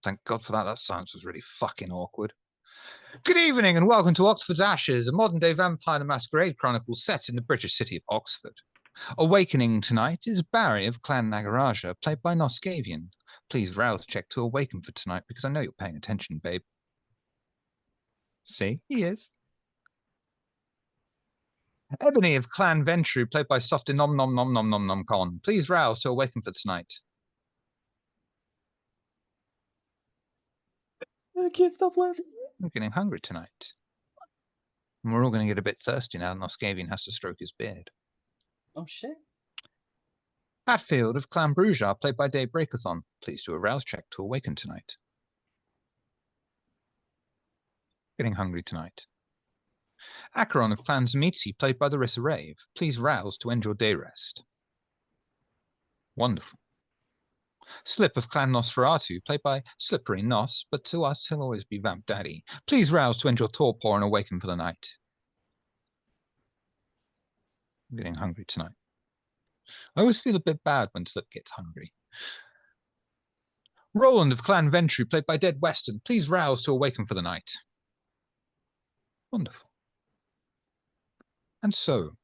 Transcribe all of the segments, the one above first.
Thank God for that. That silence was really fucking awkward. Good evening and welcome to Oxford's Ashes, a modern-day vampire and masquerade chronicle set in the British city of Oxford. Awakening tonight is Barry of Clan Nagaraja, played by Noscavian. Please rouse check to awaken for tonight because I know you're paying attention, babe. See, he is. Ebony of Clan Ventru, played by Softy Nom Nom Nom Nom Nom Nom Con. Please rouse to awaken for tonight. I can't stop laughing. I'm getting hungry tonight. And we're all going to get a bit thirsty now that Noscavian has to stroke his beard. Oh, shit. Hatfield of Clan Bruja, played by Dave Breakathon. Please do a rouse check to awaken tonight. Getting hungry tonight. Acheron of Clan Zamitsi, played by Larissa Rave. Please rouse to end your day rest. Wonderful. Slip of Clan Nosferatu, played by Slippery Nos, but to us he'll always be Vamp Daddy. Please rouse to end your torpor and awaken for the night. I'm getting hungry tonight. I always feel a bit bad when Slip gets hungry. Roland of Clan Ventru, played by Dead Western. Please rouse to awaken for the night. Wonderful. And so,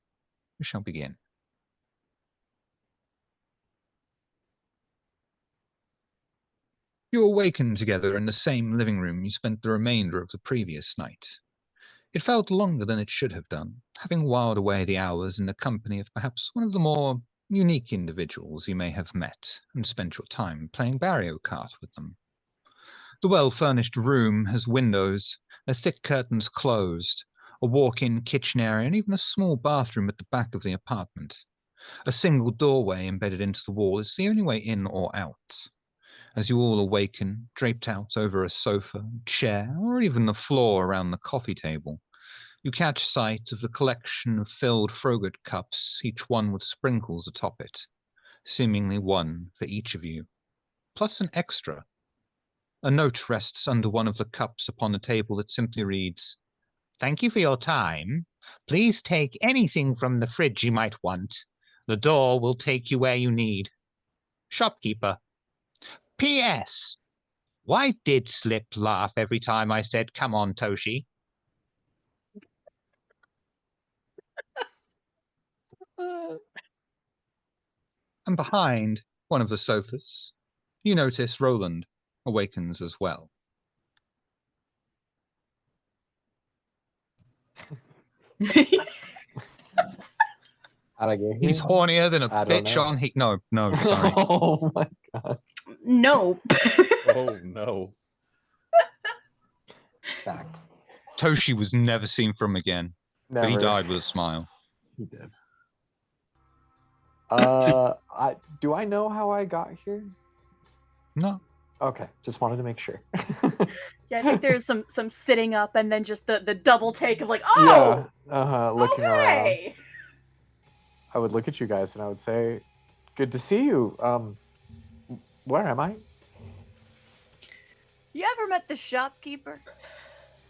we shall begin. You awakened together in the same living room you spent the remainder of the previous night. It felt longer than it should have done, having whiled away the hours in the company of perhaps one of the more unique individuals you may have met and spent your time playing Mario Kart with them. The well-furnished room has windows, their thick curtains closed, a walk-in kitchen area, and even a small bathroom at the back of the apartment. A single doorway embedded into the wall is the only way in or out. As you all awaken, draped out over a sofa, chair, or even the floor around the coffee table, you catch sight of the collection of filled frogurt cups, each one with sprinkles atop it, seemingly one for each of you, plus an extra. A note rests under one of the cups upon the table that simply reads, "Thank you for your time. Please take anything from the fridge you might want. The door will take you where you need. Shopkeeper. P.S. Why did Slip laugh every time I said, 'Come on, Toshi'?" And behind one of the sofas, you notice Roland awakens as well. How'd I get here? He's hornier than a bitch on heat. No, sorry. Oh my god. No. Oh no. Sacked. Toshi was never seen from again, Never. but he died with a smile. He did. Do I know how I got here? No. Okay, just wanted to make sure. Yeah, I think there's some sitting up and then just the double take of like, oh, yeah, looking okay. around. I would look at you guys and I would say, "Good to see you. Where am I?" You ever met the shopkeeper?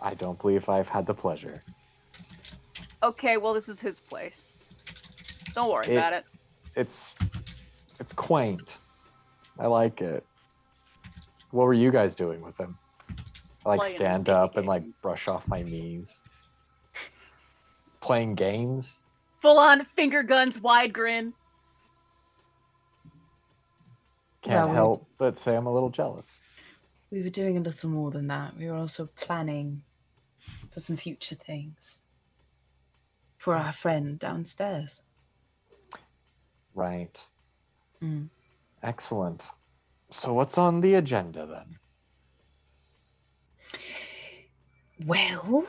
I don't believe I've had the pleasure. Okay, well, this is his place. Don't worry about it. It's quaint. I like it. What were you guys doing with him? I Playing stand video up and games. brush off my knees. Playing games? Full on finger guns, wide grin. Can't help but say I'm a little jealous. We were doing a little more than that. We were also planning for some future things for our friend downstairs. Right. Mm. Excellent. So what's on the agenda then? Well,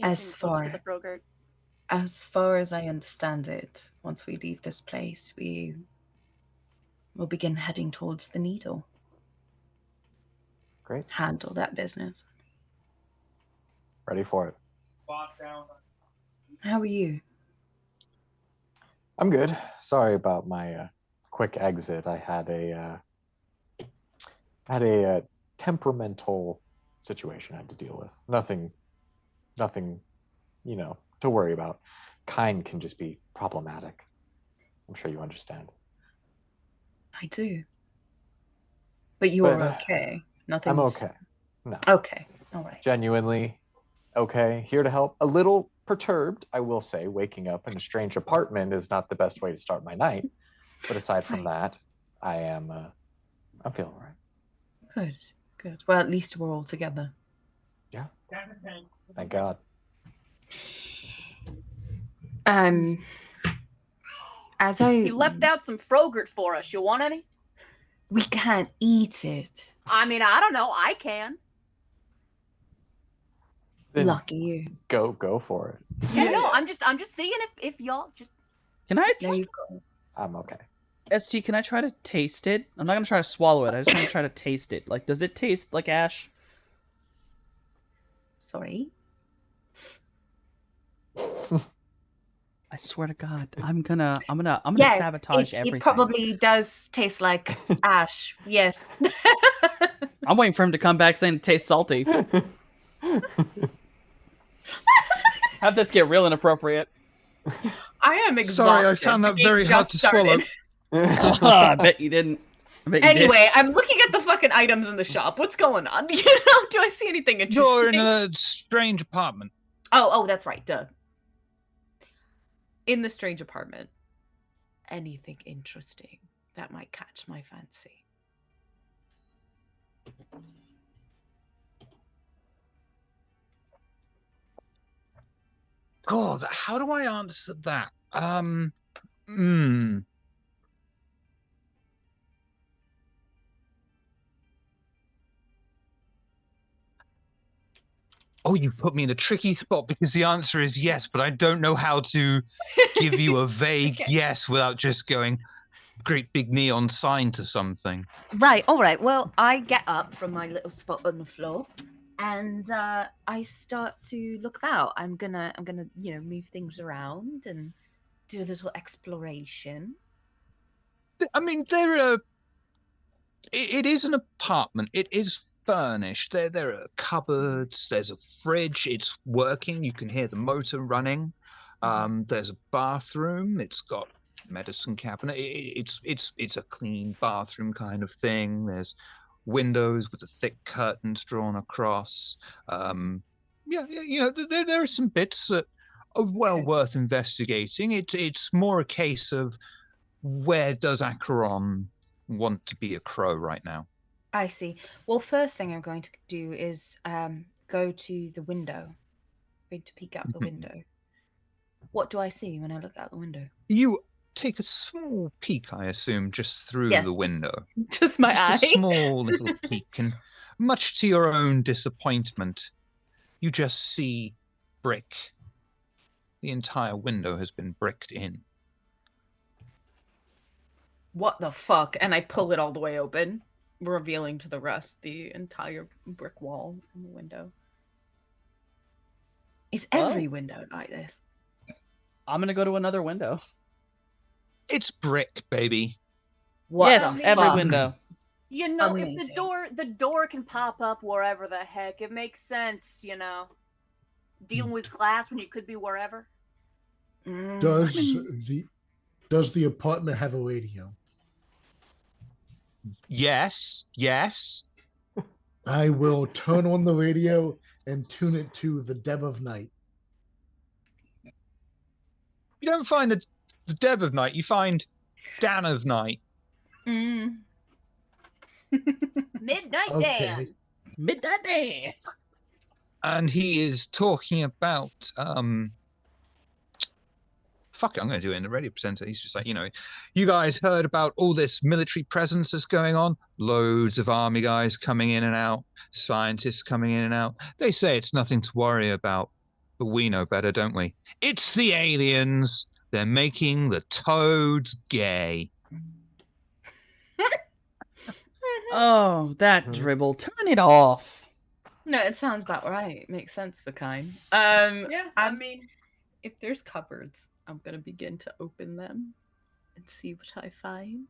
as far as I understand it, once we leave this place, we will begin heading towards the Needle. Great. Handle that business. Ready for it. How are you? I'm good. Sorry about my quick exit. I had a temperamental situation I had to deal with. Nothing, to worry about. Kind can just be problematic. I'm sure you understand. I do. But you are But, okay. I'm Nothing's okay. No, okay. All right. genuinely okay. Here to help. A little perturbed, I will say. Waking up in a strange apartment is not the best way to start my night. But aside from that, I am. I'm feeling all right. Good. Good. Well, at least we're all together. Yeah. Thank God. As I You left out some frogurt for us. You want any? we can't eat it. I mean, I don't know. I can. Then Lucky you. go for it. Yeah, no, I'm just seeing if y'all just. Can I, There you go. I'm okay. SG, can I try to taste it? I'm not going to try to swallow it. I just want to try to taste it. Like, does it taste like ash? Sorry. I swear to God, I'm gonna Yes, sabotage everything. it probably does taste like ash. Yes. I'm waiting for him to come back saying it tastes salty. Have this get real inappropriate. I am exhausted. Sorry, I found that The very game hard just to swallow. started. I bet you didn't. I bet you did. Anyway, I'm looking at the fucking items in the shop. What's going on? Do I see anything interesting? You're in a strange apartment. Oh, that's right. Duh. In the strange apartment. Anything interesting that might catch my fancy? God, how do I answer that? Oh, you've put me in a tricky spot because the answer is yes, but I don't know how to give you a vague Okay. yes without just going great big neon sign to something. Right, all right. Well, I get up from my little spot on the floor and I start to look about. I'm gonna, move things around and do a little exploration. I mean, it is an apartment. It is furnished. There are cupboards. There's a fridge. It's working. You can hear the motor running. There's a bathroom. It's got medicine cabinet. It's a clean bathroom kind of thing. There's windows with the thick curtains drawn across. There are some bits that are well worth investigating. It's more a case of where does Acheron want to be a crow right now? I see. Well, first thing I'm going to do is go to the window. I'm going to peek out the window. What do I see when I look out the window? You take a small peek, I assume, just through Yes, the just- window. Just my Just eye. a small little peek, and much to your own disappointment, you just see brick. The entire window has been bricked in. What the fuck? And I pull it all the way open, revealing to the rest the entire brick wall and the window. Is every window like this? I'm gonna go to another window. It's brick, baby. What Yes, the every fuck? window. You know, if Amazing. the door can pop up wherever the heck, it makes sense. You know, dealing with glass when you could be wherever. Does the apartment have a radio? Yes. I will turn on the radio and tune it to the Deb of Night. You don't find the Deb of Night, you find Dan of Night. Midnight Okay. Dan. Midnight day. And he is talking about fuck it, I'm going to do it in the radio presenter. He's just like, you guys heard about all this military presence that's going on? Loads of army guys coming in and out, scientists coming in and out. They say it's nothing to worry about, but we know better, don't we? It's the aliens. They're making the toads gay. Oh, that dribble. Turn it off. No, it sounds about right. Makes sense for kind. Yeah, I mean, if there's cupboards, I'm gonna begin to open them and see what I find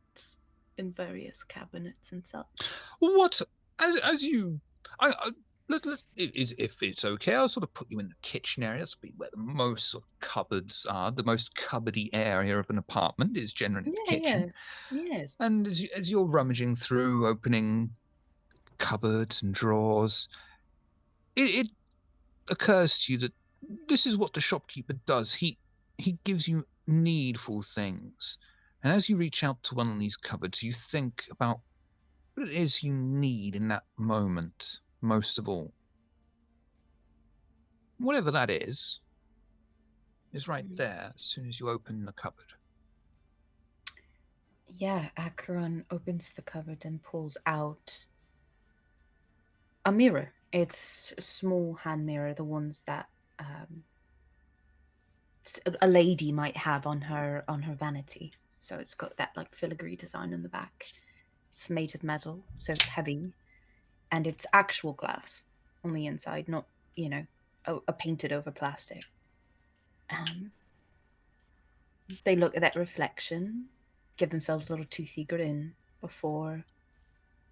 in various cabinets and such. What? As you, if it's okay, I'll sort of put you in the kitchen area. That's where the most sort of cupboards are. The most cupboardy area of an apartment is generally the kitchen. Yes. And as you're rummaging through, opening cupboards and drawers. It occurs to you that this is what the shopkeeper does. He gives you needful things. And as you reach out to one of these cupboards, you think about what it is you need in that moment, most of all. Whatever that is right there as soon as you open the cupboard. Yeah, Acheron opens the cupboard and pulls out a mirror. It's a small hand mirror, the ones that a lady might have on her vanity. So it's got that like filigree design on the back. It's made of metal, so it's heavy, and it's actual glass on the inside, not a painted over plastic. They look at that reflection, give themselves a little toothy grin before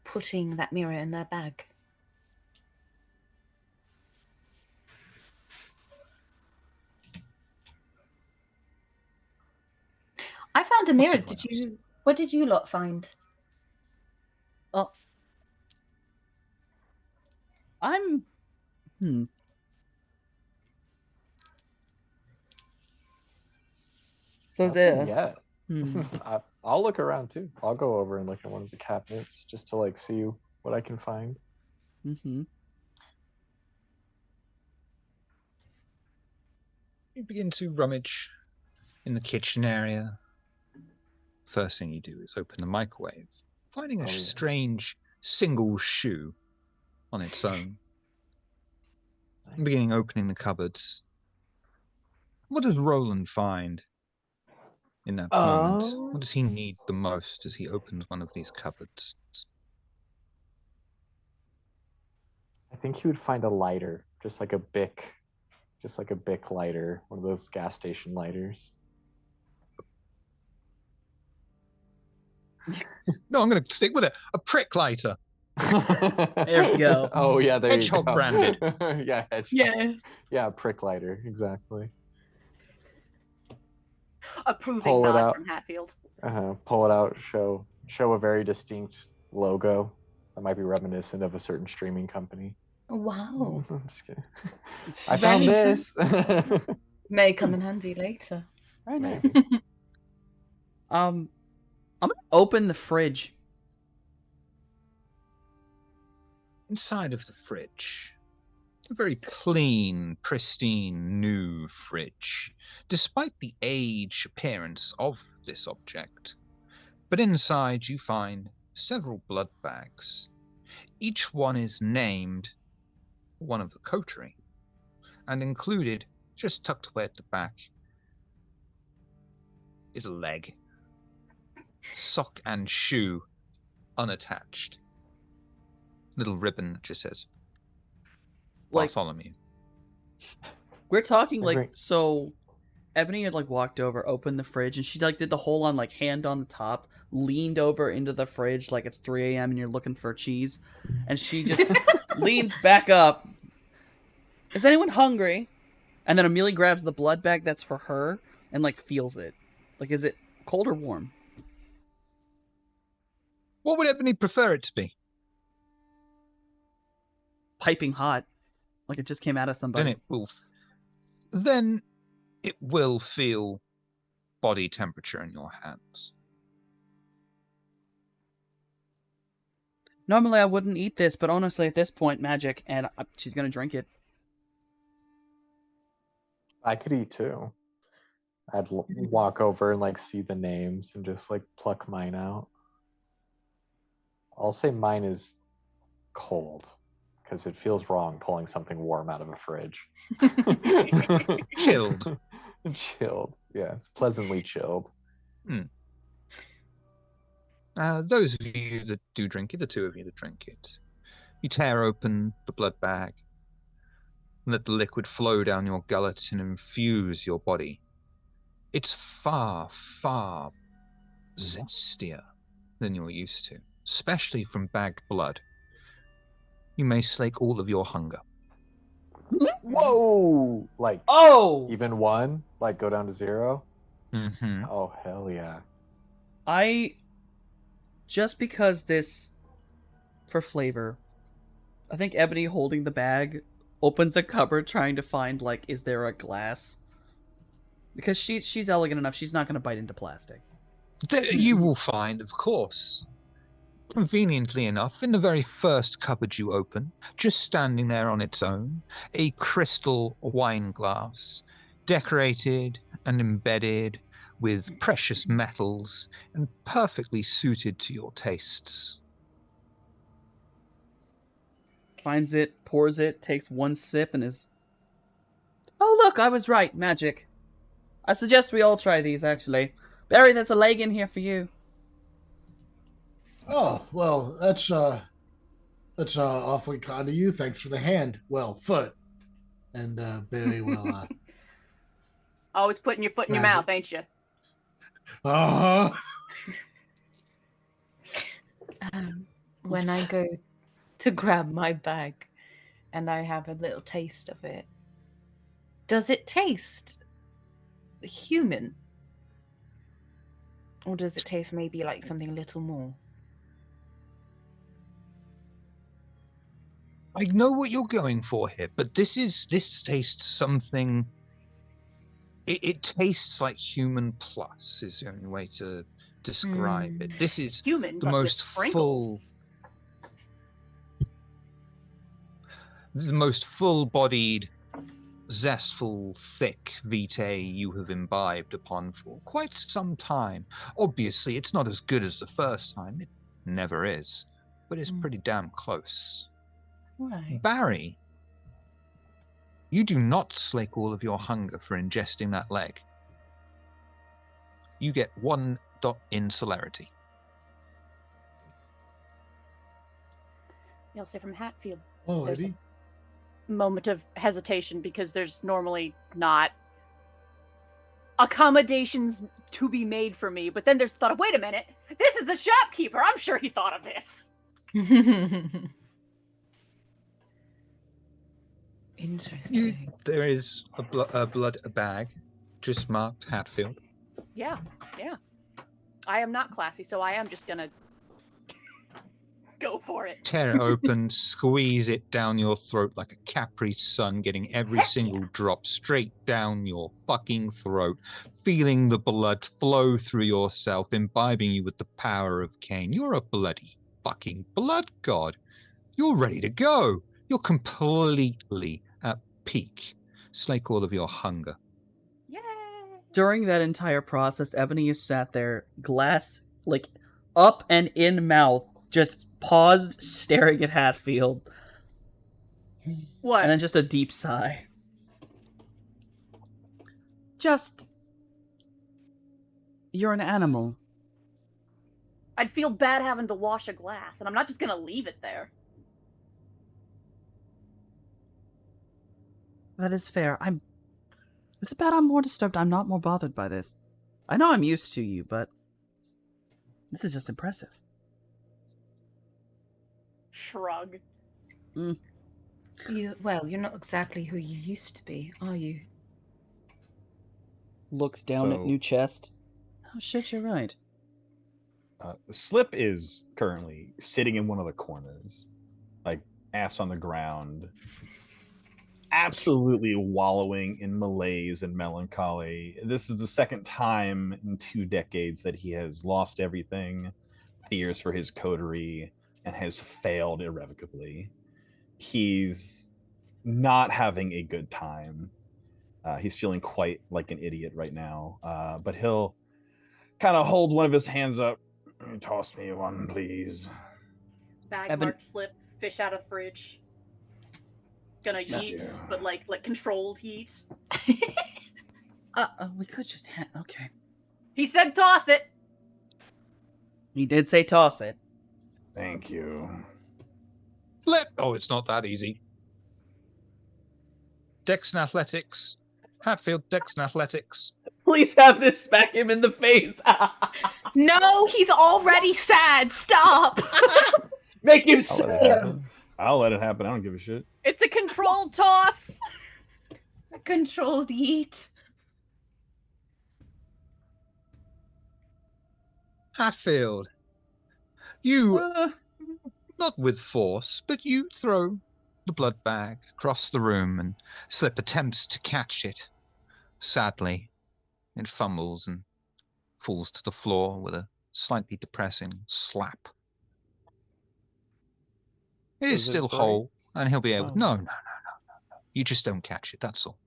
putting that mirror in their bag. I found a mirror. What did you lot find? I'm So Nothing Zaya. yet. Hmm. I'll look around too. I'll go over and look at one of the cabinets just to like see what I can find. Mm-hmm. You begin to rummage in the kitchen area. First thing you do is open the microwave, finding a strange single shoe on its own. Nice. Beginning opening the cupboards. What does Roland find in that moment? What does he need the most as he opens one of these cupboards? I think he would find a lighter, just like a Bic lighter, one of those gas station lighters. No, I'm going to stick with it. A prick lighter. There we go. Oh yeah, there Hedgehog you go. branded. Yeah, hedgehog. Yes. Yeah, prick lighter, exactly. Approving Pull it nod out. from Hatfield. Pull it out. Show a very distinct logo that might be reminiscent of a certain streaming company. Wow. I'm just kidding. I found this. May come in handy later. Very nice. I'm gonna open the fridge. Inside of the fridge, a very clean, pristine, new fridge, despite the age appearance of this object. But inside you find several blood bags. Each one is named one of the coterie, and included, just tucked away at the back, is a leg. Sock and shoe unattached. Little ribbon that just says Like, Bartholomew. we're talking like, Right. so Ebony had like walked over, opened the fridge, and she like did the whole on like hand on the top, leaned over into the fridge like it's 3 a.m. and you're looking for cheese, and she just leans back up. Is anyone hungry? And then Amelie grabs the blood bag that's for her and like feels it. Like, is it cold or warm? What would Ebony prefer it to be? Piping hot, like it just came out of somebody. Then it will feel body temperature in your hands. Normally I wouldn't eat this, but honestly at this point, magic, and she's gonna drink it. I could eat too. I'd walk over and like see the names and just like pluck mine out. I'll say mine is cold because it feels wrong pulling something warm out of a fridge. Chilled. Chilled. Yes, pleasantly chilled. Those of you that do drink it, the two of you that drink it, you tear open the blood bag, let the liquid flow down your gullet and infuse your body. It's far, far zestier than you're used to, especially from bagged blood. You may slake all of your hunger. Whoa! Like, Oh! even one? Like, go down to 0? Mm-hmm. Oh, hell yeah. Just because this, for flavor, I think Ebony, holding the bag, opens a cupboard trying to find, like, is there a glass? Because she's elegant enough, she's not going to bite into plastic. You will find, of course, conveniently enough, in the very first cupboard you open, just standing there on its own, a crystal wine glass, decorated and embedded with precious metals and perfectly suited to your tastes. Finds it, pours it, takes one sip, and is... Oh, look, I was right. Magic. I suggest we all try these, actually. Barry, there's a leg in here for you. Oh, well, that's awfully kind of you. Thanks for the hand. Well, foot. And Barry will Always putting your foot in your Magic. mouth, ain't you? uh-huh. When I go to grab my bag and I have a little taste of it, does it taste human? Or does it taste maybe like something a little more? I know what you're going for here, but this tastes something. It tastes like human plus is the only way to describe it. This is Human, the but with most full, sprinkles. the most full-bodied, zestful, thick vitae you have imbibed upon for quite some time. Obviously, it's not as good as the first time. It never is, but it's pretty damn close. Right. Barry, you do not slake all of your hunger for ingesting that leg. You get 1 dot in celerity. You'll say from Hatfield. Oh, There's Eddie. Moment of hesitation because there's normally not accommodations to be made for me, but then there's the thought of, wait a minute, this is the shopkeeper. I'm sure he thought of this. Interesting. There is a bag just marked Hatfield. Yeah. I am not classy, so I am just gonna go for it. Tear it open, squeeze it down your throat like a Capri Sun, getting every single drop straight down your fucking throat, feeling the blood flow through yourself, imbibing you with the power of Cain. You're a bloody fucking blood god. You're ready to go. You're completely at peak. Slake all of your hunger. Yay! During that entire process, Ebony is sat there, glass, like, up and in mouth, just paused, staring at Hatfield. What? And then just a deep sigh. Just... You're an animal. I'd feel bad having to wash a glass, and I'm not just gonna leave it there. That is fair. Is it bad I'm more disturbed? I'm not more bothered by this. I know I'm used to you, but... This is just impressive. Shrug. You're not exactly who you used to be, are you? Looks down at new chest. Oh shit, you're right. Slip is currently sitting in one of the corners, like ass on the ground, absolutely wallowing in malaise and melancholy. This is the second time in 2 decades that he has lost everything, fears for his coterie, and has failed irrevocably. He's not having a good time. He's feeling quite like an idiot right now, but he'll kind of hold one of his hands up. Toss me one, please. Bag mark slip, fish out of fridge. Gonna yeet, but like controlled heat. We could just okay. He said toss it. He did say toss it. Thank you. Slip! Oh, it's not that easy. Dex and athletics. Hatfield, Dex and athletics. Please have this smack him in the face. No, he's already sad. Stop. Make him I'll let it happen. I don't give a shit. It's a controlled toss. A controlled yeet. Hatfield, you not with force, but you throw the blood bag across the room and Slip attempts to catch it. Sadly, it fumbles and falls to the floor with a slightly depressing slap. It is Does it still break? whole, and he'll be able... Oh. No. You just don't catch it, that's all.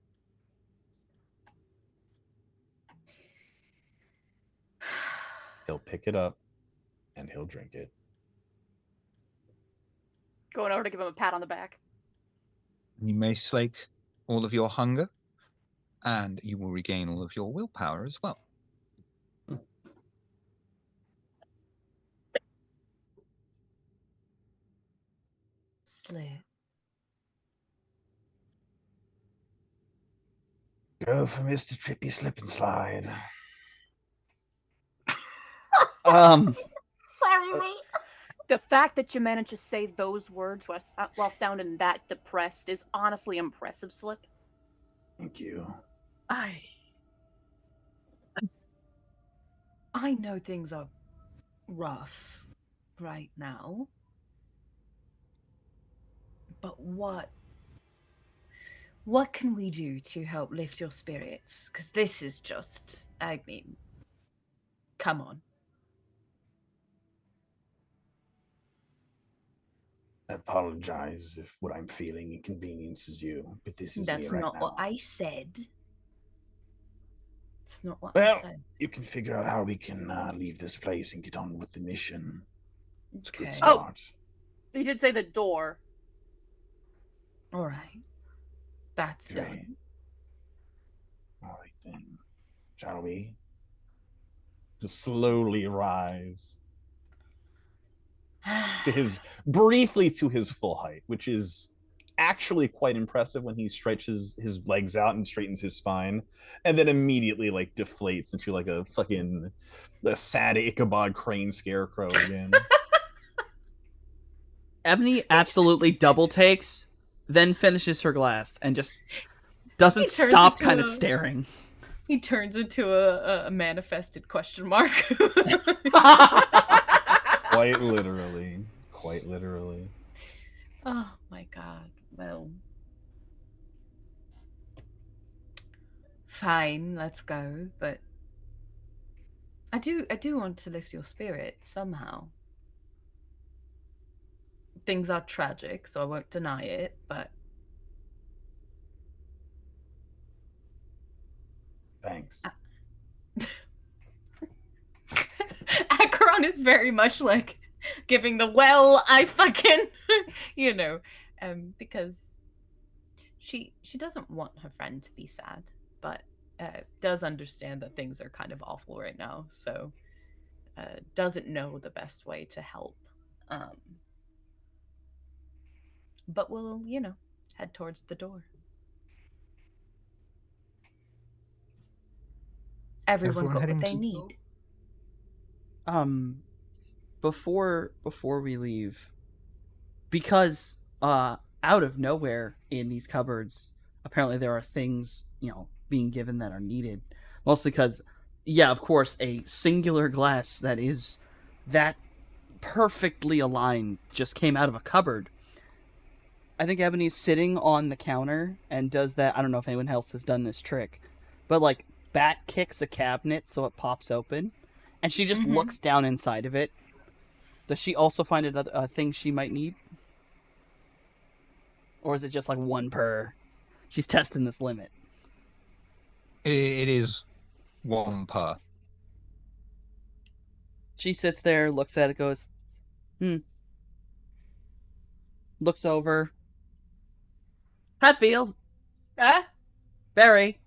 He'll pick it up and he'll drink it. Going over to give him a pat on the back. You may slake all of your hunger, and you will regain all of your willpower as well. Slip. Go for Mr. Trippy Slip and Slide. Sorry, mate. The fact that you managed to say those words while sounding that depressed is honestly impressive, Slip. Thank you. I know things are rough right now. But what can we do to help lift your spirits? Because this is just, I mean, come on. I apologize if what I'm feeling inconveniences you, but this is That's me right not now. what I said. It's not what Well, I said. you can figure out how we can leave this place and get on with the mission. It's a good Okay. start. He did say the door. All right. That's Great. done. All right then. Shall we? Just slowly rise to his full height, which is actually quite impressive when he stretches his legs out and straightens his spine, and then immediately like deflates into like a sad Ichabod Crane scarecrow again. Ebony absolutely double takes, then finishes her glass and just doesn't He turns stop into kind of a- staring. He turns into a manifested question mark. Quite literally. Quite literally. Oh my god. Well. Fine, let's go, but I do want to lift your spirits somehow. Things are tragic, so I won't deny it, but Thanks. Acheron is very much like giving the I fucking because she doesn't want her friend to be sad, but does understand that things are kind of awful right now, so doesn't know the best way to help. But we'll, head towards the door. Everyone got heading what they to the need. door? Before we leave, because out of nowhere in these cupboards, apparently there are things, being given that are needed. Mostly because, yeah, of course, a singular glass that is that perfectly aligned just came out of a cupboard. I think Ebony's sitting on the counter and does that. I don't know if anyone else has done this trick, but like bat kicks a cabinet so it pops open, and she just looks down inside of it. Does she also find a thing she might need? Or is it just like one per? She's testing this limit. It is one per. She sits there, looks at it, goes, looks over. Hatfield, Barry,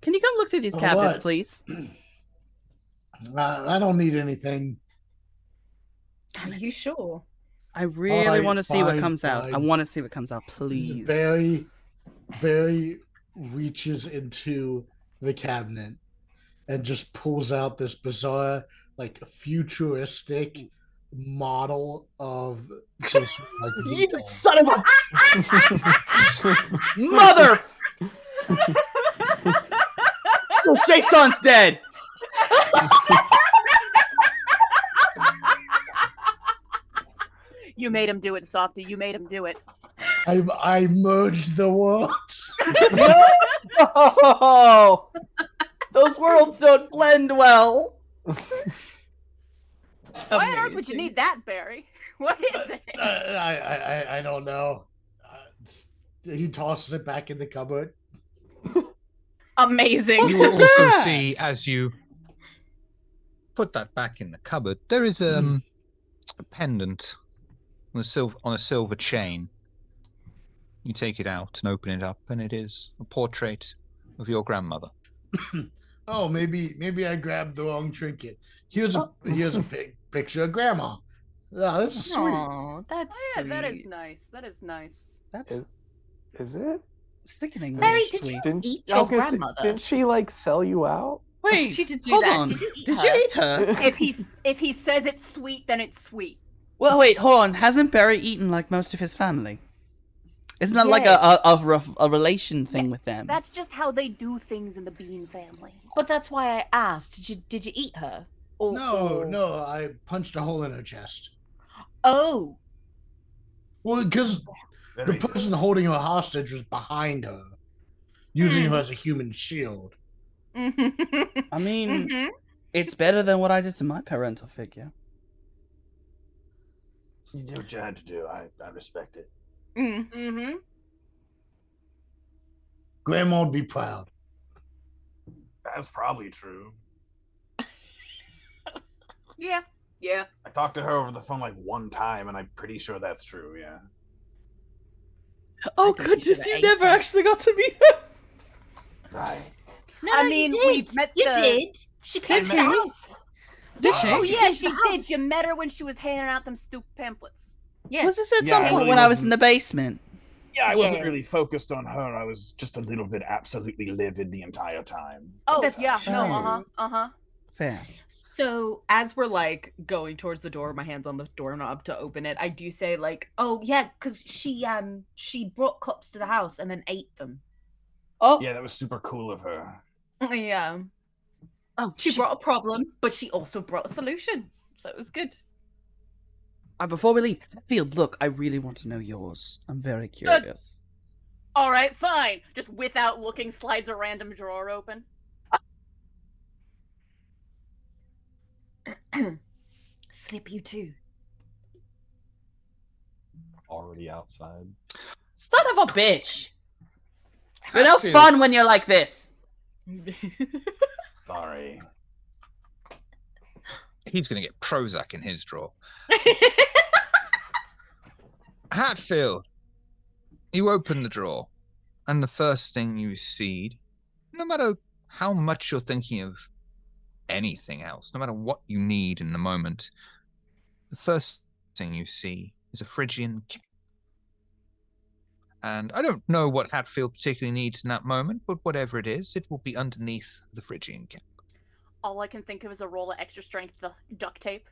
can you come look through these cabinets, what? please? I don't need anything. Are you sure? I really Fine, want to see what fine, comes out. I fine. want to see what comes out, please. Barry reaches into the cabinet and just pulls out this bizarre, like futuristic model of some sort of, like, You VTOL. son of a mother! So Jason's dead. You made him do it, Softy. You made him do it. I merged the worlds. Oh, Those worlds don't blend well. Why on earth would you need that, Barry? What is it? I don't know. He tosses it back in the cupboard. Amazing. You will also see, as you put that back in the cupboard, there is a pendant on a silver chain. You take it out and open it up, and it is a portrait of your grandmother. Oh, maybe I grabbed the wrong trinket. Here's a picture of Grandma. Oh, this is sweet. Oh, that's Yeah, that is sweet. nice. That is nice. That's is it? sickening. Barry, Sweet. did you Didn't eat I your was gonna say, grandmother? didn't she like sell you out? Wait, She did do hold that. on. Did you eat Did her? you eat her? If he says it's sweet, then it's sweet. Well, wait, hold on. Hasn't Barry eaten like most of his family? Isn't that like Yes. a relation thing with them? That's just how they do things in the Bean family. But that's why I asked. Did you eat her? Or, No, I punched a hole in her chest. Oh. Well, because the person holding her hostage was behind her, using her as a human shield. I mean, Mhm. it's better than what I did to my parental figure. You did what you had to do. I respect it. Mm-hmm. Grandma would be proud. That's probably true. Yeah. Yeah. I talked to her over the phone like one time, and I'm pretty sure that's true. Yeah. Oh think you goodness, should've you ate never her. actually got to meet her. Right. No, I no, mean, you we did. met You the- did. She came to the Okay. house. Did she? Oh she yeah, came to she the did. house. You met her when she was handing out them stupid pamphlets. Yeah. Was this at Yeah, some I point really when I was in wasn't- the basement? Yeah, I wasn't Yes. really focused on her. I was just a little bit absolutely livid the entire time. Oh That's yeah. No. true. Uh-huh. Fair. So as we're like going towards the door, my hands on the doorknob to open it, I do say like, Oh yeah, because she brought cups to the house and then ate them. Oh, Yeah, that was super cool of her. yeah, oh, she brought a problem, but she also brought a solution, so it was good. Before we leave, Field, look, I really want to know yours. I'm very curious. All right, fine. Just without looking, slides a random drawer open. Slip you too. Already outside. Son of a bitch! You're no Hatfield- fun when you're like this. Sorry. He's going to get Prozac in his drawer. Hatfield, you open the drawer, and the first thing you see, no matter how much you're thinking of anything else, no matter what you need in the moment, the first thing you see is a Phrygian cap. And I don't know what Hatfield particularly needs in that moment, but whatever it is, it will be underneath the Phrygian cap. All I can think of is a roll of extra strength duct tape.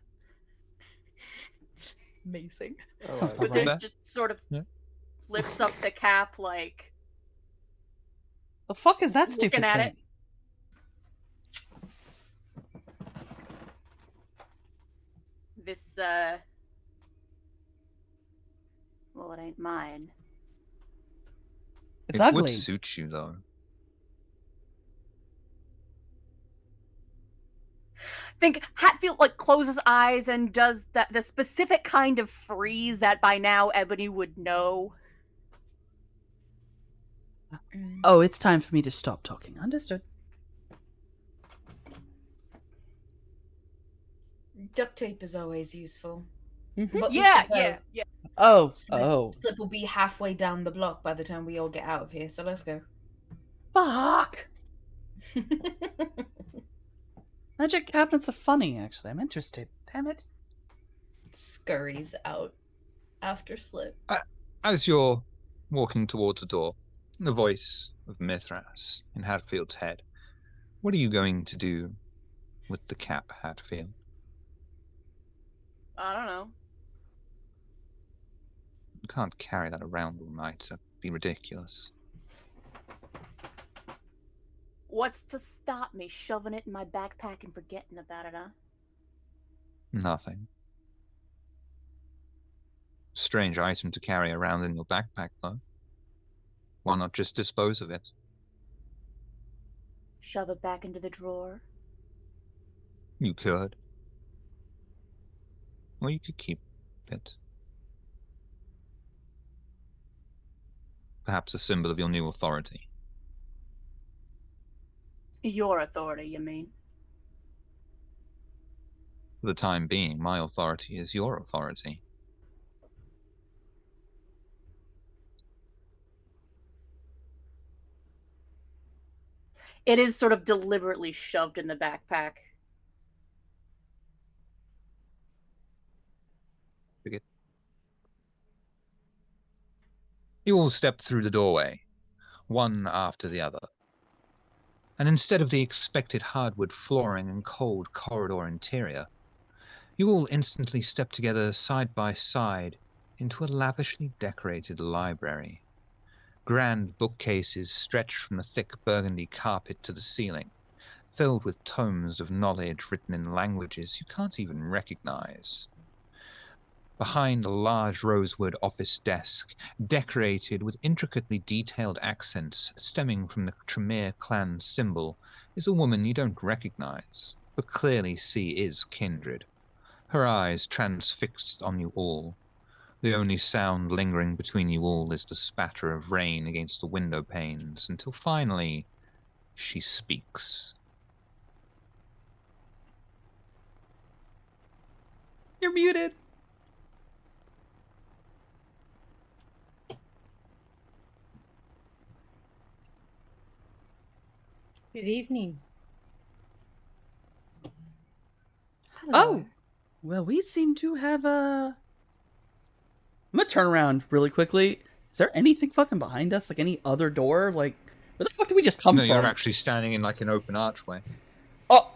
Amazing. Sounds But about then right. just sort of Yeah. lifts up the cap like The fuck is that stupid Looking at thing? it. This well, it ain't mine. It's it ugly. would suit you, though. Think Hatfield like closes eyes and does that the specific kind of freeze that by now Ebony would know. Oh, it's time for me to stop talking. Understood. Duct tape is always useful. Mhm. But we Yeah, should go. yeah. Oh, Slip, oh. Slip will be halfway down the block by the time we all get out of here, so let's go. Fuck! Magic cabinets are funny, actually. I'm interested. Damn it. Scurries out after Slip. As you're walking towards the door, the voice of Mithras in Hatfield's head. What are you going to do with the cap, Hatfield? I don't know. You can't carry that around all night. That'd be ridiculous. What's to stop me shoving it in my backpack and forgetting about it, huh? Nothing. strange item to carry around in your backpack, though. Why not just dispose of it? Shove it back into the drawer. You could. Or you could keep it. Perhaps a symbol of your new authority. Your authority, you mean? For the time being, my authority is your authority. It is sort of deliberately shoved in the backpack. You all step through the doorway, one after the other. And instead of the expected hardwood flooring and cold corridor interior, you all instantly step together side by side into a lavishly decorated library. Grand bookcases stretch from the thick burgundy carpet to the ceiling, filled with tomes of knowledge written in languages you can't even recognize. Behind a large rosewood office desk, decorated with intricately detailed accents stemming from the Tremere clan symbol, is a woman you don't recognize, but clearly see is kindred. Her eyes transfixed on you all. The only sound lingering between you all is the spatter of rain against the window panes, until finally she speaks. You're muted. Good evening. Oh, well, we seem to have I'm gonna turn around really quickly. Is there anything fucking behind us? Like any other door? Like, where the fuck did we just come No, from? you're actually standing in like an open archway. Oh,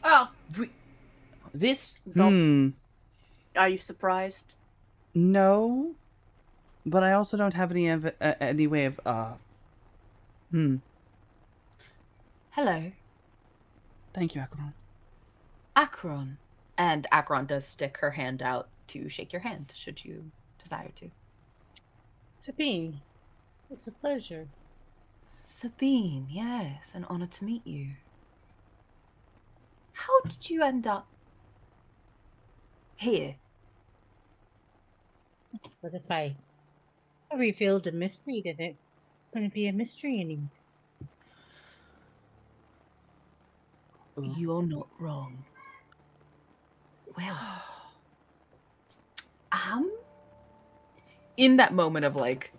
Oh, this. are you surprised? No, but I also don't have any way of Hello, Thank you, Akron. Akron. And Akron does stick her hand out to shake your hand, should you desire to. Sabine, it's a pleasure. Sabine, yes, an honor to meet you. How did you end up here? But if I revealed a mystery, then it wouldn't be a mystery anymore. You're not wrong. Well, in that moment of like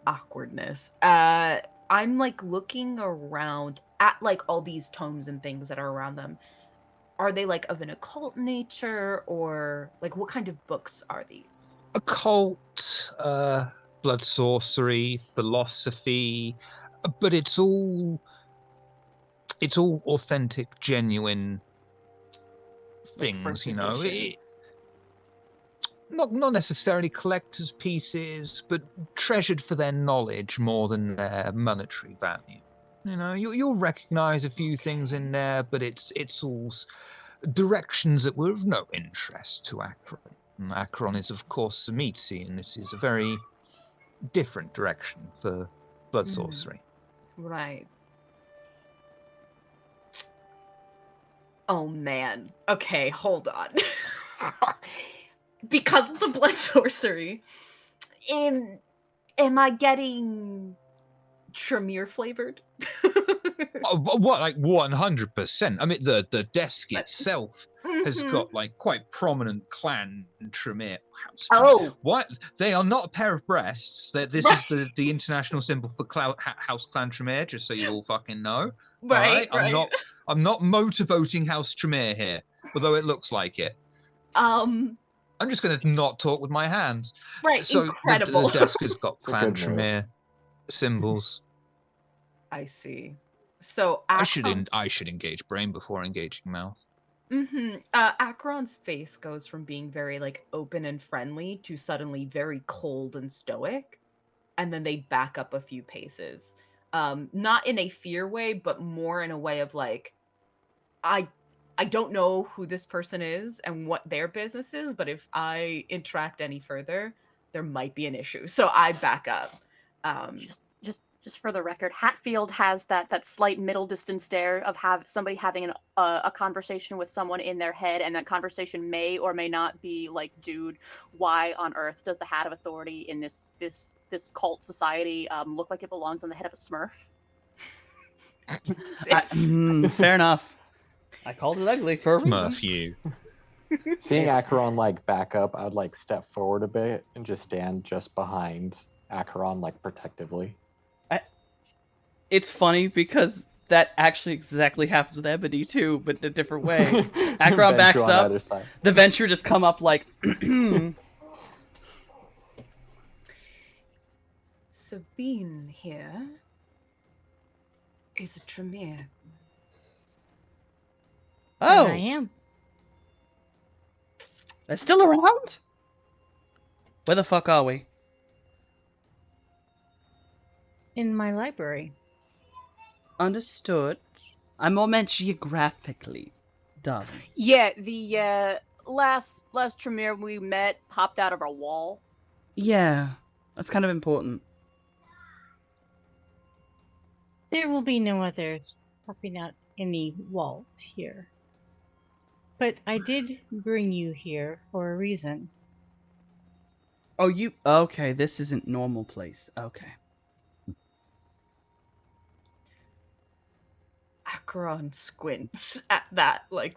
awkwardness, I'm like looking around at like all these tomes and things that are around them. Are they like of an occult nature, or like what kind of books are these? Occult, blood sorcery, philosophy, but it's all authentic, genuine things, you know. Not necessarily collector's pieces, but treasured for their knowledge more than their monetary value. You know, you'll recognize a few things in there, but it's all directions that were of no interest to Akron. And Akron is, of course, Samiti, and this is a very different direction for blood sorcery. Right. Oh man. Okay, hold on. Because of the blood sorcery, am I getting Tremere flavored? What, like 100%? I mean, the desk itself has got like quite prominent clan Tremere. Oh, what? They are not a pair of breasts. This is the international symbol for House Clan Tremere. Just so you all fucking know. Right. I'm not motorboating House Tremere here, although it looks like it. I'm just going to not talk with my hands. Right, So incredible. the desk has got It's a clan good move. Tremere symbols. I see. So I should engage brain before engaging mouth. Akron's face goes from being very like open and friendly to suddenly very cold and stoic, and then they back up a few paces. Not in a fear way, but more in a way of like, I I don't know who this person is and what their business is, but if I interact any further, there might be an issue. So I back up. Just for the record, Hatfield has that slight middle distance stare of somebody having a conversation with someone in their head, and that conversation may or may not be like, dude, why on earth does the Hat of Authority in this cult society look like it belongs on the head of a Smurf? Fair enough. I called it ugly for a reason. Smurf you. Seeing It's- Acheron like back up, I'd like step forward a bit and just stand just behind Acheron like protectively. It's funny because that actually exactly happens with Ebony too, but in a different way. Acheron backs on up. either side. The Venture just come up like, Sabine here is a Tremere. oh, I am. they're still around? Where the fuck are we? In my library. Understood. I'm more meant geographically, darling. Yeah, the last Tremere we met popped out of our wall. Yeah, that's kind of important. There will be no others popping out any wall here. But I did bring you here for a reason. Oh, you... Okay, this isn't normal place. Okay. Acheron squints at that, like,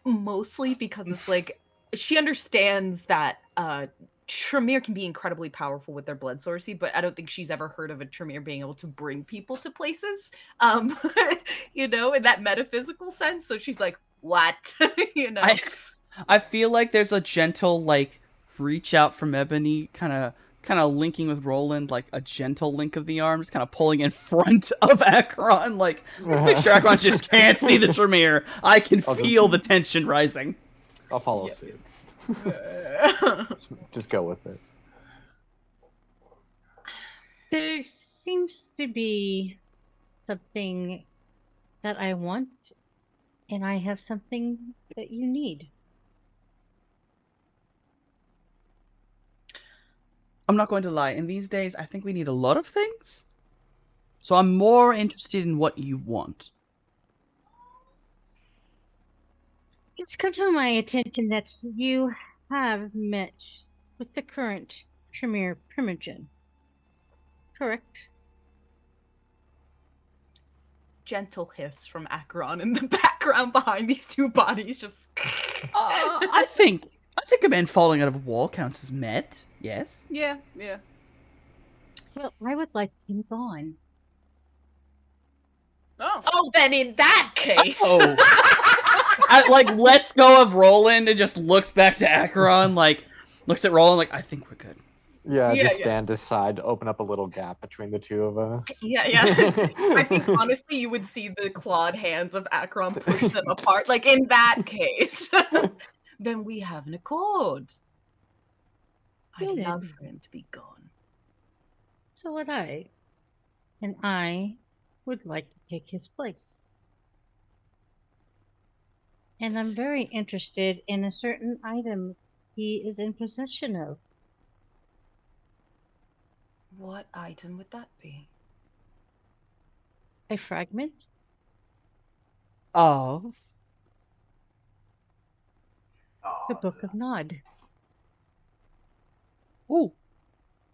mostly because it's like she understands that Tremere can be incredibly powerful with their blood sourcey, but I don't think she's ever heard of a Tremere being able to bring people to places, you know, in that metaphysical sense. So she's like, what? You know? I feel like there's a gentle, like, reach out from Ebony, kind of linking with Roland, like a gentle link of the arms, kind of pulling in front of Acheron. Like, let's make sure Acheron just can't see the Tremere. I can feel the tension rising. I'll follow suit. Just go with it. There seems to be something that I want, and I have something that you need. I'm not going to lie. In these days, I think we need a lot of things. So I'm more interested in what you want. It's come to my attention that you have met with the current Tremere Primogen. Correct? Gentle hiss from Acheron in the background behind these two bodies, just. I think a man falling out of a wall counts as met. Yes. Yeah. Well, I would like him gone. Oh, then in that case. Oh. I, like, lets go of Roland and just looks back to Acheron, like, looks at Roland like, I think we're good. Yeah, just stand aside, open up a little gap between the two of us. Yeah. I think honestly you would see the clawed hands of Acheron push them apart. Like in that case. Then we have an accord. I'd Good. love for him to be gone. So would I. And I would like to take his place. And I'm very interested in a certain item he is in possession of. What item would that be? A fragment Of? the Book of Nod. Ooh.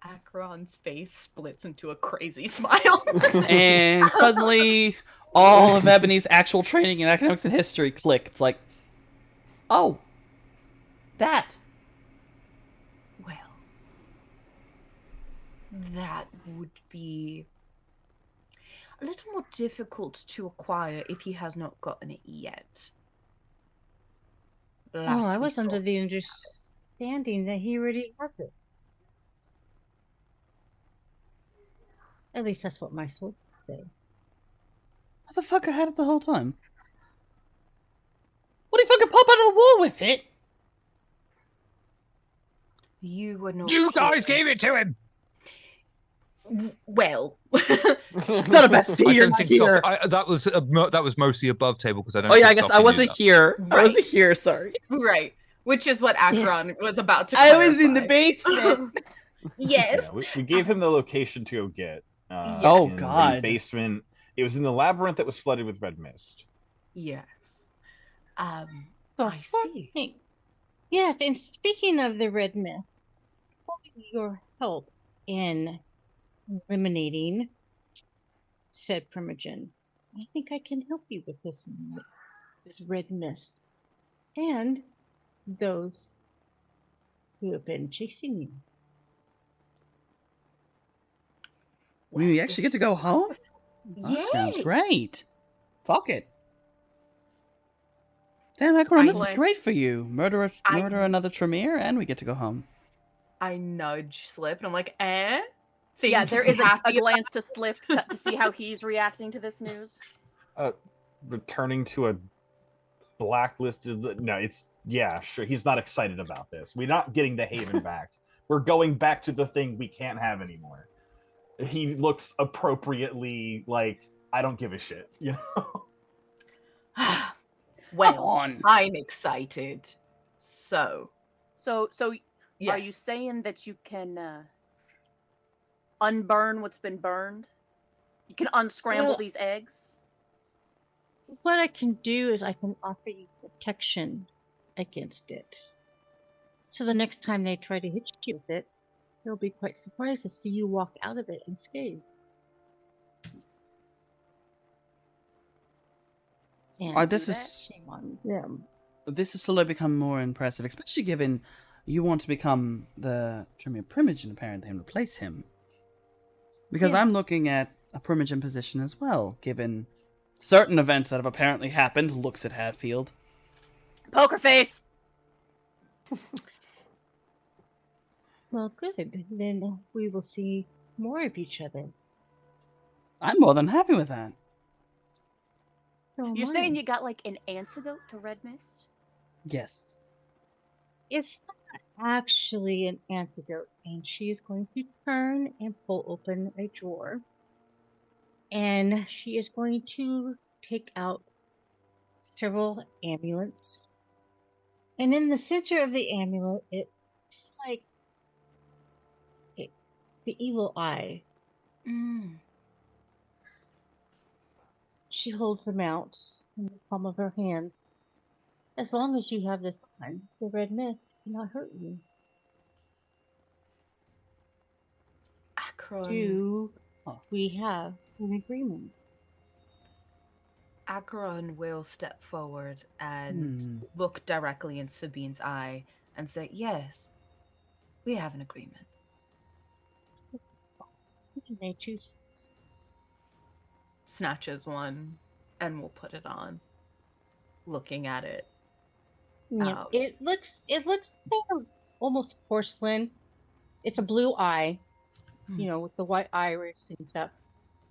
Acheron's face splits into a crazy smile. And suddenly, all of Ebony's actual training in economics and history click. It's like, oh, that. Well, that would be a little more difficult to acquire if he has not gotten it yet. Last I we was saw- under the understanding that he already had it. At least that's what my soul said. Motherfucker had it the whole time. What if I could pop out of the wall with it? You were not. You guys here. gave it to him! Well, Not a best I you're don't not think here. that was mostly above table because I don't. Oh yeah, I think guess Sophie I knew wasn't that. here. I Right. wasn't here. Sorry. right. Which is what Akron was about to I clarify. was in the basement. Yes. Yeah, we gave him the location to go get. Oh, in God. the basement. It was in the labyrinth that was flooded with red mist. Yes. The I fuck? see. Hey, yes, and speaking of the red mist, with your help in eliminating said primogen, I think I can help you with this red mist and those who have been chasing you. We actually get to go home? That sounds Yes. great. Fuck it. Damn, Akron, this is Excellent. great for you. Murder another Tremere, and we get to go home. I nudge Slip and I'm like, eh? Yeah, there is a Happy glance to Slip to see how he's reacting to this news. Returning to a blacklisted. No, it's sure. He's not excited about this. We're not getting the Haven back. We're going back to the thing we can't have anymore. He looks appropriately like I don't give a shit. You know. Well, on. I'm excited. So, So yes. are you saying that you can unburn what's been burned? You can unscramble Well- these eggs? What I can do is I can offer you protection against it. So the next time they try to hit you with it, they'll be quite surprised to see you walk out of it unscathed. And This that is shame on them. this has slowly become more impressive, especially given you want to become the Tremere Primogen apparently and replace him. Because I'm Yes. looking at a Primogen position as well, given certain events that have apparently happened. Looks at Hatfield. Poker face! Well, good. Then we will see more of each other. I'm more than happy with that. So am You're I. saying you got like an antidote to red mist? Yes. It's not actually an antidote, and she is going to turn and pull open a drawer. And she is going to take out several amulets. And in the center of the amulet, it's like the evil eye. Mm. She holds them out in the palm of her hand. As long as you have this on, the red mist cannot hurt you. Akron. Do we have an agreement? Akron will step forward and look directly in Sabine's eye and say, yes, we have an agreement. You may choose first. Snatches one and we'll put it on. Looking at it. Yeah, it looks kind of almost porcelain. It's a blue eye, with the white iris and stuff,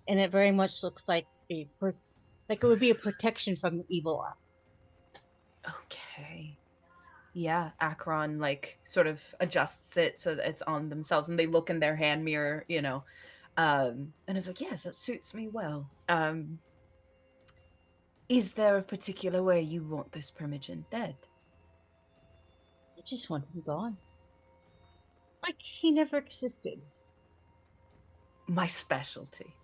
and it very much looks like it would be a protection from the evil eye. Okay. Yeah, Akron sort of adjusts it so that it's on themselves and they look in their hand mirror, and it's like, yes, it suits me well. Is there a particular way you want this Primogen dead? I just want him gone. Like he never existed. My specialty.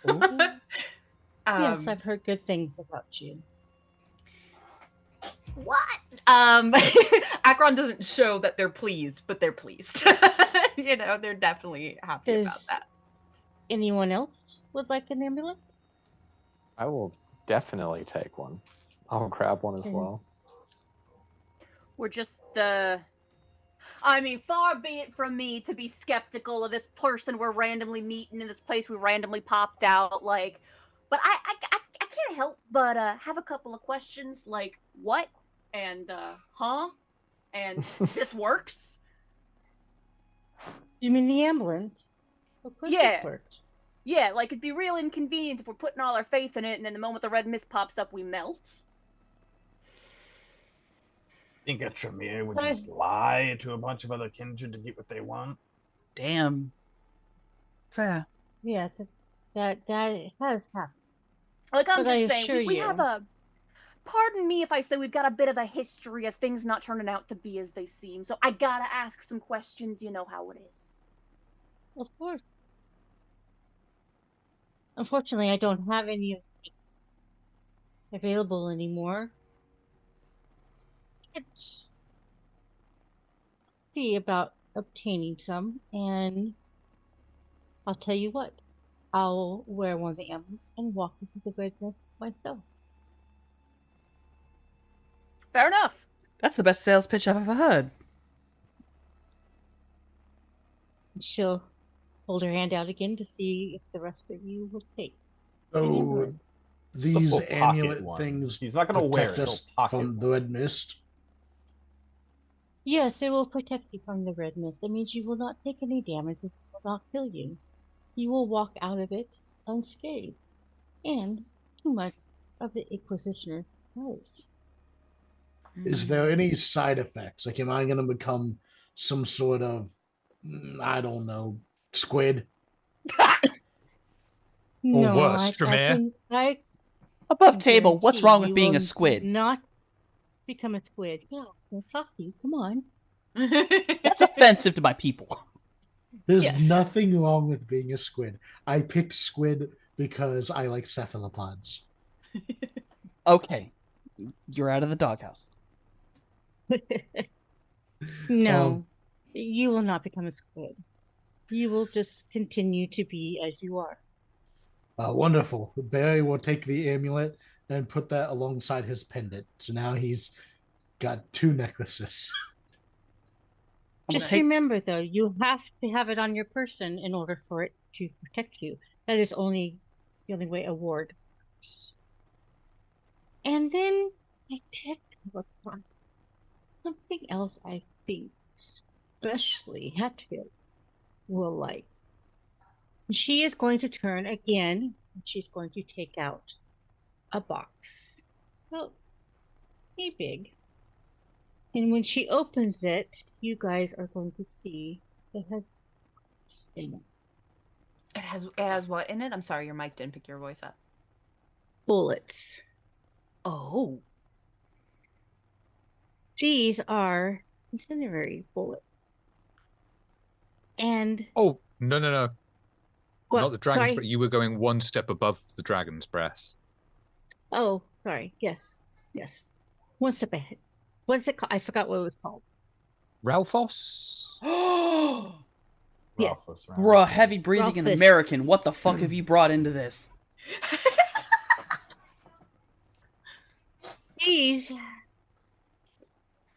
Yes, I've heard good things about you. What? Akron doesn't show that they're pleased, but they're pleased. They're definitely happy about Does that. anyone else would like an amulet? I will definitely take one. I'll grab one as well. We're just far be it from me to be skeptical of this person we're randomly meeting in this place we randomly popped out, but I can't help but have a couple of questions, like what and huh and this works. You mean the ambulance? Of course Yeah. it works. Yeah, it'd be real inconvenient if we're putting all our faith in it and then the moment the red mist pops up we melt. Think a Tremere would just lie to a bunch of other kindred to get what they want? Damn. Fair. Yes, that has happened. Like, I'm But I just saying, assure we have you- a. Pardon me if I say we've got a bit of a history of things not turning out to be as they seem, so I gotta ask some questions, you know how it is. Of course. Unfortunately, I don't have any of it available anymore. Let's see about obtaining some, and I'll tell you what. I'll wear one of the emblems and walk into the red nest myself. Fair enough. That's the best sales pitch I've ever heard. She'll hold her hand out again to see if the rest of you will take. So these He'll pocket amulet one. things He's not gonna wear protect it, he'll us pocket from one. the red mist. Yes, it will protect you from the red mist. It means you will not take any damage. It will not kill you. You will walk out of it unscathed. And too much of the Inquisitioner knows. Is there any side effects? Like, am I going to become some sort of, I don't know, squid? No, worse, I Tremere. can. I Above can table, what's guarantee wrong with you being a will squid? Not become a squid. Yeah, let's talk to you. Come on. That's offensive to my people. There's Yes. nothing wrong with being a squid. I picked squid because I like cephalopods. Okay. You're out of the doghouse. No, you will not become a squid. You will just continue to be as you are. Wonderful. Barry will take the amulet and put that alongside his pendant. So now he's got 2 necklaces. Just take- remember, though, you have to have it on your person in order for it to protect you. That is the only way a ward works. And then I did come across something else I think especially Hatfield will like. She is going to turn again, and she's going to take out a box. Well, pretty big. And when she opens it, you guys are going to see it has bullets in it. It has what in it? I'm sorry, your mic didn't pick your voice up. Bullets. Oh. These are incendiary bullets. And Oh, no. what? Not the dragon's Sorry? breath. You were going one step above the dragon's breath. Oh, sorry. Yes. One step ahead. What's it called? I forgot what it was called. Ralphos? Yeah. Ralphus, Bruh, heavy breathing and Ralphus. American. What the fuck have you brought into this? These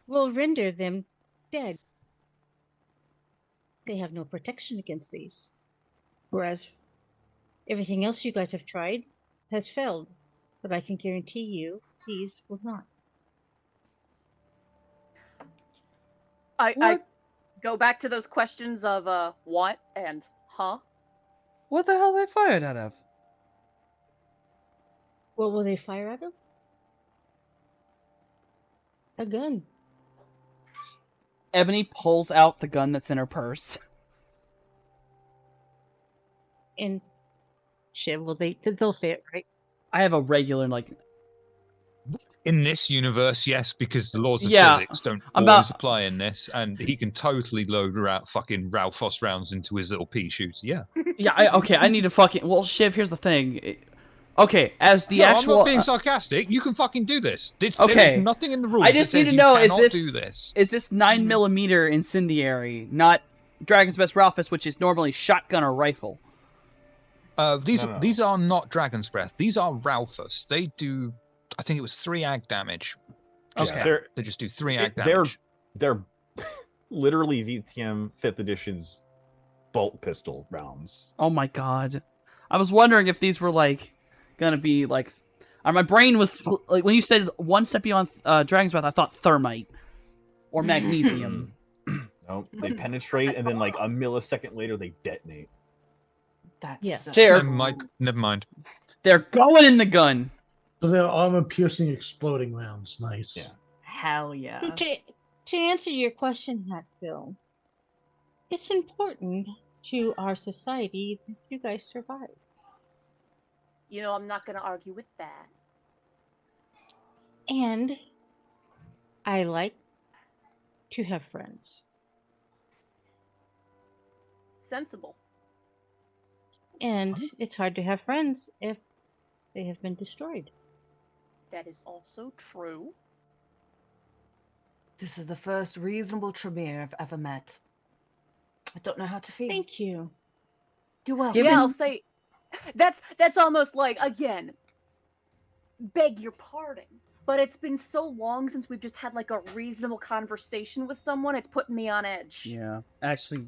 will render them dead. They have no protection against these. Whereas everything else you guys have tried has failed. But I can guarantee you these will not. I go back to those questions of what and huh? What the hell are they fired out of? What will they fire out of? A gun. Ebony pulls out the gun that's in her purse. And shit, they'll fit, right? I have a regular, like, In this universe, yes, because the laws of Yeah, physics don't I'm always about- apply in this, and he can totally load out fucking Ralphos rounds into his little pea shooter. Yeah. yeah, I need to fucking. Well, Shiv, here's the thing. Okay, as the No, actual. I'm not being sarcastic. You can fucking do this. There Okay. is nothing in the rules I just that need says to you know: is cannot this do this. is this 9mm incendiary, not Dragon's Best Ralphus, which is normally shotgun or rifle? These No. are not Dragon's Breath. These are Ralphus. They do, I think it was 3 ag damage. Just Okay. that. They just do 3 ag They're damage. they're literally VTM 5th edition's bolt pistol rounds. Oh my god! I was wondering if these were like gonna be like. My brain was like when you said one step beyond Dragon's Breath, I thought thermite or magnesium. No, they penetrate and then like a millisecond later they detonate. That's Yeah. so There. Never mind. They're going in the gun. So they're armor-piercing, exploding rounds. Nice. Yeah. Hell yeah. To answer your question, Hatfield, it's important to our society that you guys survive. You know, I'm not going to argue with that. And I like to have friends. Sensible. And it's hard to have friends if they have been destroyed. That is also true. This is the first reasonable Tremere I've ever met. I don't know how to feel. Thank you. You're welcome. Yeah, I'll say that's almost like, again, beg your pardon. But it's been so long since we've just had like a reasonable conversation with someone, it's putting me on edge. Yeah, actually,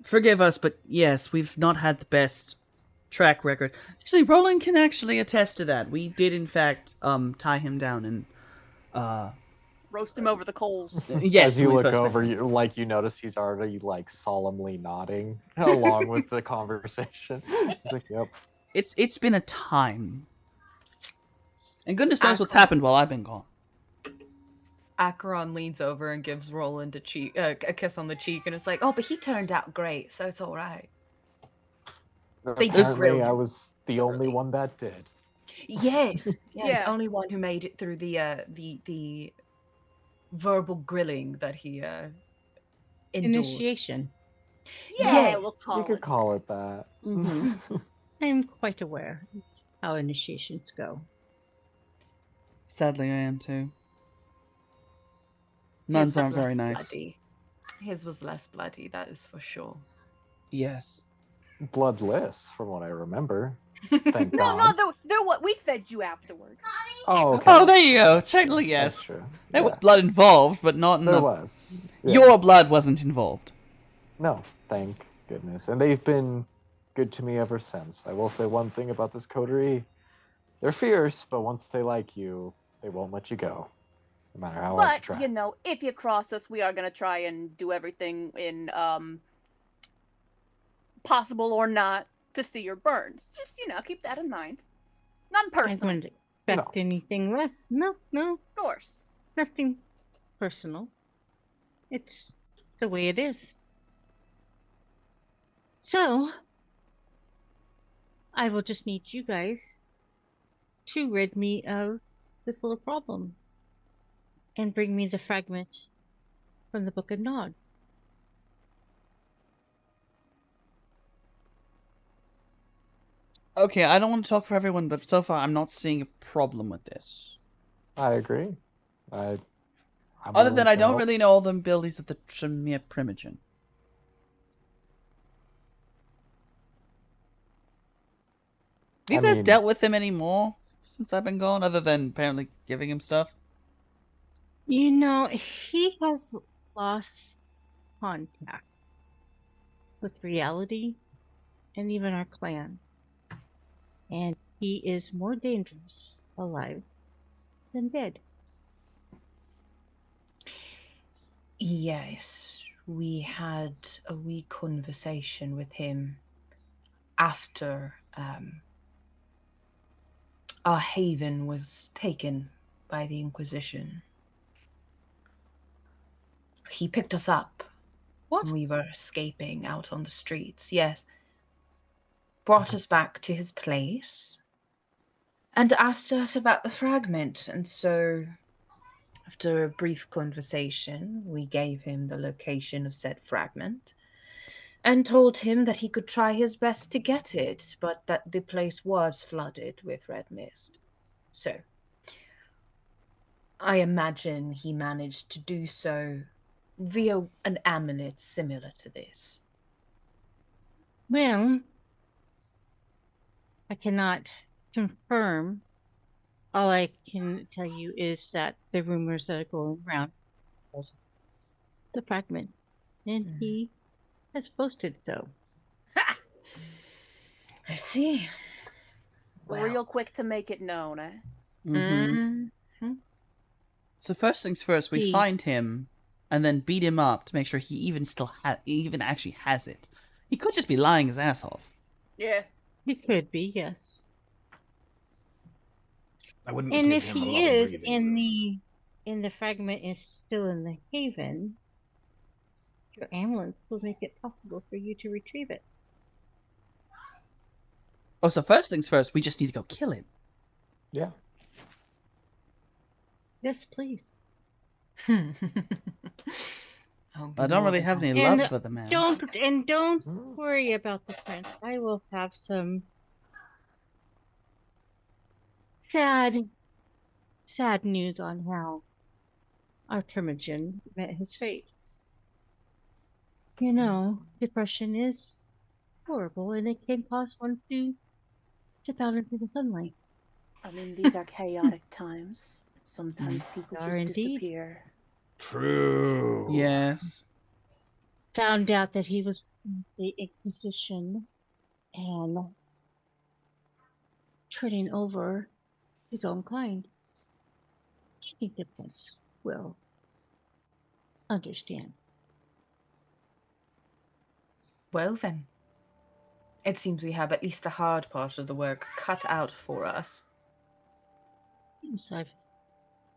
forgive us, but yes, we've not had the best track record. Actually, Roland can actually attest to that. We did, in fact, tie him down and Roast him over the coals. yes. As you when we look first met over, him. you notice he's already like solemnly nodding along with the conversation. He's like, "Yep." It's been a time, and goodness knows what's happened while I've been gone. Acheron leans over and gives Roland a kiss on the cheek, and it's like, Oh, but he turned out great, so it's all right. They did Apparently, I brilliant. was the only one that did. Yes, yes, Yeah. only one who made it through the verbal grilling that he endured. Initiation. Yeah, Yes. we'll You call could it. call it that. Mhm. I'm quite aware of how initiations go. Sadly, I am too. His Nuns was aren't very less nice. bloody. His was less bloody, that is for sure. Yes. Bloodless, from what I remember. Thank No, God. they're what we fed you afterwards. Oh, okay. Oh, there you go. Technically, That's yes. true. There was Yeah, blood involved, but not in there the. was. Yeah. Your blood wasn't involved. No, thank goodness. And they've been good to me ever since. I will say one thing about this coterie. They're fierce, but once they like you, they won't let you go. No matter how hard you But, try. you know, if you cross us, we are going to try and do everything in possible or not to see your burns. Just, you know, keep that in mind. None I personal, wouldn't expect anything less. No, of course. nothing personal. It's the way it is. So, I will just need you guys to rid me of this little problem and bring me the fragment from the Book of Nod. Okay, I don't want to talk for everyone, but so far I'm not seeing a problem with this. I agree. I'm Other willing than I to don't help. really know all the abilities of the Tremere Primogen. Have you I guys mean- dealt with him anymore since I've been gone, other than apparently giving him stuff? You know, he has lost contact with reality and even our clan. And he is more dangerous alive than dead. Yes, we had a wee conversation with him after our haven was taken by the Inquisition. He picked us up What? when we were escaping out on the streets. Yes, brought us back to his place and asked us about the fragment. And so, after a brief conversation, we gave him the location of said fragment and told him that he could try his best to get it, but that the place was flooded with red mist. So, I imagine he managed to do so via an amulet similar to this. Well, I cannot confirm. All I can tell you is that the rumors that are going around was the fragment, and he has boasted so. I see. Real quick to make it known, eh? Mm-hmm. So first things first, we He- find him and then beat him up to make sure he even actually has it. He could just be lying his ass off. Yeah. He could be, yes. I wouldn't And give if him a he lot of is breathing room. in the fragment is still in the haven, Your ambulance will make it possible for you to retrieve it. Oh, so first things first, we just need to go kill him. Yeah. Yes, please. I don't really have any And love for the man. Don't Mm. worry about the prince. I will have some sad news on how our Termagin met his fate. You know, depression is horrible, and it can cause one to step out into the sunlight. I mean, these are chaotic times. Sometimes people Are just indeed. disappear. True. Yes. Found out that he was in the Inquisition and turning over his own kind. I think the prince will understand. Well then, it seems we have at least the hard part of the work cut out for us. Yes, I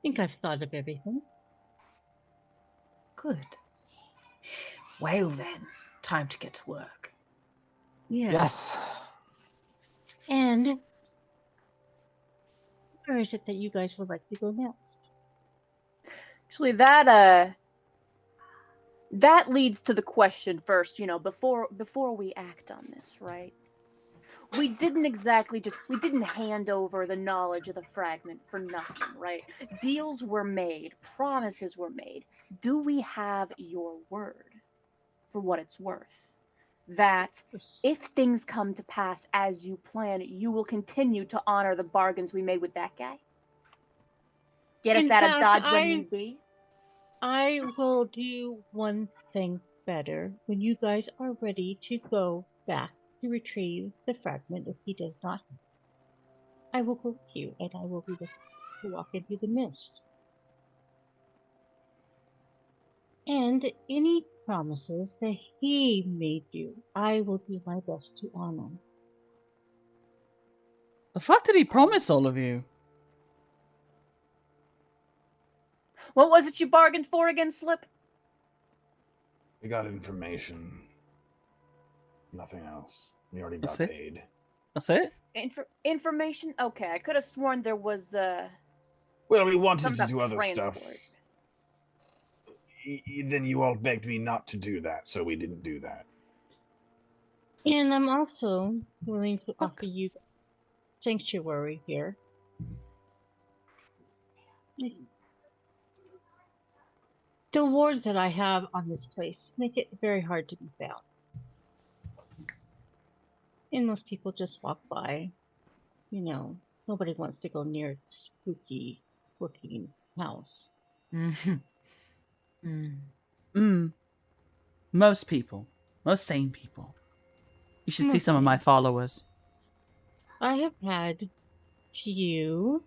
think I've thought of everything. Good. Well then, time to get to work. Yes. And where is it that you guys would like to go next? Actually, that leads to the question first, before we act on this, right? We didn't hand over the knowledge of the fragment for nothing, right? Deals were made, promises were made. Do we have your word for what it's worth? That if things come to pass as you plan, you will continue to honor the bargains we made with that guy? Get us In out of fact, Dodge when need be? I will do one thing better when you guys are ready to go back to retrieve the fragment if he does not. I will go with you, and I will be the to walk into the mist. And any promises that he made you, I will do my best to honor. The fuck did he promise all of you? What was it you bargained for again, Slip? We got information. Nothing else. We already got That's it? paid. That's it? Information? Okay, I could have sworn there was, Well, we wanted something to about do other transport. stuff. Then you all begged me not to do that, so we didn't do that. And I'm also willing to offer you sanctuary here. The wards that I have on this place make it very hard to be found. And most people just walk by. You know, nobody wants to go near its spooky looking house. Most people. Most sane people. You should see Most some of my sane. followers. I have had few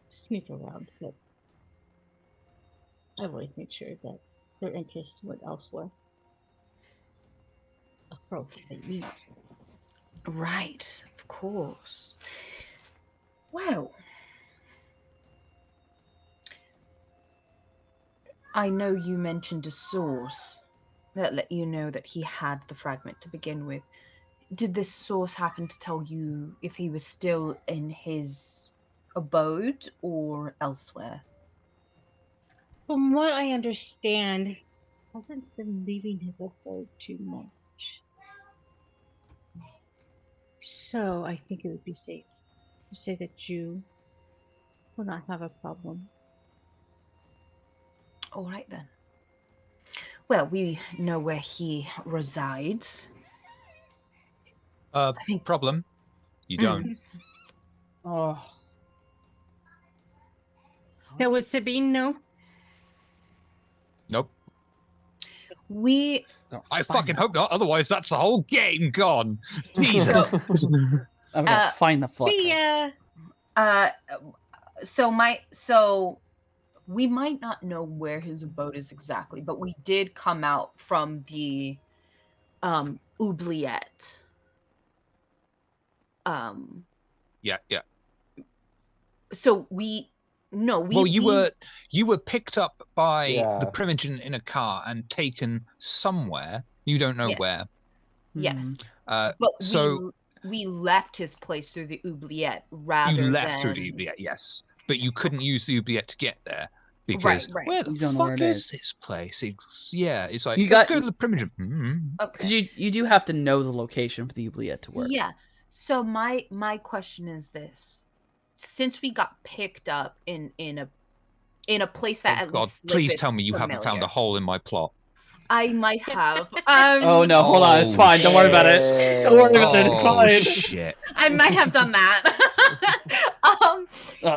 snoop around, but I've always made sure that their interest went elsewhere. Appropriately meet. Right, of course. Well, I know you mentioned a source that let you know that he had the fragment to begin with. Did this source happen to tell you if he was still in his abode or elsewhere? From what I understand, hasn't been leaving his abode too much. So I think it would be safe to say that you will not have a problem. All right then. Well, we know where he resides. think- Problem? You don't. Oh. Now, would Sabine know? Nope. We I fucking hope not. Otherwise, that's the whole game gone. Jesus. I'm gonna find the fucker. See ya! so we might not know where his abode is exactly, but we did come out from the oubliette. Yeah. So we No, you were picked up by Yeah. the Primogen in a car and taken somewhere. You don't know Yes. where. Yes. Uh, But so we left his place through the oubliette you rather left through than the oubliette, yes, but you couldn't use the oubliette to get there because Right. where the You don't know where fuck it is is. this place? Yeah, it's like You let's got- go to the Primogen. Because Okay. you do have to know the location for the oubliette to work. Yeah. So my question is this: since we got picked up in a place that Oh at God! least Slip Please is tell me you haven't found familiar. a hole in my plot. I might have. Oh no, hold on, it's Oh, fine. Don't worry about it. shit. Don't worry about it. It's Oh fine. shit! I might have done that. Oh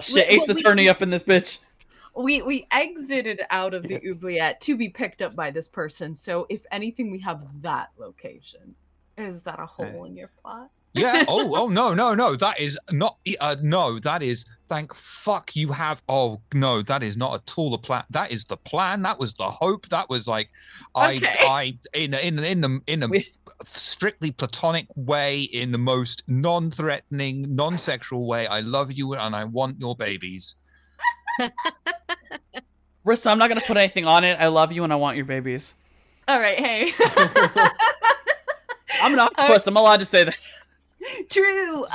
shit, Well, Ace Attorney up in this bitch. We exited out of the oubliette to be picked up by this person. So if anything, we have that location. Is that a hole in your plot? Yeah. Oh no. That is not. No, that is. Thank fuck you have. Oh no, that is not at all the plan. That is the plan. That was the hope. That was like, Okay. in a strictly platonic way, in the most non-threatening, non-sexual way. I love you and I want your babies. Rissa, I'm not gonna put anything on it. I love you and I want your babies. All right. Hey. I'm an octopus. I'm allowed to say that. True.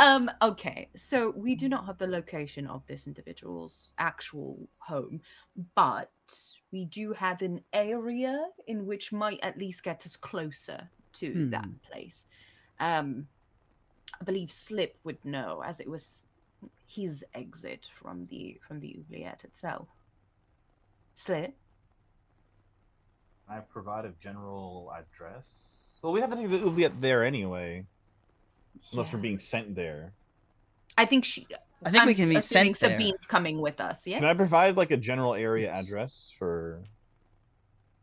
Okay. So we do not have the location of this individual's actual home, but we do have an area in which might at least get us closer to that place. I believe Slip would know, as it was his exit from the oubliette itself. Slip. I provide a general address. Well, we have to take the oubliette there anyway, unless we're being sent there. I think we can be sent there. Sabine's coming with us. Yes. Can I provide like a general area address for?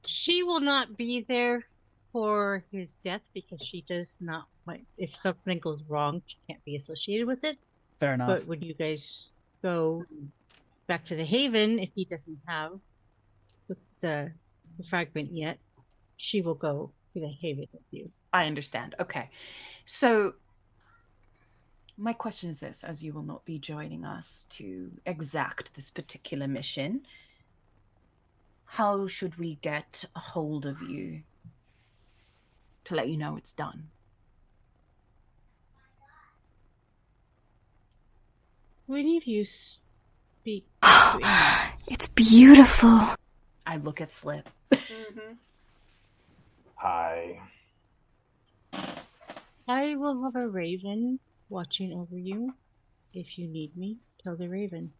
She will not be there for his death because she does not want. If something goes wrong, she can't be associated with it. Fair enough. But when you guys go back to the Haven, if he doesn't have the fragment yet, she will go to the Haven with you. I understand. Okay. So my question is this, as you will not be joining us to exact this particular mission, how should we get a hold of you to let you know it's done? When you speak to Amos, It's beautiful. I look at Slip. Hi. I will have a raven watching over you. If you need me, tell the raven.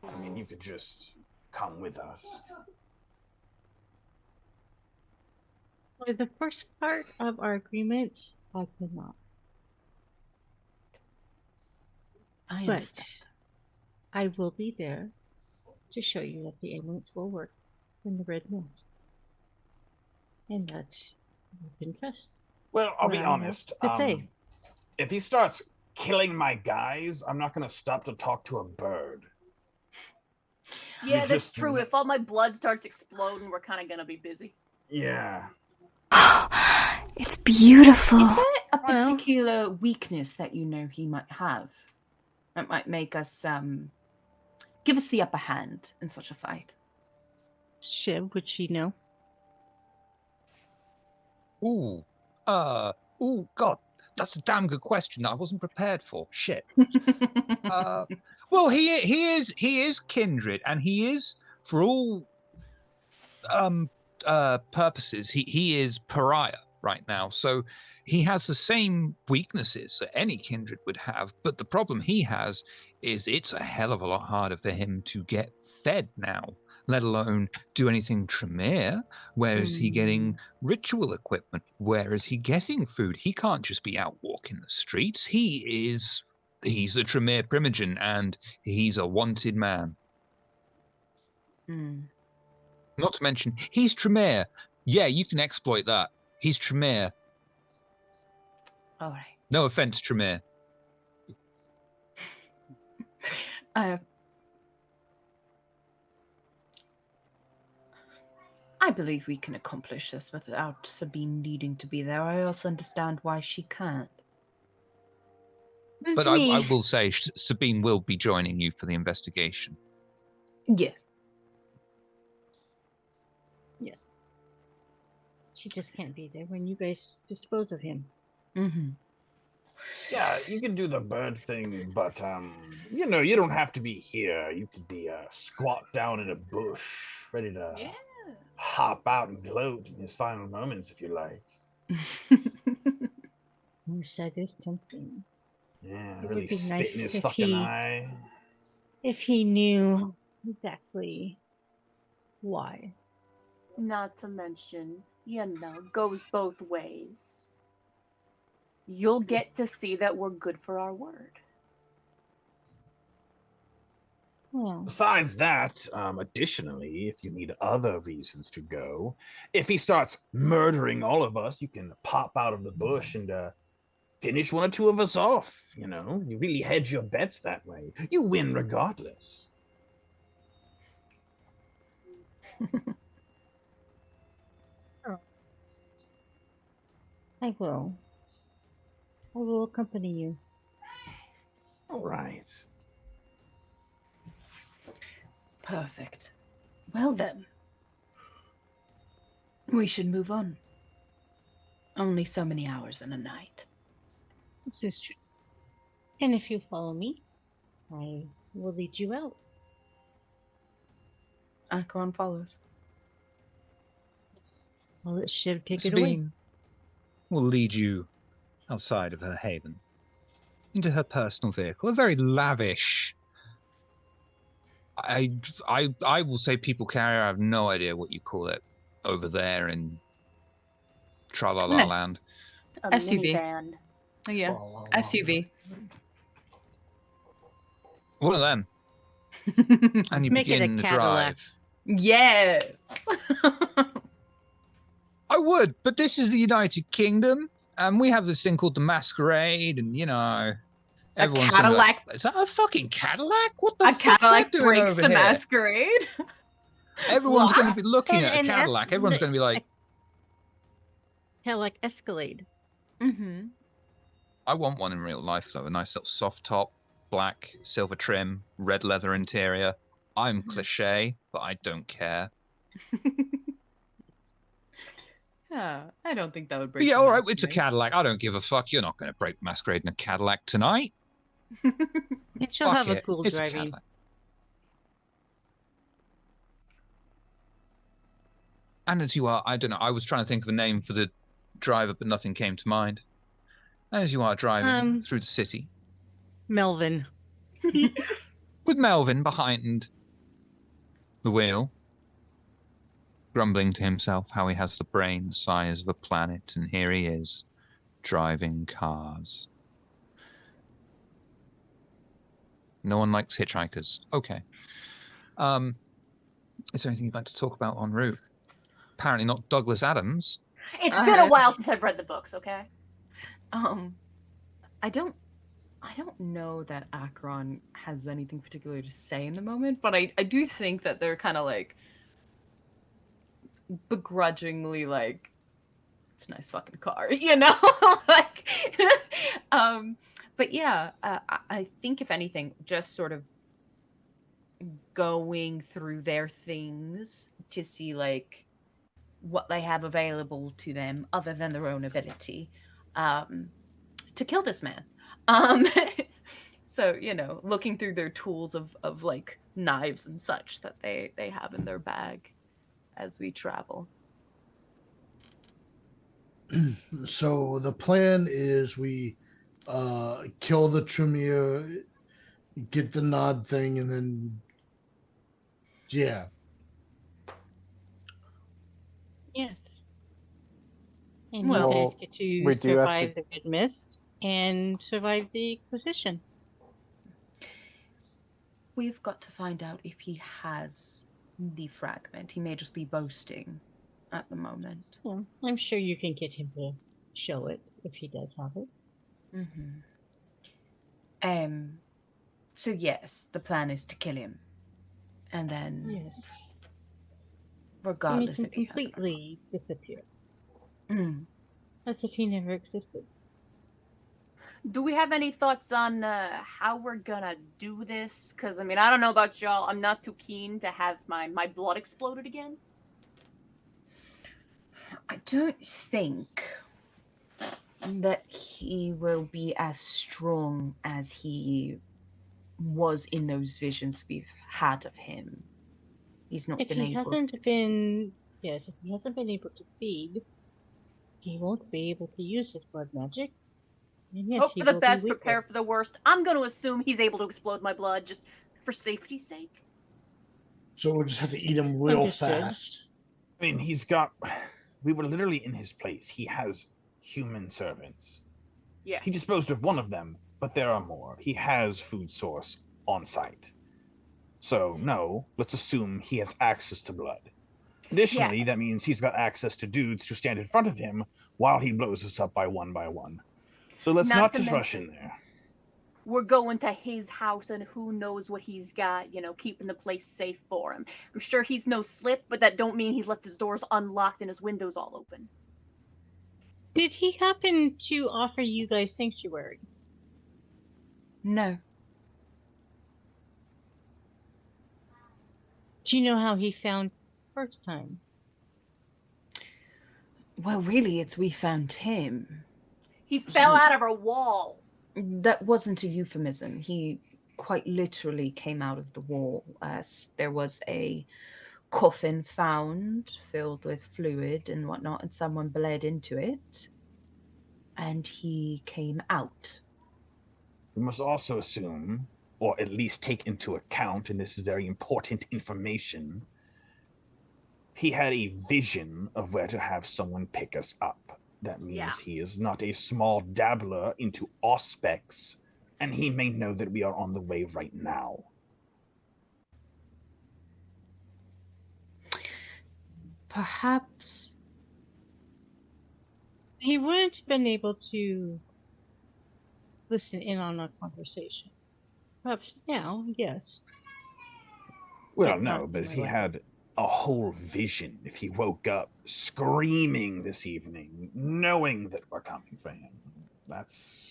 I mean, you could just come with us. For the first part of our agreement, I could not. I But understand. I will be there to show you that the ambulance will work in the Red Mist. And that you can trust. Well, I'll be Well, honest. to say. If he starts killing my guys, I'm not going to stop to talk to a bird. Yeah, You that's just- true. If all my blood starts exploding, we're kind of gonna be busy. Yeah. It's beautiful. Is there a Well- particular weakness that you know he might have that might make us give us the upper hand in such a fight? Shiv, would she know? Ooh, God, that's a damn good question that I wasn't prepared for. Shit. Well, he is kindred, and he is, for all purposes, he is pariah right now. So he has the same weaknesses that any kindred would have, but the problem he has is it's a hell of a lot harder for him to get fed now, let alone do anything Tremere. Where is he getting ritual equipment? Where is he getting food? He can't just be out walking the streets. He's a Tremere Primogen, and he's a wanted man. Not to mention, he's Tremere. Yeah, you can exploit that. He's Tremere. All right. No offense, Tremere. I believe we can accomplish this without Sabine needing to be there. I also understand why she can't. But I will say Sabine will be joining you for the investigation. Yes. She just can't be there when you guys dispose of him. Mm-hmm. Yeah, you can do the bird thing, but you don't have to be here. You could be squat down in a bush, ready to hop out and gloat in his final moments if you like. Wish that is tempting. Yeah, It really would be spit in nice his if fucking he eye. if he knew exactly why. Not to mention, goes both ways. You'll get to see that we're good for our word. Well, Besides that, additionally, if you need other reasons to go, if he starts murdering all of us, you can pop out of the bush and finish one or two of us off. You really hedge your bets that way. You win regardless. I will. I will accompany you. All right. Perfect. Well then, we should move on. Only so many hours in a night. This is true. And if you follow me, I will lead you out. Akron follows. I'll let Shiv take it away. Sabine will lead you outside of her haven into her personal vehicle, a very lavish. I will say people carrier. I have no idea what you call it over there in Tra-la-la Nice. land. A SUV. minivan. Yeah. SUV. One of them. And you Make it a begin the Cadillac. drive. Yes. I would, but this is the United Kingdom, and we have this thing called the Masquerade, and everyone's gonna be like, Cadillac. is that a fucking Cadillac? What the A fuck's that Cadillac doing breaks over the here? masquerade. Everyone's going to What? be looking at a And Cadillac. Everyone's going to be like, Cadillac Escalade. Mm-hmm. I want one in real life, though. A nice little soft top, black, silver trim, red leather interior. I'm cliche, but I don't care. Yeah, I don't think that would But break. yeah, the all right, it's a masquerade. Cadillac. I don't give a fuck. You're not going to break Masquerade in a Cadillac tonight. And she'll Fuck have a it. cool It's a driving. Cadillac. And as you are, I don't know, I was trying to think of a name for the driver, but nothing came to mind. As you are driving through the city, Melvin. with Melvin behind the wheel, grumbling to himself how he has the brain the size of a planet, and here he is, driving cars. No one likes hitchhikers. Okay. Is there anything you'd like to talk about en route? Apparently not Douglas Adams. It's been a while since I've read the books, okay? I don't know that Akron has anything particular to say in the moment, but I do think that they're kind of like begrudgingly like, it's a nice fucking car, like, but yeah, I think if anything, just sort of going through their things to see like what they have available to them other than their own ability to kill this man. So looking through their tools of like knives and such that they have in their bag as we travel. So the plan is we kill the Tremere, get the nod thing, and then yeah. Yes. And Well, you guys get to we do have survive to- the Red Mist and survive the Inquisition. We've got to find out if he has the fragment. He may just be boasting at the moment. Well, I'm sure you can get him to show it if he does have it. So yes, the plan is to kill him. And then Yes. regardless And if he he can completely disappear. has As if he never existed. Do we have any thoughts on how we're gonna do this? Because, I mean, I don't know about y'all. I'm not too keen to have my blood exploded again. I don't think that he will be as strong as he was in those visions we've had of him. He's not If been he able. hasn't been, yes, if he hasn't been able to feed, he won't be able to use his blood magic. And yes, Hope he for the will best, be weaker. prepare for the worst. I'm going to assume he's able to explode my blood just for safety's sake. So we'll just have to eat him real Understood. fast. I mean, we were literally in his place. He has human servants. Yeah. He disposed of one of them, but there are more. He has food source on site. So, no, let's assume he has access to blood. Additionally, that means he's got access to dudes to stand in front of him while he blows us up by one. So let's Not not to just rush mention- in there. We're going to his house, and who knows what he's got, keeping the place safe for him. I'm sure he's no slip, but that don't mean he's left his doors unlocked and his windows all open. Did he happen to offer you guys sanctuary? No. Do you know how he found first time? Well, really, it's we found him. He fell out of a wall. That wasn't a euphemism. He quite literally came out of the wall, as there was a coffin found filled with fluid and whatnot, and someone bled into it, and he came out. We must also assume, or at least take into account, and this is very important information, he had a vision of where to have someone pick us up. That means he is not a small dabbler into aspects, and he may know that we are on the way right now. Perhaps He wouldn't have been able to listen in on our conversation. Perhaps now, yes. Well, But no, not but in if my he life. had a whole vision, if he woke up screaming this evening, knowing that we're coming for him, that's...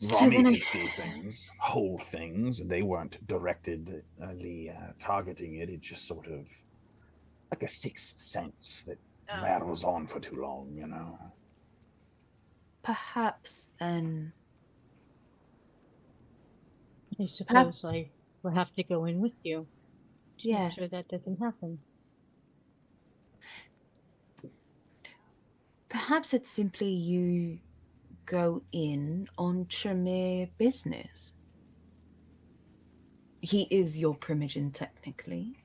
So Rami then could see things, whole things, and they weren't directly targeting it. It's just sort of like a sixth sense that rattles on for too long, you know? Perhaps then. I suppose I will have to go in with you to Yeah. make sure that doesn't happen. Perhaps it's simply you go in on Tremere business. He is your primogen, technically.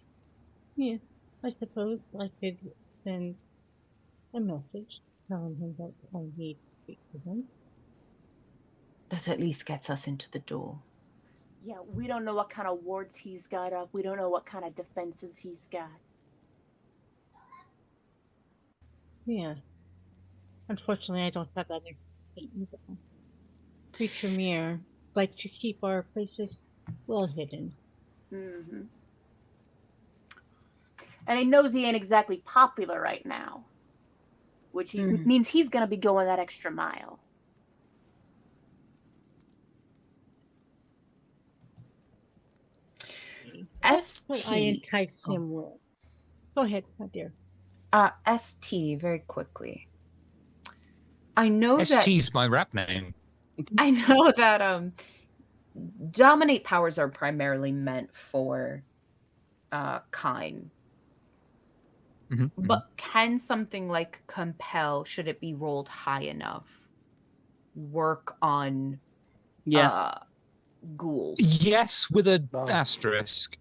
Yeah, I suppose I could send a message telling him that I need to speak to him. That at least gets us into the door. Yeah, we don't know what kind of wards he's got up. We don't know what kind of defenses he's got. Yeah. Unfortunately, I don't have that information either. We Tremere like to keep our places well hidden. Mm-hmm. And he knows he ain't exactly popular right now, which means he's going to be going that extra mile. That's what I entice him with. Go ahead, my dear. ST, very quickly. I know that ST's my rap name. I know that dominate powers are primarily meant for Kine. But can something like compel, should it be rolled high enough, work on ghouls? Yes, with an asterisk.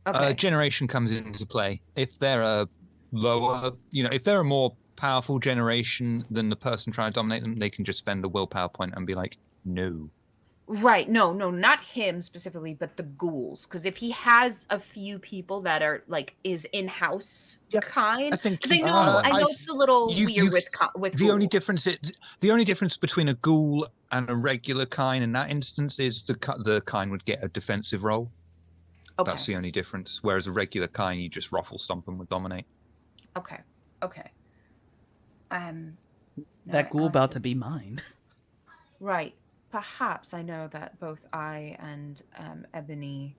Okay. Generation comes into play. If they're a lower, if they're a more powerful generation than the person trying to dominate them, they can just spend a willpower point and be like, no. Right. No, not him specifically, but the ghouls. Because if he has a few people that are is in-house kind, I think because I know it's a little weird with the ghouls. only difference between a ghoul and a regular kind in that instance is the kind would get a defensive roll. Okay. That's the only difference. Whereas a regular kind, you just ruffle stomp them with dominate. Okay. That ghoul I about see. to be mine. Right. Perhaps I know that both I and Ebony,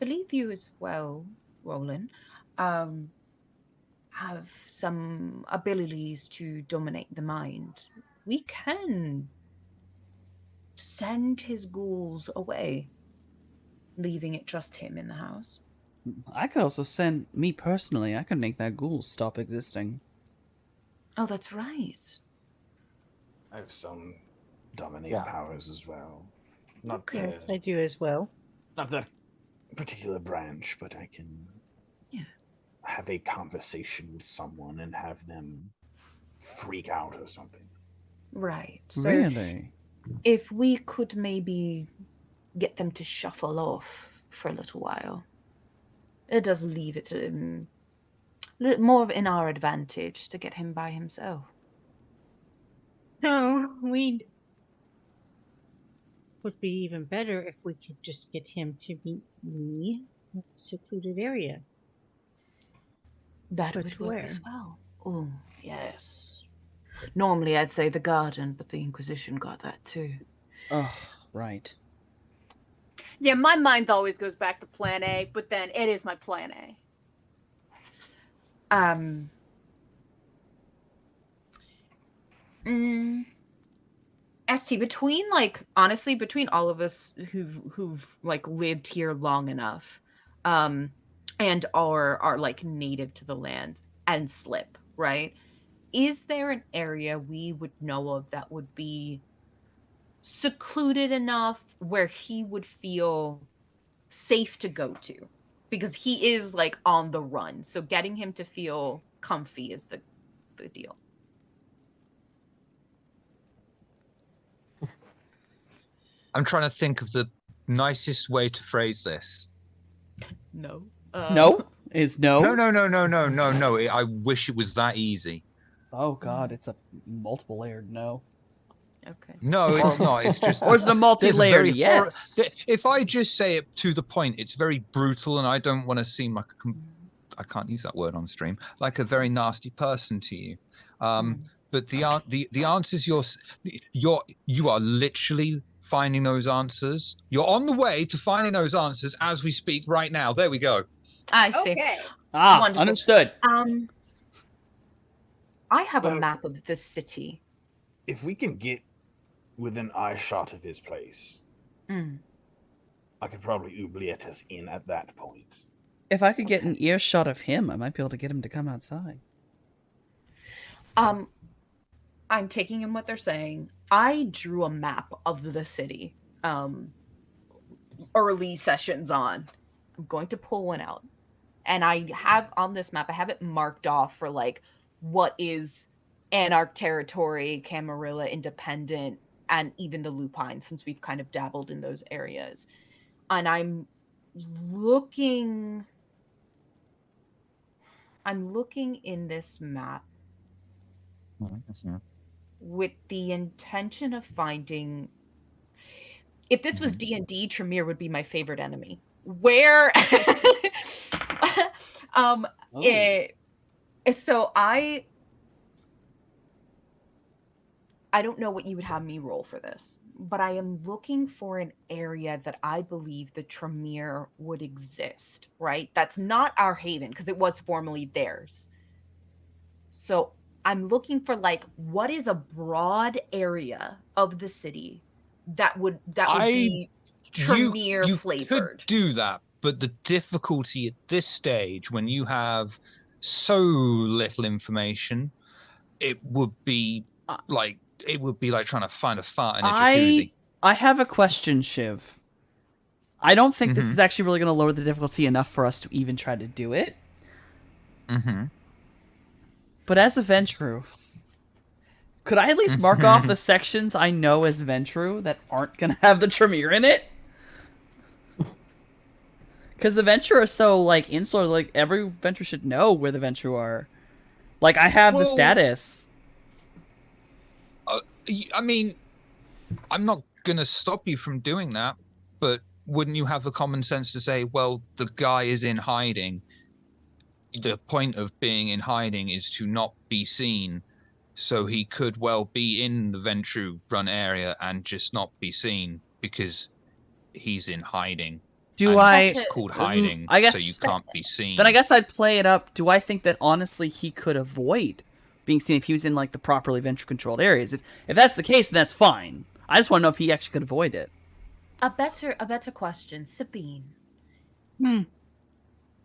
believe you as well, Roland, have some abilities to dominate the mind. We can send his ghouls away, leaving it just him in the house. I could also send me personally. I could make that ghoul stop existing. Oh, that's right. I have some dominate Yeah. powers as well. Not Yes, I do as well. not that particular branch, but I can have a conversation with someone and have them freak out or something. Right. So Really? if we could maybe get them to shuffle off for a little while, it does leave it more of in our advantage to get him by himself. No, we would be even better if we could just get him to meet me in a secluded area. That But would work as where? well. Oh, yes. Normally I'd say the garden, but the Inquisition got that too. Oh, right. Yeah, my mind always goes back to plan A, but then it is my plan A. ST, between honestly, between all of us who've like lived here long enough, and are like native to the land and Slip, right? Is there an area we would know of that would be secluded enough where he would feel safe to go to? Because he is like on the run, so getting him to feel comfy is the deal. I'm trying to think of the nicest way to phrase this. No. No? Is no? No. I wish it was that easy. Oh god, it's a multiple layered no. Okay. No, it's not. It's just. Or is it a there's multi-layered very yes? If I just say it to the point, it's very brutal, and I don't want to seem like I can't use that word on stream, like a very nasty person to you. But the answers you are literally finding those answers. You're on the way to finding those answers as we speak right now. There we go. I see. Okay. Ah, Wonderful. understood. I have a map of this city. If we can get within eye shot of his place, I could probably oubliette us in at that point. If I could get an earshot of him, I might be able to get him to come outside. I'm taking in what they're saying. I drew a map of the city early sessions on. I'm going to pull one out. And I have on this map, I have it marked off for like what is Anarch territory, Camarilla independent, and even the Lupine, since we've kind of dabbled in those areas. And I'm looking in this map with the intention of finding, if this was D&D, Tremere would be my favorite enemy. Where so I don't know what you would have me roll for this, but I am looking for an area that I believe the Tremere would exist, right? That's not our haven, because it was formerly theirs. So I'm looking for like, what is a broad area of the city that would be Tremere flavored? You could do that, but the difficulty at this stage, when you have so little information, it would be like trying to find a fart in a jacuzzi. I have a question, Shiv. I don't think this is actually really going to lower the difficulty enough for us to even try to do it. But as a Ventru, could I at least mark off the sections I know as Ventru that aren't going to have the Tremere in it? Because the Ventru are so, like, insular, like, every Ventru should know where the Ventru are. Like, I have the status. I mean, I'm not going to stop you from doing that, but wouldn't you have the common sense to say, well, the guy is in hiding. The point of being in hiding is to not be seen. So he could well be in the Ventru run area and just not be seen because he's in hiding. Do And I? It's called hiding, I guess so you can't be seen. Then I guess I'd play it up. Do I think that honestly he could avoid being seen if he was in like the properly Ventru-controlled areas? If that's the case, then that's fine. I just want to know if he actually could avoid it. A better question, Sabine. Hmm.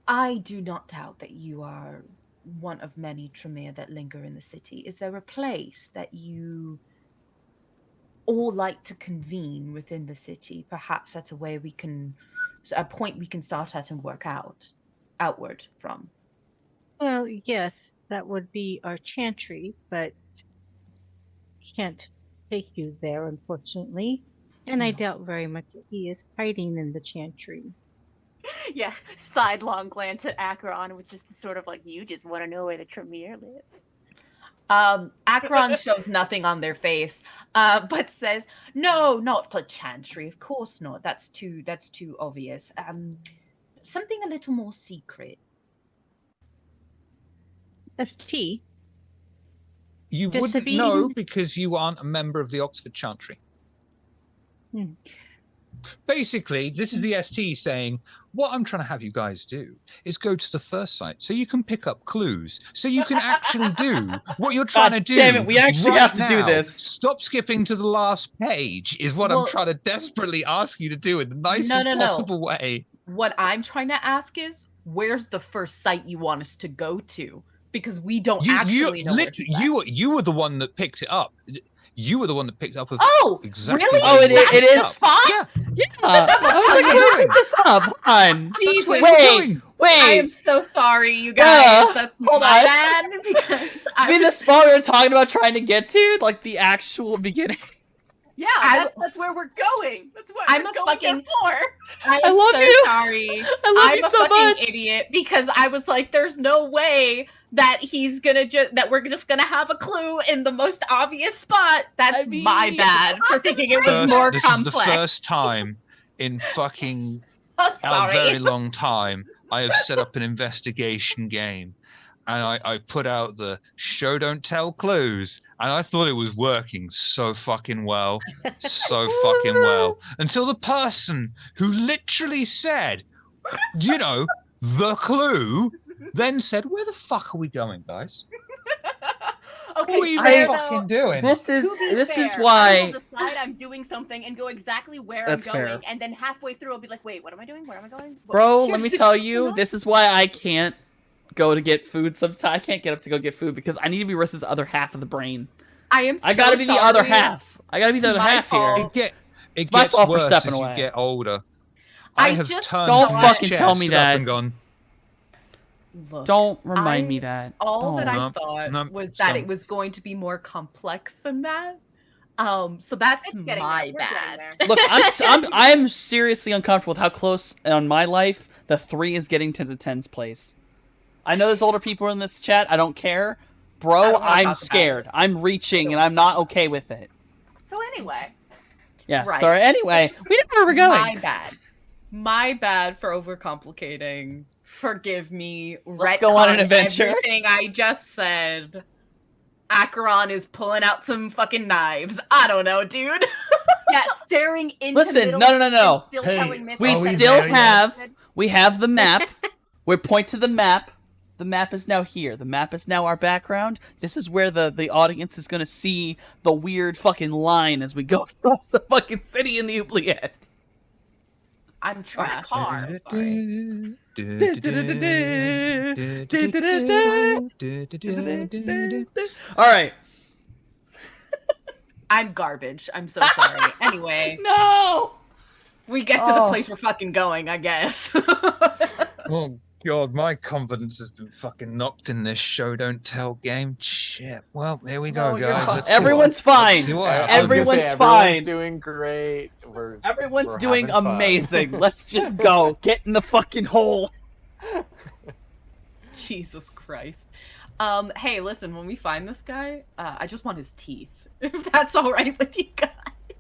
I do not doubt that you are one of many Tremere that linger in the city. Is there a place that you all like to convene within the city? Perhaps that's a point we can start at and work outward from. Well, yes, that would be our chantry, but can't take you there, unfortunately. And I No. doubt very much that he is hiding in the chantry. Yeah, sidelong glance at Acheron with just the sort of like, you just want to know where the Tremere live. Acheron shows nothing on their face, but says, "No, not the chantry. Of course not. That's too obvious. Something a little more secret." That's tea. You Does wouldn't Sabine- know because you aren't a member of the Oxford Chantry. Hmm. Basically, this is the ST saying, what I'm trying to have you guys do is go to the first site so you can pick up clues, so you can actually do what you're trying to do. Damn it, we actually right have to do now. this. Stop skipping to the last page is what Well- I'm trying to desperately ask you to do in the nicest no. possible way. What I'm trying to ask is, where's the first site you want us to go to? Because we don't actually know. You were the one that picked it up. You were the one that picked up. Oh, exactly really? Oh, it That's is? the spot? Yeah. I was like, where did this up? Hold on. Jesus. What Wait, you're doing. I am wait. so sorry, you guys. That's hold my on. bad because I mean, the spot we were talking about trying to get to, like the actual beginning. Yeah, I- that's where we're going. That's what I'm we're a going fucking- there for. I I am love so you. sorry. I love I'm you a so fucking much. idiot because I was like, there's no way that he's gonna that we're just gonna have a clue in the most obvious spot. That's I mean- my bad for thinking it was more This complex. is the first time in fucking I'm a sorry. very long time I have set up an investigation game, and I put out the show don't tell clues, and I thought it was working so fucking well, until the person who literally said, you know, the clue, then said, where the fuck are we going, guys? Okay, What are you fair, fucking though. doing? This To is be fair, I why. will decide I'm doing something and go exactly where That's I'm going, fair. and then halfway through I'll be like, wait, what am I doing? Where am I going? What- Bro, here's let me the- tell you, this is why I can't go to get food sometimes. I can't get up to go get food because I need to be Russ's other half of the brain. I am. I gotta be the other half. I gotta be the It's other my half here. fault. It my gets fault for worse stepping as away. you get older. I I have just turned don't from this fucking chair, tell me stood up that. and gone, Look, Don't remind I- me that. all that I No, thought no, was that don't. it was going to be more complex than that. So that's It's getting my there. We're bad. getting there. Look, I'm seriously uncomfortable with how close on my life the 3 is getting to the 10's place. I know there's older people in this chat. I don't care. I Bro, don't wanna talk I'm about scared. I'm reaching and I'm not okay with it. So anyway, Yeah, Right. sorry. Anyway, we know where we're going. My bad. My bad for overcomplicating. Forgive me. Let's go on an Retcon adventure. Everything I just said. Acheron is pulling out some fucking knives. I don't know, dude. yeah, staring into Listen, middle no. and still Hey, telling myths We Are we that- still there yet? have the map. We point to the map. The map is now here. The map is now our background. This is where the audience is gonna see the weird fucking line as we go across the fucking city in the oubliette. I'm trash. car. I'm so sorry. All right. I'm garbage. I'm so sorry. Anyway, No. we get to the Oh. place we're fucking going, I guess. oh god, my confidence has been fucking knocked in this show don't tell game. Shit. Well, here we go, No, you're guys. fine. Let's see what- Everyone's fine. let's see what I was gonna happens. Everyone's say, fine. Everyone's doing great. Everyone's We're doing having fun. amazing. Let's just go. Get in the fucking hole. Jesus Christ. Hey, listen, when we find this guy, I just want his teeth. If that's all right with you guys.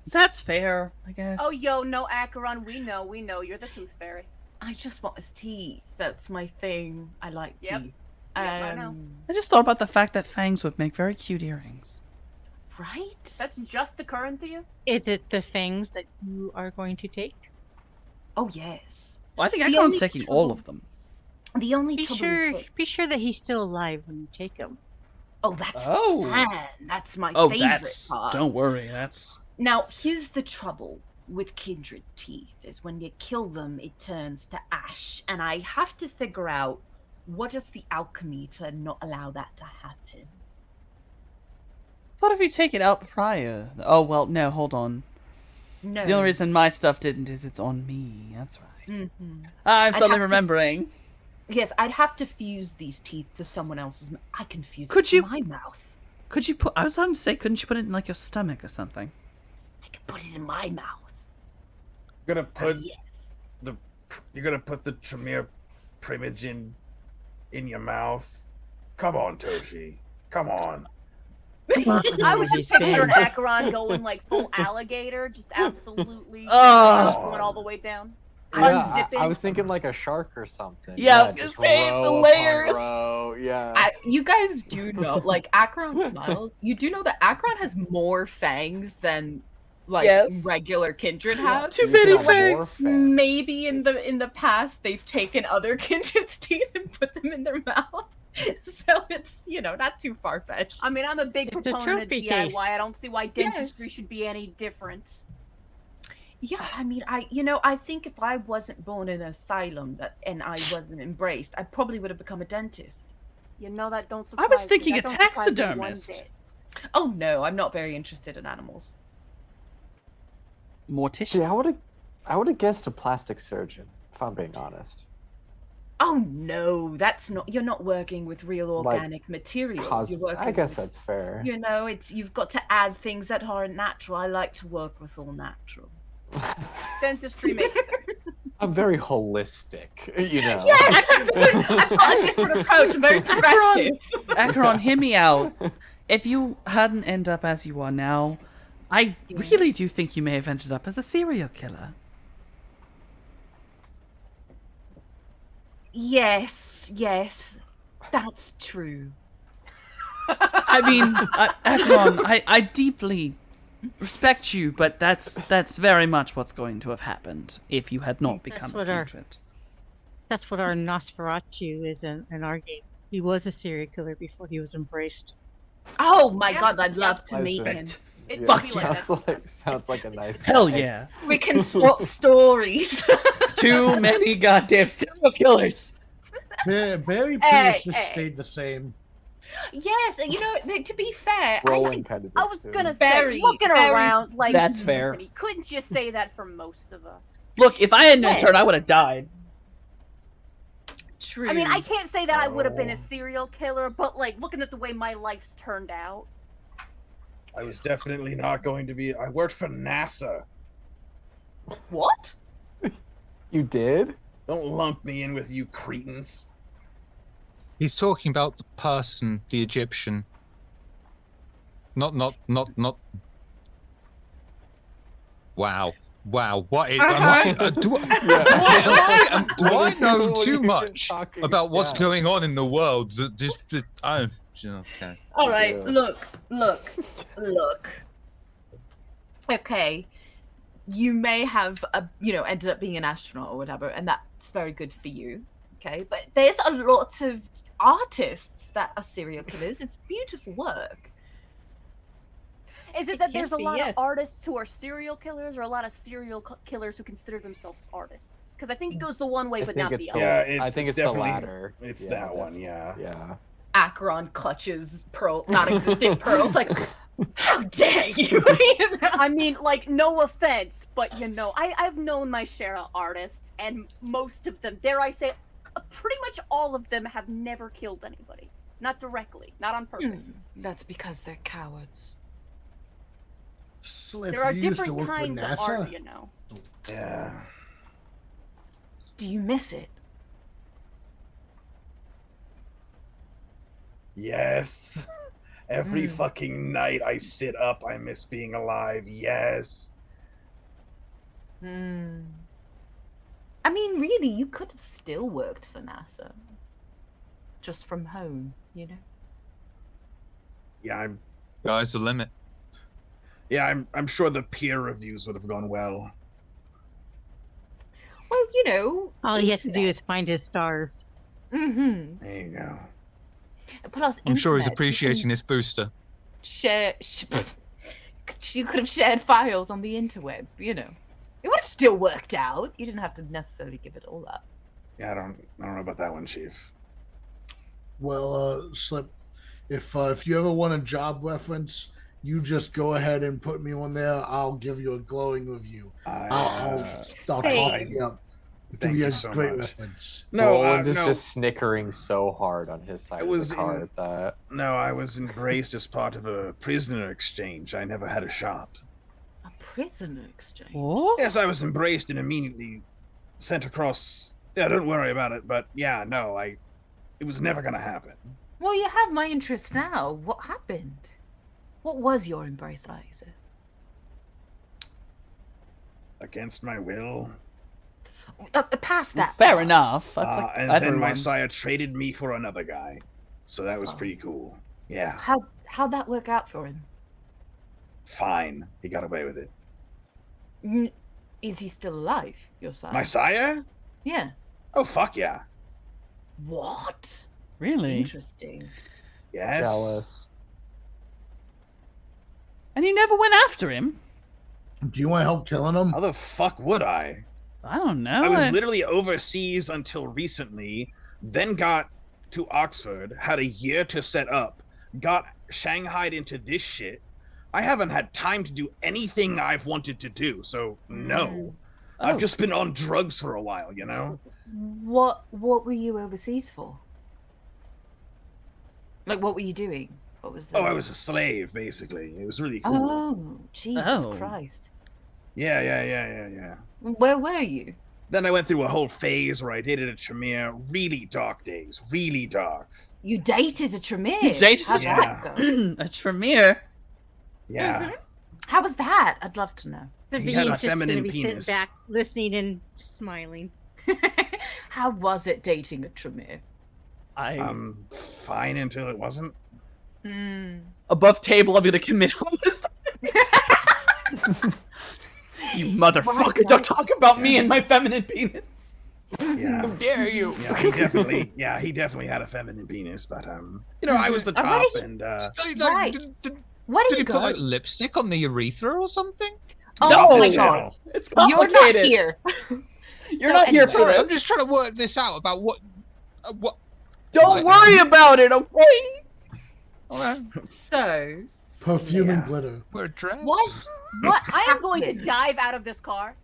That's fair, I guess. Oh, yo, no, Acheron, we know, you're the tooth fairy. I just want his teeth. That's my thing. I like Yep. teeth. I know. I just thought about the fact that fangs would make very cute earrings. Right? That's just the current Thea. Is it the things that you are going to take? Oh yes. Well, I think The Acheron's only taking trouble- all of them. The only Be trouble sure, is that... be sure that he's still alive when you take him. Oh, that's Oh. the plan. That's my Oh, favorite that's... part. Don't worry, that's... Now, here's the trouble with kindred teeth, is when you kill them, it turns to ash, and I have to figure out what is the alchemy to not allow that to happen. Thought if you take it out prior... Oh, well, no, hold on. No. The only reason my stuff didn't is it's on me. That's right. Mhm. I'm I'd suddenly have to- remembering. Yes, I'd have to fuse these teeth to someone else's. I can fuse Could it to you- my mouth. Could you put... I was going to say, couldn't you put it in, like, your stomach or something? I can put it in my mouth. You're gonna put Yes. you're gonna put the Tremere Primogen in your mouth. Come on, Toshi. Come on. I was He's just picturing big. Acheron going like full alligator, just absolutely Oh. going all the way down. Yeah, Unzipping. I was thinking like a shark or something. Yeah, I was gonna just say, the row upon layers. row, yeah. You guys do know, like, Acheron smiles. You do know that Acheron has more fangs than, like, Yes. regular kindred have. Too You many got more fangs. Maybe in the past they've taken other kindred's teeth and put them in their mouth. So it's, not too far fetched. I mean, I'm a big It's a proponent of trophy DIY. case. I don't see why dentistry should be any different. Yeah, I mean, I think if I wasn't born in an asylum and I wasn't embraced, I probably would have become a dentist. That don't surprise I was me. thinking That a don't surprise me one taxidermist. bit. Oh no, I'm not very interested in animals. Mortician. See, I would have guessed a plastic surgeon, if I'm being honest. Oh no, you're not working with real Like, organic materials. You're working I guess with, that's fair. you've got to add things that aren't natural. I like to work with all natural. Dentistry makes sense. I'm very holistic, Yes, I've got a different approach. I'm very progressive. Acheron, hear me out. If you hadn't ended up as you are now, I really do think you may have ended up as a serial killer. Yes, that's true. I mean, Acheron, I deeply respect you, but that's very much what's going to have happened if you had not become a what our- kindred. That's what our Nosferatu is in our game. He was a serial killer before he was embraced. Oh my Yeah, god, I'd love to meet Listen. him. It Yeah, would be like sounds that. sounds like a nice Hell guy. yeah. We can swap stories. Too many goddamn serial killers. Barry pretty Hey, much just hey. stayed the same. Yes, to be fair, Roland kind of I was gonna Very, say, looking very- around, like, That's fair. couldn't you say that for most of us? Look, if I hadn't Yeah. turned, I would have died. True. I mean, I can't say that I would have been Oh. a serial killer, but like looking at the way my life's turned out, I was definitely not going to be. I worked for NASA. What? You did? Don't lump me in with you cretins. He's talking about the person, the Egyptian. Not. Wow. What is? Do I know What too are you much talking about what's about? going on in the world? Okay. All right, Yeah. look. Okay, you may have, ended up being an astronaut or whatever, and that's very good for you. Okay, but there's a lot of artists that are serial killers. It's beautiful work. is it It that can't there's a be, lot yes. of artists who are serial killers, or a lot of serial killers who consider themselves artists? Because I think it goes the one way, I but think not it's the the- other. Yeah, I think it's the definitely- latter. It's Yeah, that one, yeah. Yeah. Acheron clutches non-existent pearls, like, how dare you? I mean, like, no offense, but I've known my share of artists, and most of them, dare I say, pretty much all of them have never killed anybody. Not directly, not on purpose. That's because they're cowards. Slip, There are you used to different work kinds with of NASA? art, you know. Yeah. Do you miss it? Yes. Every fucking night I sit up, I miss being alive. Yes. I mean, really, you could have still worked for NASA. just from home, you know? Yeah, Sky's the limit. I'm sure the peer reviews would have gone well. Well, you know. All he has to do is find his stars. Mm-hmm. There you go. Plus, I'm sure he's internet, you appreciating can this booster. share. You could have shared files on the interweb, you know. It would have still worked out. You didn't have to necessarily give it all up. Yeah, I don't know about that one, Chief. Well, Slip, if you ever want a job reference, you just go ahead and put me on there. I'll give you a glowing review. I'll talk you up. Give you a so great much. reference. No, Roland is no. just snickering so hard on his side of the car that No, I was embraced as part of a prisoner exchange. I never had a shot. A prisoner exchange? What? Yes, I was embraced and immediately sent across. Yeah, don't worry about it. But yeah, no, it was never gonna happen. Well, you have my interest now. What happened? What was your embrace, Liza? Against my will. Past that. Fair part. enough. That's like And everyone. then my sire traded me for another guy. So that was pretty cool. Yeah. How'd that work out for him? Fine. He got away with it. Is he still alive, your sire? My sire? Yeah. Oh, fuck yeah. What? Really? Interesting. Yes. jealous. And you never went after him? Do you want help killing him? How the fuck would I? I don't know. I was literally overseas until recently, then got to Oxford, had a year to set up, got shanghaied into this shit. I haven't had time to do anything I've wanted to do, so no. I've just been on drugs for a while, you know? What were you overseas for? Like, what were you doing? What was that? Oh, I was a slave, basically. It was really cool. Oh, Jesus Oh. Christ. Yeah. Where were you? Then I went through a whole phase where I dated a Tremere. Really dark days. Really dark. You dated a Tremere? You dated How'd a that go? a Tremere. Yeah. How was that? I'd love to know. So He had a Vinny's just going to feminine be sitting penis. back, listening and smiling. How was it dating a Tremere? Fine until it wasn't. Above table, I'm gonna commit homicide. You motherfucker! Don't talk about me and my feminine penis. Yeah. How dare you? Yeah, he definitely had a feminine penis, but you know, I was the Where top, did and Right. Where Did did he you put go? like lipstick on the urethra or something? Oh No. my god. It's You're not complicated. here. You're not here for Sorry, I'm this. just trying to work this out about what. Don't worry about it, okay? Alright, So, Perfume and Yeah. glitter. wear a dress. what I am going to happened? dive out of this car.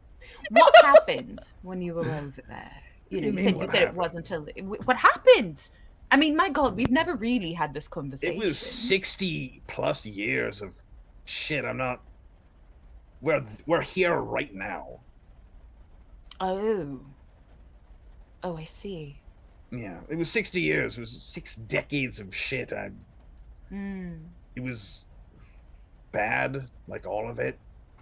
What happened when you were over there? You know, What do you you mean, said what it happened? wasn't until what happened? I mean, my God, we've never really had this conversation. it was 60 plus years of shit. I'm not. We're here right now. Oh, I see. Yeah, it was 60 years. It was 6 decades of shit. Mm. It was bad, like all of it,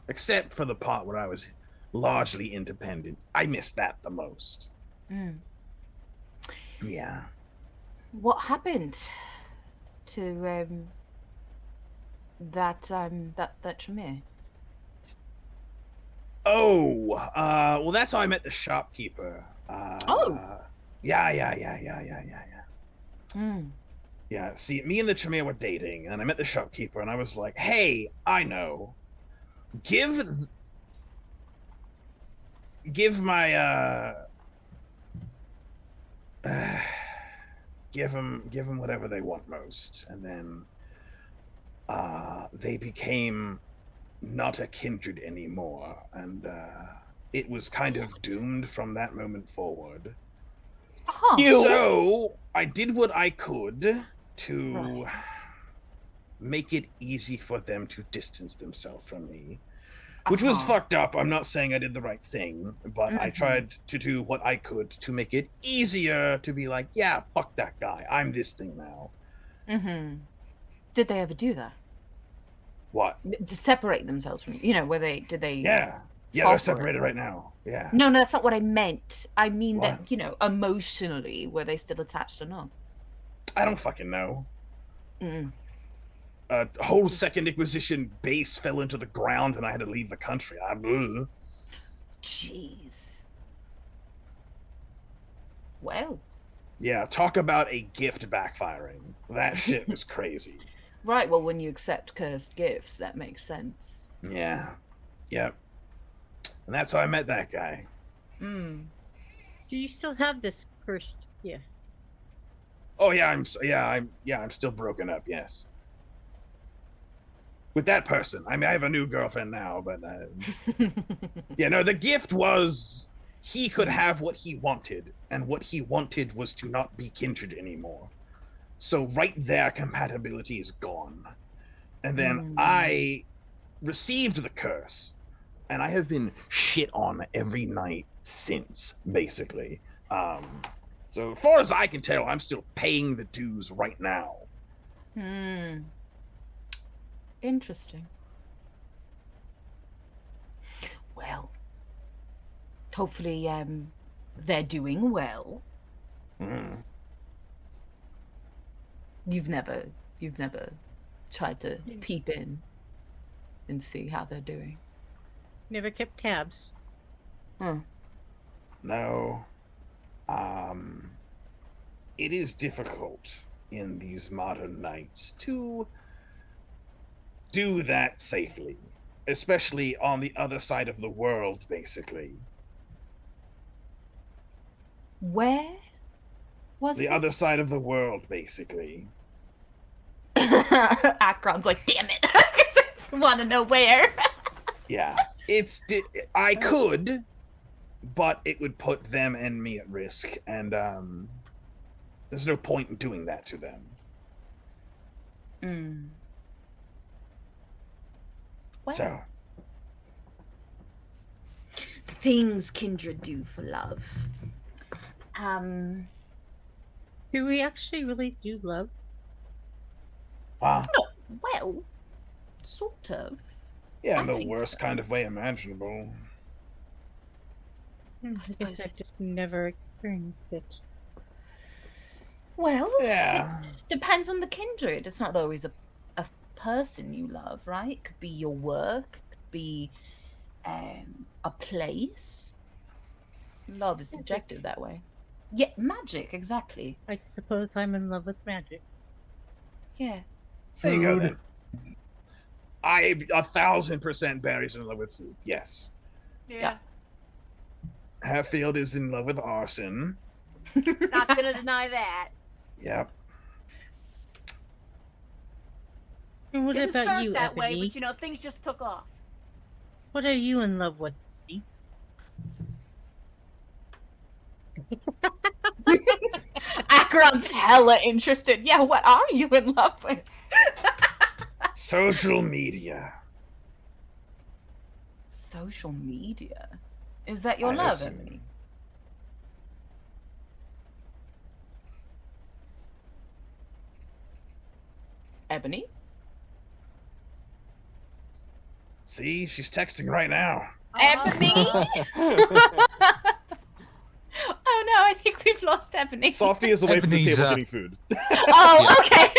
except for the part where I was largely independent. I missed that the most. Mm. Yeah. What happened to that Tremere? Oh, well, that's how I met the shopkeeper. Oh. Yeah. Mm. Yeah, see, me and the Tremere were dating, and I met the shopkeeper, and I was like, hey, I know. Give my, give them whatever they want most. And then, they became not a kindred anymore, and, it was kind of doomed from that moment forward. Uh-huh. So I did what I could to make it easy for them to distance themselves from me, which was fucked up. I'm not saying I did the right thing, but I tried to do what I could to make it easier to be like, yeah, fuck that guy. I'm this thing now. Mm-hmm. Did they ever do that? What? To separate themselves from you? You know, did they? Yeah. Yeah, fall they're for it? separated right now. Yeah. No, that's not what I meant. I mean What? that, you know, emotionally, were they still attached or not? I don't fucking know. Mm. A whole Second Inquisition base fell into the ground and I had to leave the country. Jeez. Well. Yeah, talk about a gift backfiring. That shit was crazy. Right, well, when you accept cursed gifts, that makes sense. Yeah. Yep. And that's how I met that guy. Mm. Do you still have this cursed gift? Oh yeah, I'm still broken up, yes. With that person. I mean, I have a new girlfriend now, but yeah, no, the gift was he could have what he wanted, and what he wanted was to not be kindred anymore. So right there, compatibility is gone. And then I received the curse, and I have been shit on every night since, basically. So as far as I can tell, I'm still paying the dues right now. Interesting. Well, hopefully, they're doing well. Mm. You've never tried to peep in and see how they're doing. Never kept tabs. No. It is difficult in these modern nights to do that safely, especially on the other side of the world, basically. Where was The other side of the world, basically. Akron's like, damn it. Want to know where? Yeah, I could, but it would put them and me at risk, and there's no point in doing that to them. Well, So, things kindred do for love. Do we actually really do love? Well, sort of. yeah, I in the think worst so. kind of way imaginable. I guess suppose. I've just never experienced it. Well, Yeah. it depends on the kindred. It's not always a person you love, right? It could be your work, it could be a place. Love is subjective that way. Yeah, magic, exactly. I suppose I'm in love with magic. Yeah. There you go, Food. then. I 1,000% Barry's in love with food. Yes. Yeah. Hatfield is in love with arson. Not gonna deny that. Yep. And what Didn't about start you, that way, Ebony? but you know, things just took off. What are you in love with? Akron's hella interested. Yeah, what are you in love with? Social media. Social media? Is that your I love, assume. Ebony? Ebony? See, she's texting right now. Ebony? Oh no, I think we've lost Ebony. Softy is away from the Ebony's, table getting food. Oh, okay.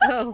Oh,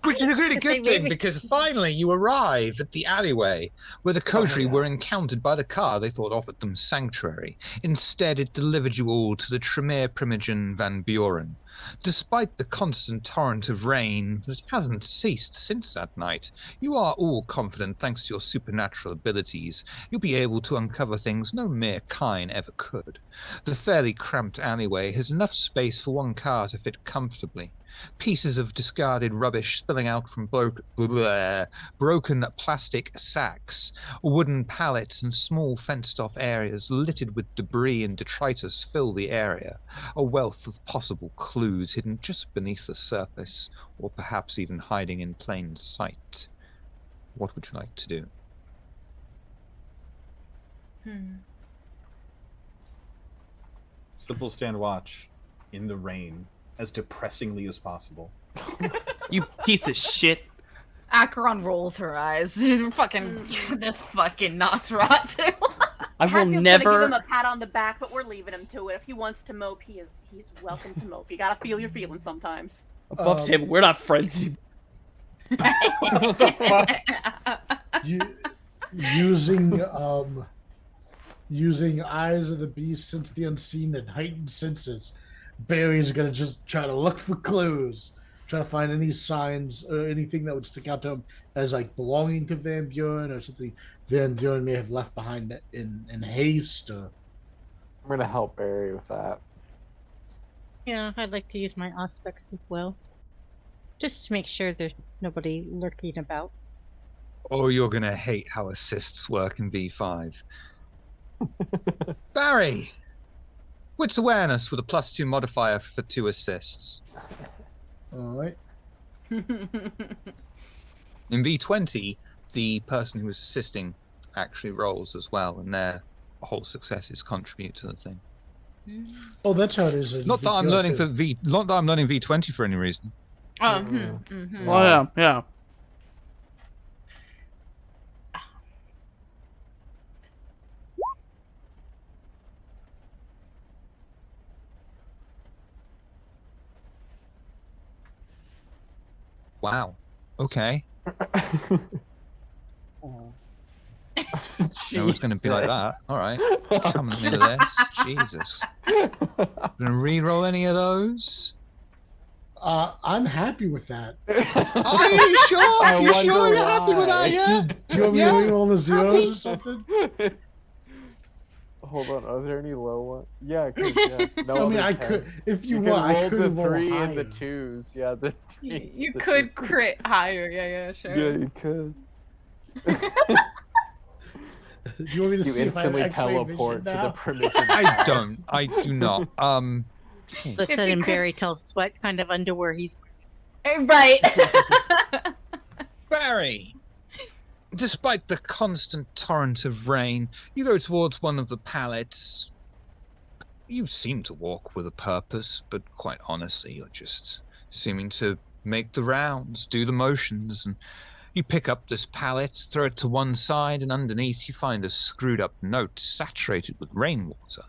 Which is a really Yes, they good thing really- because finally you arrive at the alleyway where the coterie were encountered by the car they thought offered them sanctuary. Instead, it delivered you all to the Tremere Primogen Van Buren. Despite the constant torrent of rain that hasn't ceased since that night, you are all confident, thanks to your supernatural abilities, you'll be able to uncover things no mere kine ever could. The fairly cramped alleyway has enough space for one car to fit comfortably. Pieces of discarded rubbish spilling out from broken plastic sacks, wooden pallets and small fenced-off areas littered with debris and detritus fill the area, a wealth of possible clues hidden just beneath the surface, or perhaps even hiding in plain sight. What would you like to do? Slip will stand watch in the rain as depressingly as possible. You piece of shit. Akron rolls her eyes. Fucking this fucking Nosferatu. I will Hatfield's gonna give never. him a pat on the back, but we're leaving him to it. If he wants to mope, he is welcome to mope. You gotta feel your feelings sometimes. Above table, we're not friends. Using using eyes of the beast, sense the unseen, and heightened senses, Barry's gonna just try to look for clues, try to find any signs or anything that would stick out to him as like belonging to Van Buren or something Van Buren may have left behind in haste. Or I'm gonna help Barry with that. Yeah, I'd like to use my aspects as well. Just to make sure there's nobody lurking about. Oh, you're going to hate how assists work in V5. Barry! Wits awareness with a +2 modifier for 2 assists. Alright. In V20, the person who is assisting actually rolls as well, and their whole successes contribute to the thing. Oh, that's how it is. Not that I'm learning V20 for any reason. Oh yeah. Wow. Okay. No, it's going to be like that. All right. Coming into this. Jesus. Gonna re-roll any of those? I'm happy with that. Are you sure? You sure you're happy with that? Yeah. Do you want me to re-roll the zeros or something? Hold on, are there any low ones? Yeah, yeah. No, I mean, other I could, tens. if you can want, I roll could the roll 3 higher. and the 2s. Yeah, the 3. You could crit higher. Yeah, sure. Yeah, you could. Do you want me to You see if I instantly X-ray teleport vision to now? the primitive. I don't. I do not. Listen, and Barry tells us what kind of underwear he's Right. Barry! Despite the constant torrent of rain, you go towards one of the pallets. You seem to walk with a purpose, but quite honestly, you're just seeming to make the rounds, do the motions, and you pick up this pallet, throw it to one side, and underneath you find a screwed up note saturated with rainwater.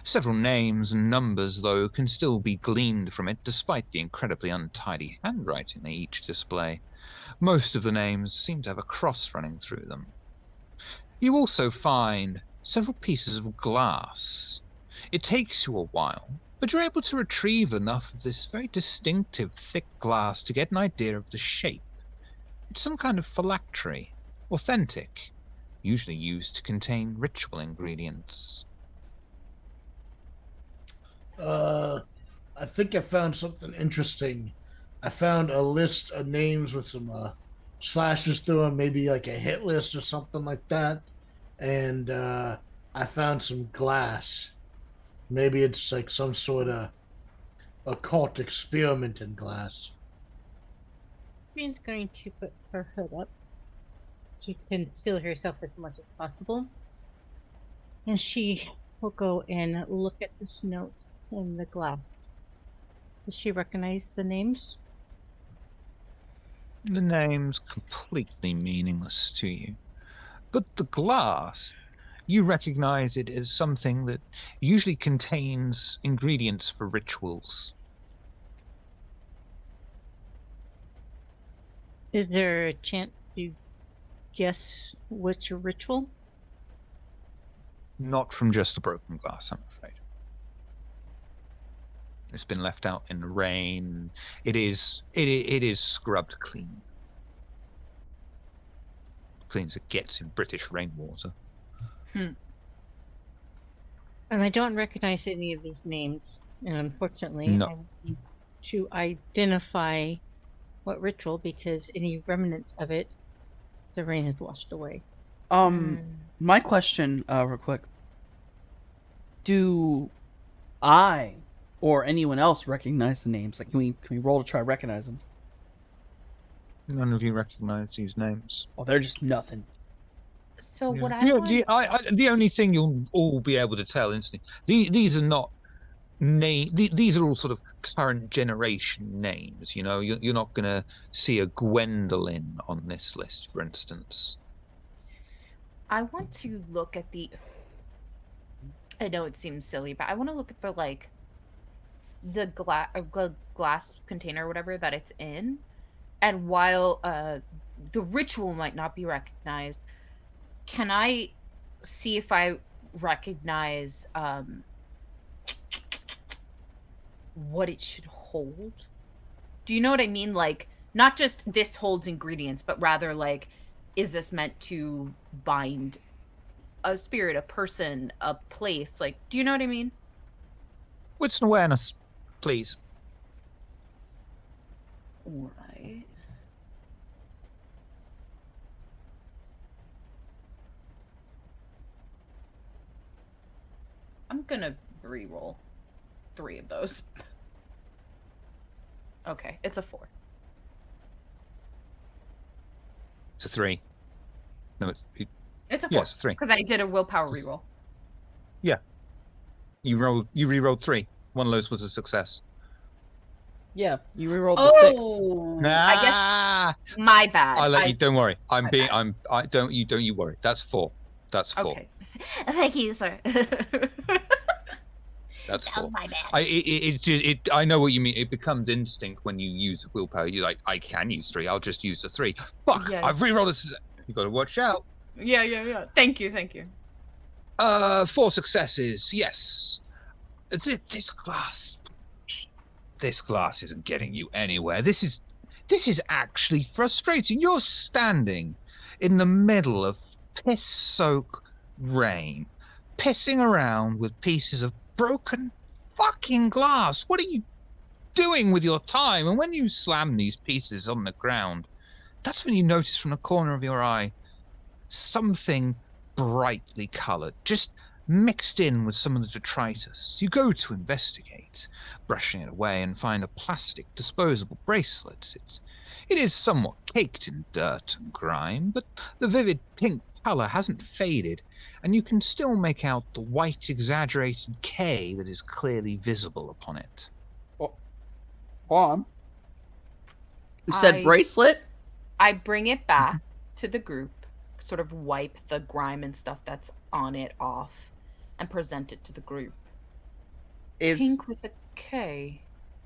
Several names and numbers, though, can still be gleaned from it, despite the incredibly untidy handwriting they each display. Most of the names seem to have a cross running through them. You also find several pieces of glass. It takes you a while, but you're able to retrieve enough of this very distinctive thick glass to get an idea of the shape. It's some kind of phylactery, authentic, usually used to contain ritual ingredients. I think I found something interesting. I found a list of names with some slashes through them, maybe like a hit list or something like that. And I found some glass. Maybe it's like some sort of occult experiment in glass. She's going to put her hood up. She can conceal herself as much as possible. And she will go and look at this note in the glass. Does she recognize the names? The name's completely meaningless to you. But the glass, you recognize it as something that usually contains ingredients for rituals. Is there a chance to guess which ritual? Not from just the broken glass, I'm afraid. It's been left out in the rain. It is scrubbed clean. Clean as it gets in British rainwater. And I don't recognize any of these names. And unfortunately, No. I need to identify what ritual, because any remnants of it, the rain has washed away. My question, real quick. Do I or anyone else recognize the names? Like, can we roll to try to recognize them? None of you recognize these names. Oh, they're just nothing. So what The only thing you'll all be able to tell instantly, these are not these are all sort of current generation names. You know, you're not going to see a Gwendolyn on this list, for instance. I want to look at the I know it seems silly, but I want to look at the like the glass container or whatever that it's in. And while the ritual might not be recognized, can I see if I recognize what it should hold? Do you know what I mean? Like, not just this holds ingredients, but rather like, is this meant to bind a spirit, a person, a place? Like, do you know what I mean? Wits and awareness, please. All right. I'm gonna re-roll 3 of those. Okay, it's a 4. It's a 3. No, It's a 4. Yes, 3. Because I did a willpower reroll. Yeah. You re-rolled 3. One of those was a success. Yeah, you rerolled the 6. Oh, I guess my bad. I'll let you. Don't worry. Don't you worry. That's 4. That's 4. Okay. Thank you, sir. That's That 4. was my bad. I know what you mean. It becomes instinct when you use willpower. You're like, I can use 3. I'll just use the 3. Fuck! Yeah. I've re-rolled a. You got to watch out. Yeah. Thank you. 4 successes. Yes. This glass isn't getting you anywhere. This is actually frustrating. You're standing in the middle of piss-soaked rain, pissing around with pieces of broken fucking glass. What are you doing with your time? And when you slam these pieces on the ground, that's when you notice from the corner of your eye something brightly colored, just mixed in with some of the detritus. You go to investigate, brushing it away, and find a plastic disposable bracelet. It is somewhat caked in dirt and grime, but the vivid pink color hasn't faded, and you can still make out the white exaggerated K that is clearly visible upon it. You said bracelet? I bring it back to the group, sort of wipe the grime and stuff that's on it off, and present it to the group. Pink with a K.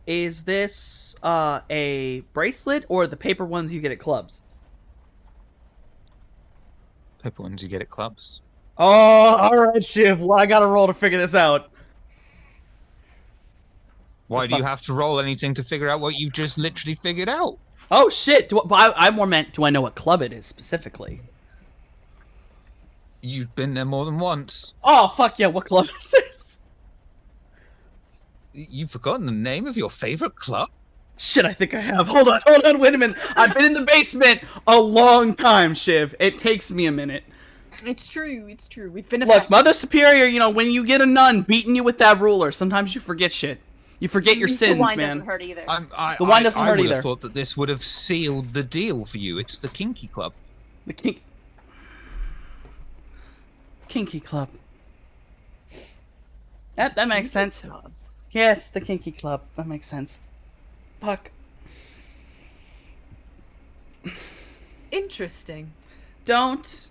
Is this a bracelet or the paper ones you get at clubs? Paper ones you get at clubs. Oh, alright, Shiv. Well, I gotta roll to figure this out. Why do you have to roll anything to figure out what you just literally figured out? Oh, shit. I more meant, do I know what club it is specifically? You've been there more than once. Oh, fuck yeah. What club is this? You've forgotten the name of your favorite club? Shit, I think I have. Hold on, wait a minute. I've been in the basement a long time, Shiv. It takes me a minute. It's true. We've been Look, Mother Superior, when you get a nun beating you with that ruler, sometimes you forget shit. You forget your sins, the wine man. doesn't hurt either. The wine doesn't hurt I would either. have thought that this would have sealed the deal for you. It's the Kinky Club. The Kinky Club. That makes sense. Yes, the Kinky Club. That makes sense. Fuck. Interesting. Don't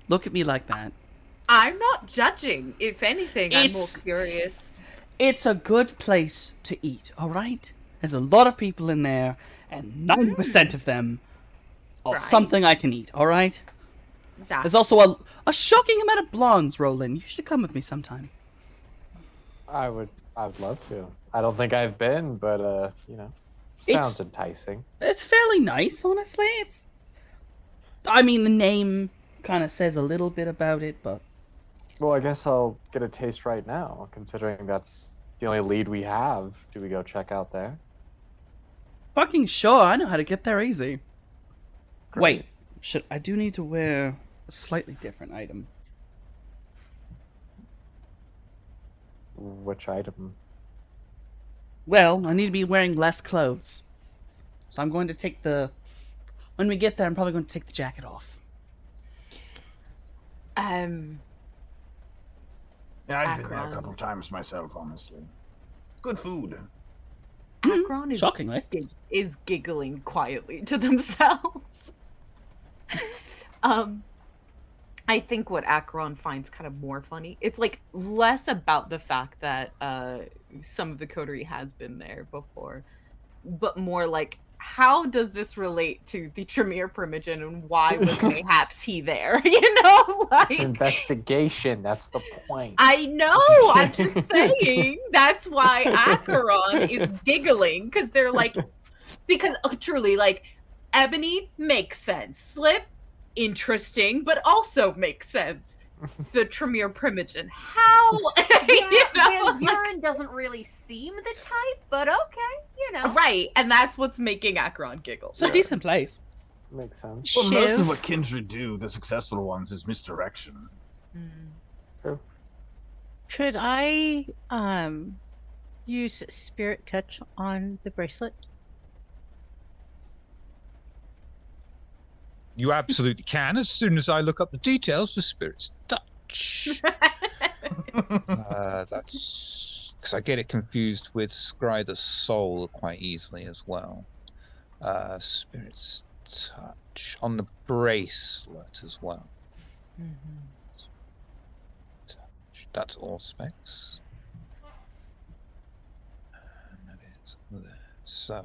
look at me like that. I'm not judging. If anything, I'm more It's- curious. It's a good place to eat, alright? There's a lot of people in there, and 90% of them are Right. something I can eat, alright? That's There's also a shocking amount of blondes, Roland. You should come with me sometime. I would love to. I don't think I've been, but sounds enticing. It's fairly nice, honestly. The name kind of says a little bit about it, but Well, I guess I'll get a taste right now, considering that's the only lead we have. Do we go check out there? fucking sure, I know how to get there easy. Great. Wait, I do need to wear a slightly different item. Which item? Well, I need to be wearing less clothes. So I'm going to take when we get there, I'm probably going to take the jacket off. Yeah, I've been there a Akron. couple times myself, honestly. Good food. Akron Shockingly. is giggling quietly to themselves. I think what Acheron finds kind of more funny, it's like less about the fact that some of the coterie has been there before, but more like, how does this relate to the Tremere Primogen and why was mayhaps he there? You know, It's like an investigation. That's the point. I know, I'm just saying that's why Acheron is giggling, because they're like, because truly, like, Ebony makes sense. Slip, interesting, but also makes sense. The Tremere Primogen, how? Yeah, Like, Van Buren doesn't really seem the type, but okay, you know. right, and that's what's making Acheron giggle. It's a decent place. Makes sense. Well, most of Shiv, what kindred do, the successful ones, is misdirection. True. could I use spirit touch on the bracelet? You absolutely can, as soon as I look up the details for Spirit's Touch. That's because I get it confused with Scry the Soul quite easily as well. Spirit's Touch on the bracelet as well. Touch. That's all specs. And that is there. So.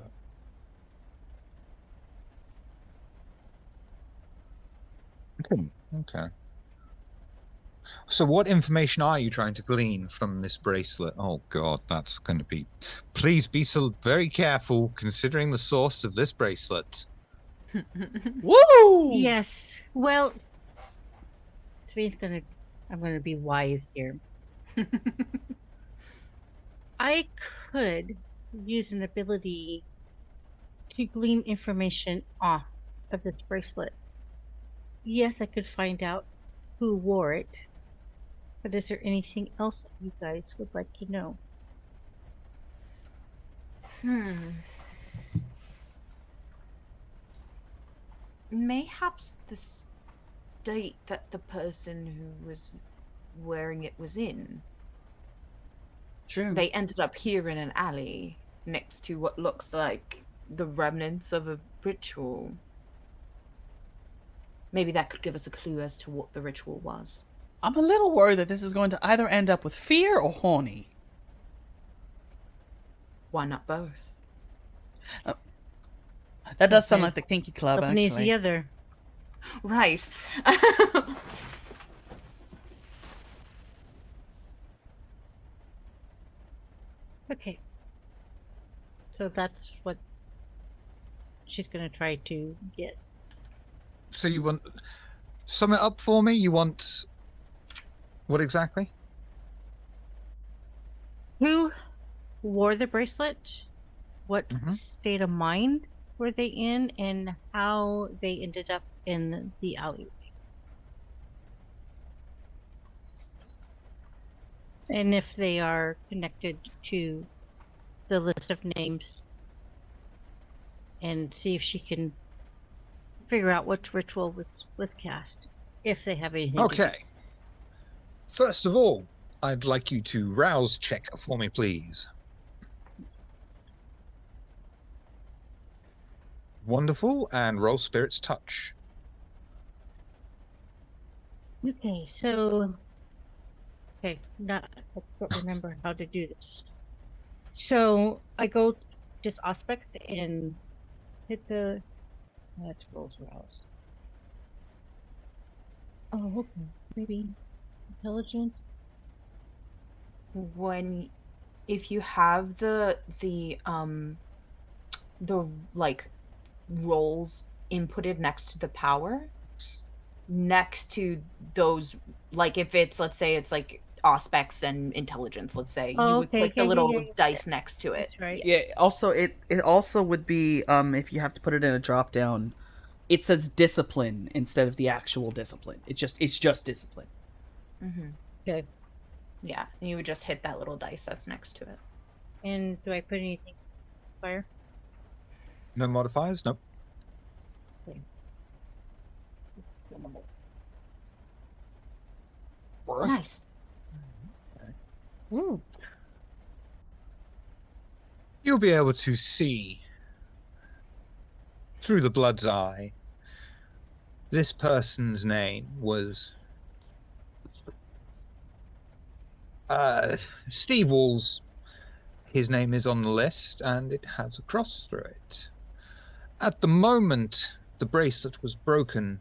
Okay. So what information are you trying to glean from this bracelet? Oh god, that's going to be... Please be so very careful considering the source of this bracelet. Woo! Yes. Well, I'm gonna be wise here. I could use an ability to glean information off of this bracelet. Yes, I could find out who wore it, but is there anything else you guys would like to know? Mayhaps the state that the person who was wearing it was in. True. They ended up here in an alley next to what looks like the remnants of a ritual. Maybe that could give us a clue as to what the ritual was. I'm a little worried that this is going to either end up with fear or horny. Why not both? That does sound Okay. like the Kinky Club, One needs actually. the other. Right. Okay. So that's what she's gonna try to get. So you want... Sum it up for me? You want... What exactly? Who wore the bracelet? What Mhm. state of mind were they in, and how they ended up in the alleyway? And if they are connected to the list of names, and see if she can figure out which ritual was cast, if they have anything. to do. Okay. First of all, I'd like you to rouse check for me, please. Wonderful, and roll Spirit's Touch. Okay, so I don't remember how to do this. So I go just aspect and hit the let's rolls rouse. Oh, okay. Maybe intelligence. If you have the like rolls inputted next to the power, next to those, like if it's, let's say it's like aspects and intelligence, let's say, Oh, you would okay, click the yeah, little yeah, yeah. dice next to it. That's right. Yeah, also it also would be if you have to put it in a drop down, it says discipline instead of the actual discipline. It's just discipline. Okay. Yeah, and you would just hit that little dice that's next to it. And do I put anything fire? No modifiers? Nope. Nice. Ooh. You'll be able to see through the blood's eye. This person's name was Steve Walls, his name is on the list, and it has a cross through it. At the moment the bracelet was broken,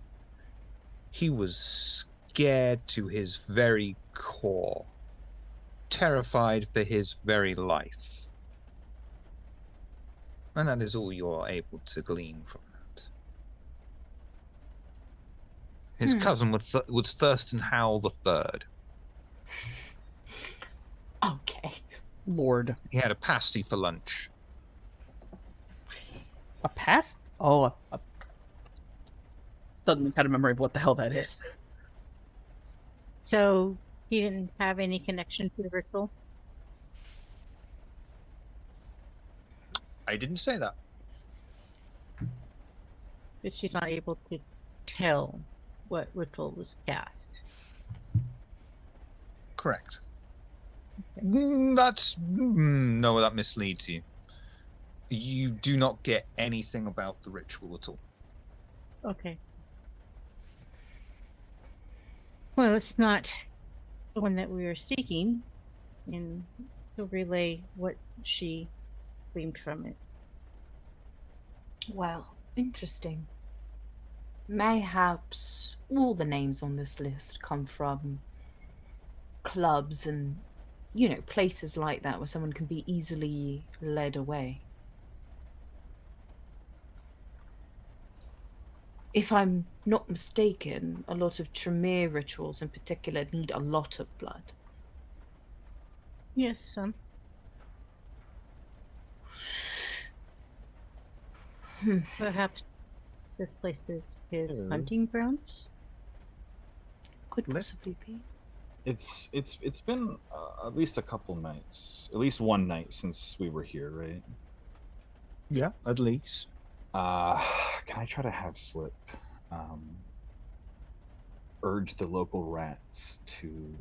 he was scared to his very core, terrified for his very life. And that is all you're able to glean from that. His cousin was Thurston Howell III. Okay. Lord. He had a pasty for lunch. A past? Oh, suddenly had a memory of what the hell that is. So he didn't have any connection to the ritual? I didn't say that. But she's not able to tell what ritual was cast. Correct. That misleads you. You do not get anything about the ritual at all. Okay. Well, it's not the one that we are seeking, and he'll relay what she gleaned from it. Well, interesting. Mayhaps all the names on this list come from clubs and, places like that where someone can be easily led away. If I'm not mistaken, a lot of Tremere rituals in particular need a lot of blood. Yes, some. Perhaps this place is his hunting grounds? Could possibly be. It's been at least a couple nights, at least one night since we were here, right? Yeah, at least. Can I try to have Slip urge the local rats to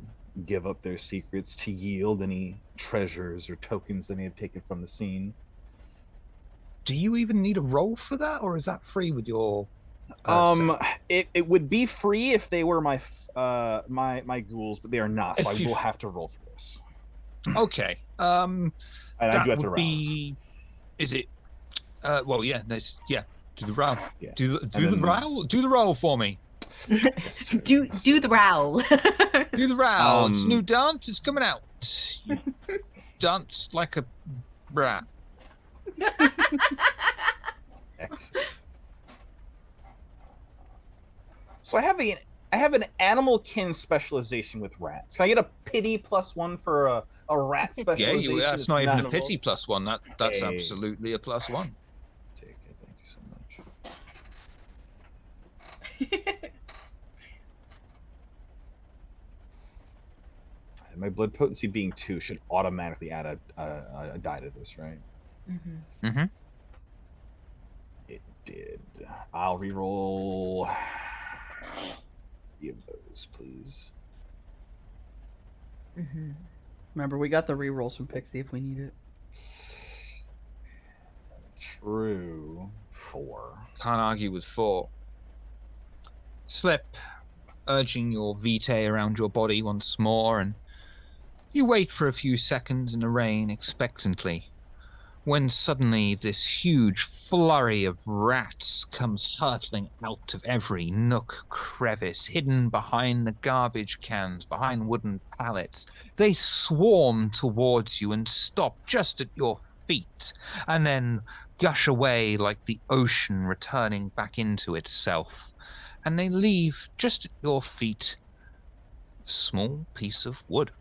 give up their secrets, to yield any treasures or tokens they may have taken from the scene? Do you even need a roll for that, or is that free with your? It would be free if they were my my ghouls, but they are not, so I will have to roll for this. Okay. And I do have to rouse. Is it? Well, yeah. Yeah. Do the roll. Yeah. Do the roll. Do the roll for me. Yes, do the rowl. Do the roll. It's a new dance. It's coming out. You dance like a brat. Excellent. So I have an animal kin specialization with rats. Can I get a pity +1 for a rat specialization? Yeah, that's not even a pity involved? +1. That's Hey. absolutely a +1. Take it. Thank you so much. And my blood potency being 2 should automatically add a die to this, right? Mm-hmm. Mm-hmm. It did. I'll reroll. Give those, please. Mm-hmm. Remember, we got the rerolls from Pixie if we need it. True. 4. Can't argue with 4. Slip, urging your vitae around your body once more, and you wait for a few seconds in the rain expectantly, when suddenly this huge flurry of rats comes hurtling out of every nook, crevice, hidden behind the garbage cans, behind wooden pallets. They swarm towards you and stop just at your feet, and then gush away like the ocean returning back into itself. And they leave just at your feet a small piece of wood.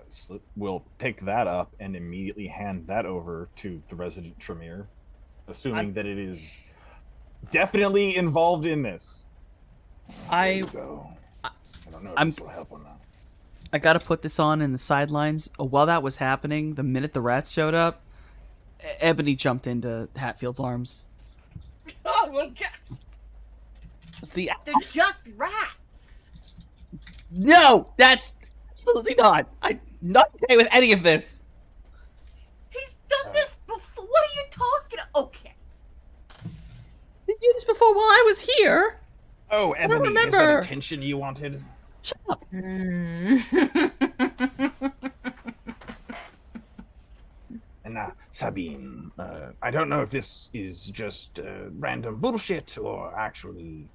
Slip will pick that up and immediately hand that over to the resident Tremere, assuming that it is definitely involved in this. There you go. I don't know if this will help or not. I gotta put this on in the sidelines. While that was happening, the minute the rats showed up, Ebony jumped into Hatfield's arms. Oh my god! They're just rats! No! That's absolutely not! I'm not okay with any of this! He's done this before! What are you talking about? Okay. He did this before while I was here! Oh, I don't Ebony, is that remember. attention you wanted? Shut up. And Sabine, I don't know if this is just random bullshit or actually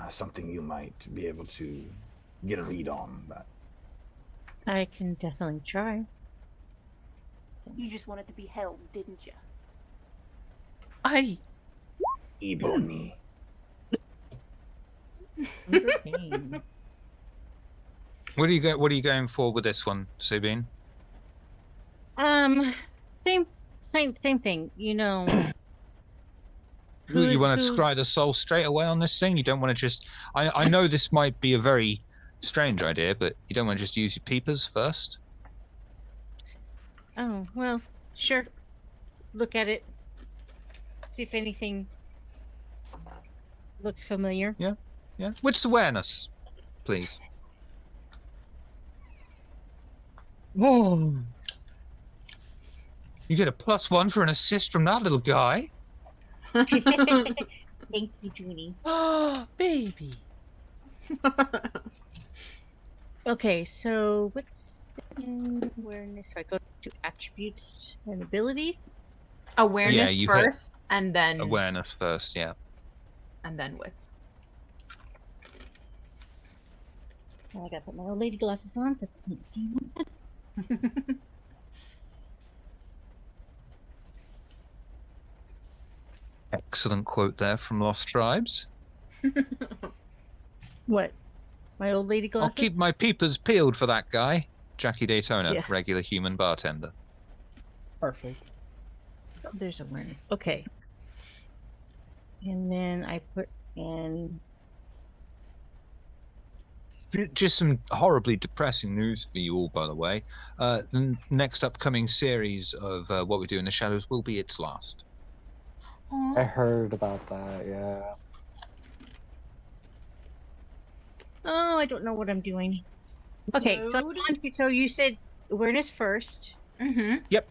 something you might be able to get a read on, but I can definitely try. You just wanted to be held, didn't you? Ebony. What are you going for with this one, Sabine? Same thing. You know. You want to scry the soul straight away on this thing? You don't want to just... I know this might be a very strange idea, but you don't want to just use your peepers first? Oh, well, sure. Look at it. See if anything looks familiar. Yeah. What's awareness, please? Whoa. You get a +1 for an assist from that little guy. Thank you, Junie. Baby. Okay, so what's awareness? So I go to attributes and abilities. Awareness you hit first, and then awareness first, yeah. and then wits. Oh, I gotta put my old lady glasses on because I can't see them. Excellent quote there from Lost Tribes. What? My old lady glasses? I'll keep my peepers peeled for that guy. Jackie Daytona, Yeah. regular human bartender. Perfect. Oh, there's awareness. Okay. And then I put in. Just some horribly depressing news for you all, by the way. The next upcoming series of What We Do in the Shadows will be its last. I heard about that, yeah. Oh, I don't know what I'm doing. Okay, so you said awareness first. Mm-hmm. Yep.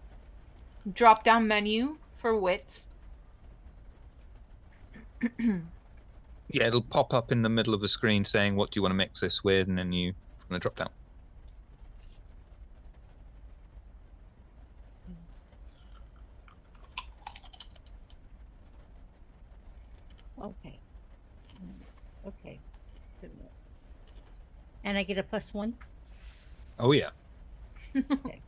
Drop down menu for wits. Yeah, it'll pop up in the middle of the screen saying, what do you want to mix this with? And then you want to drop down. Okay. Okay. And I get a +1? Oh, yeah. Okay.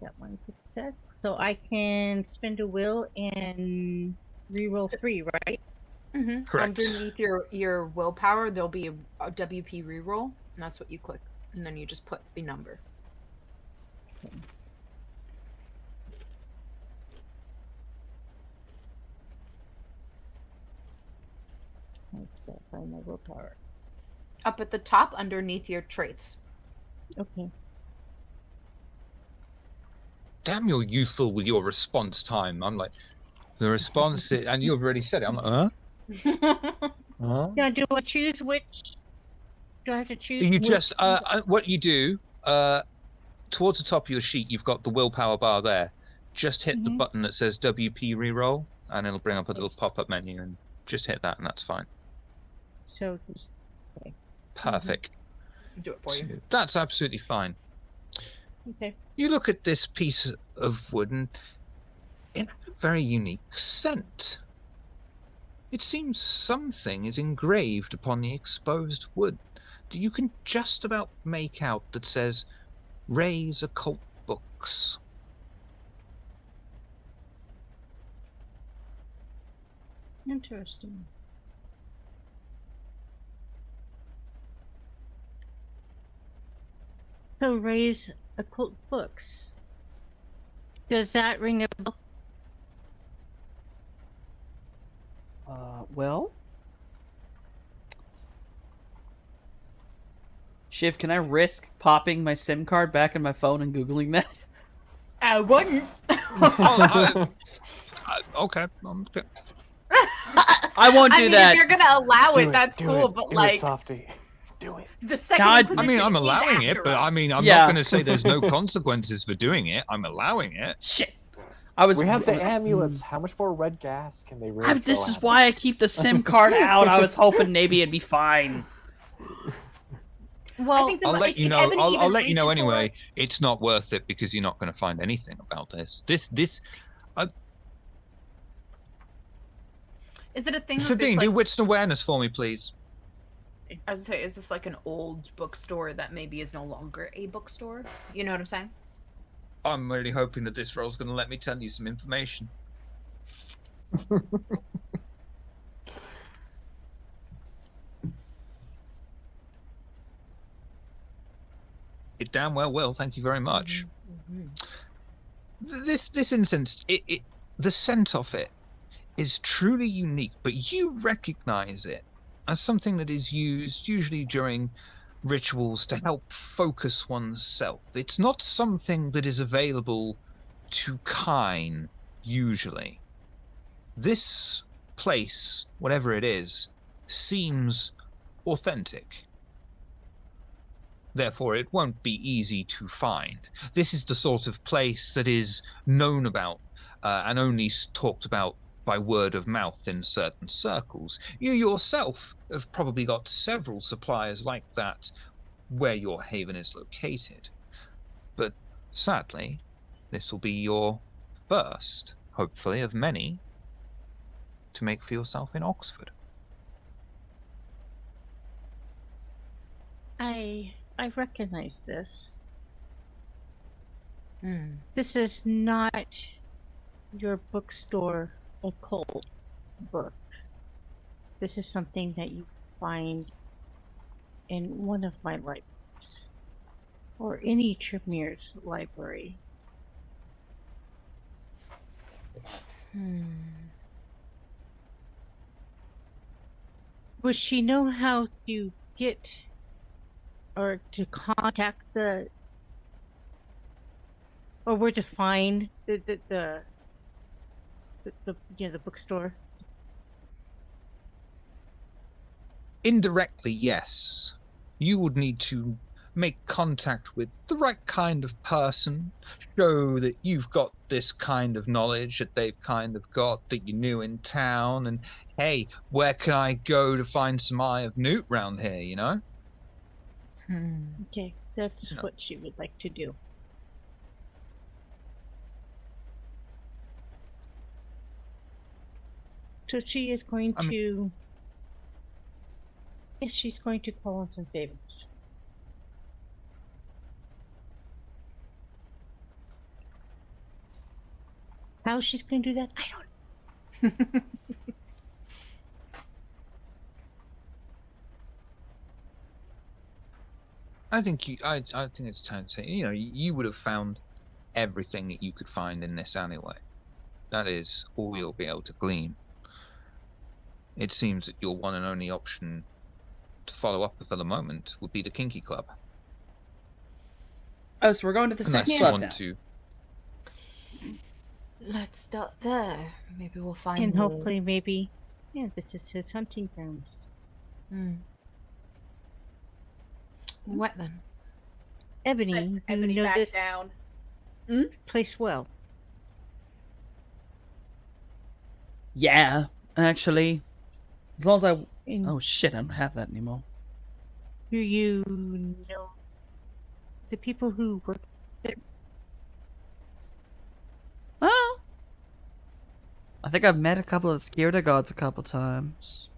That one success. So I can spend a will and reroll 3, right? Mm-hmm. Correct. Underneath your willpower, there'll be a WP reroll, and that's what you click, and then you just put the number. Okay. Let's find my willpower. Up at the top, underneath your traits. Okay. Damn, you're youthful with your response time. I'm like, the response, and you've already said it. I'm like, huh? Now, do I choose which? Do I have to choose? You which- just, what you do, towards the top of your sheet, you've got the willpower bar there. Just hit the button that says WP reroll, and it'll bring up a little pop-up menu, and just hit that, and that's fine. So just okay. Perfect. Do it for you. That's absolutely fine. Okay. You look at this piece of wood, and it has a very unique scent. It seems something is engraved upon the exposed wood. You can just about make out that says, Ray's Occult Books. Interesting. So Ray's Occult Books. Does that ring a bell? Well, Shiv, can I risk popping my SIM card back in my phone and Googling that? I wouldn't. Okay. I won't do that. If you're gonna allow Do it, that's do cool. It, But do like, it, Softy. Do it. The second No, I Inquisition I mean, I'm is allowing it, after but I us. mean, I'm Yeah. not going to say there's no consequences for doing it. I'm allowing it. Shit. I was. We have the amulets. How much more red gas can they really? This throw is at why I us? keep the SIM card out. I was hoping maybe it'd be fine. Well, think I'll the- let if- you if know. Ebony I'll even let you know reaches for anyway. it- It's not worth it because you're not going to find anything about this. This. is it a thing of Sabine, it's do like, wits and awareness for me, please. I was gonna say, is this like an old bookstore that maybe is no longer a bookstore? You know what I'm saying? I'm really hoping that this roll's going to let me tell you some information. It damn well will. Thank you very much. This instance, the scent of it is truly unique, but you recognize it as something that is used usually during rituals to help focus one's self. It's not something that is available to kine usually. This place, whatever it is, seems authentic. Therefore, it won't be easy to find. This is the sort of place that is known about and only talked about by word of mouth in certain circles. You yourself have probably got several suppliers like that where your haven is located. But sadly, this will be your first, hopefully, of many to make for yourself in Oxford. I recognize this. Hmm. This is not your bookstore occult book. This is something that you find in one of my libraries, or any Tremir's library. Would she know how to get or to contact the, or where to find the the bookstore? Indirectly, yes. You would need to make contact with the right kind of person, show that you've got this kind of knowledge that they've kind of got, that you knew in town, and hey, where can I go to find some Eye of Newt round here, you know? Okay, that's No. what she would like to do. So she is going I mean- to. Yes, she's going to call in some favors. How she's going to do that, I don't. I think it's time to say, you know, you would have found everything that you could find in this alleyway. That is all you'll be able to glean. It seems that your one and only option to follow up for the moment would be the Kinky Club. Oh, so we're going to the Unless sex you club want now. to. Let's start there. Maybe we'll find And more. hopefully, maybe, yeah, this is his hunting grounds. What then? Ebony, Sets you Ebony know back this down. place well. Yeah, actually. As long as I. And Oh shit, I don't have that anymore. do you know the people who work there? Well, I think I've met a couple of security guards a couple times.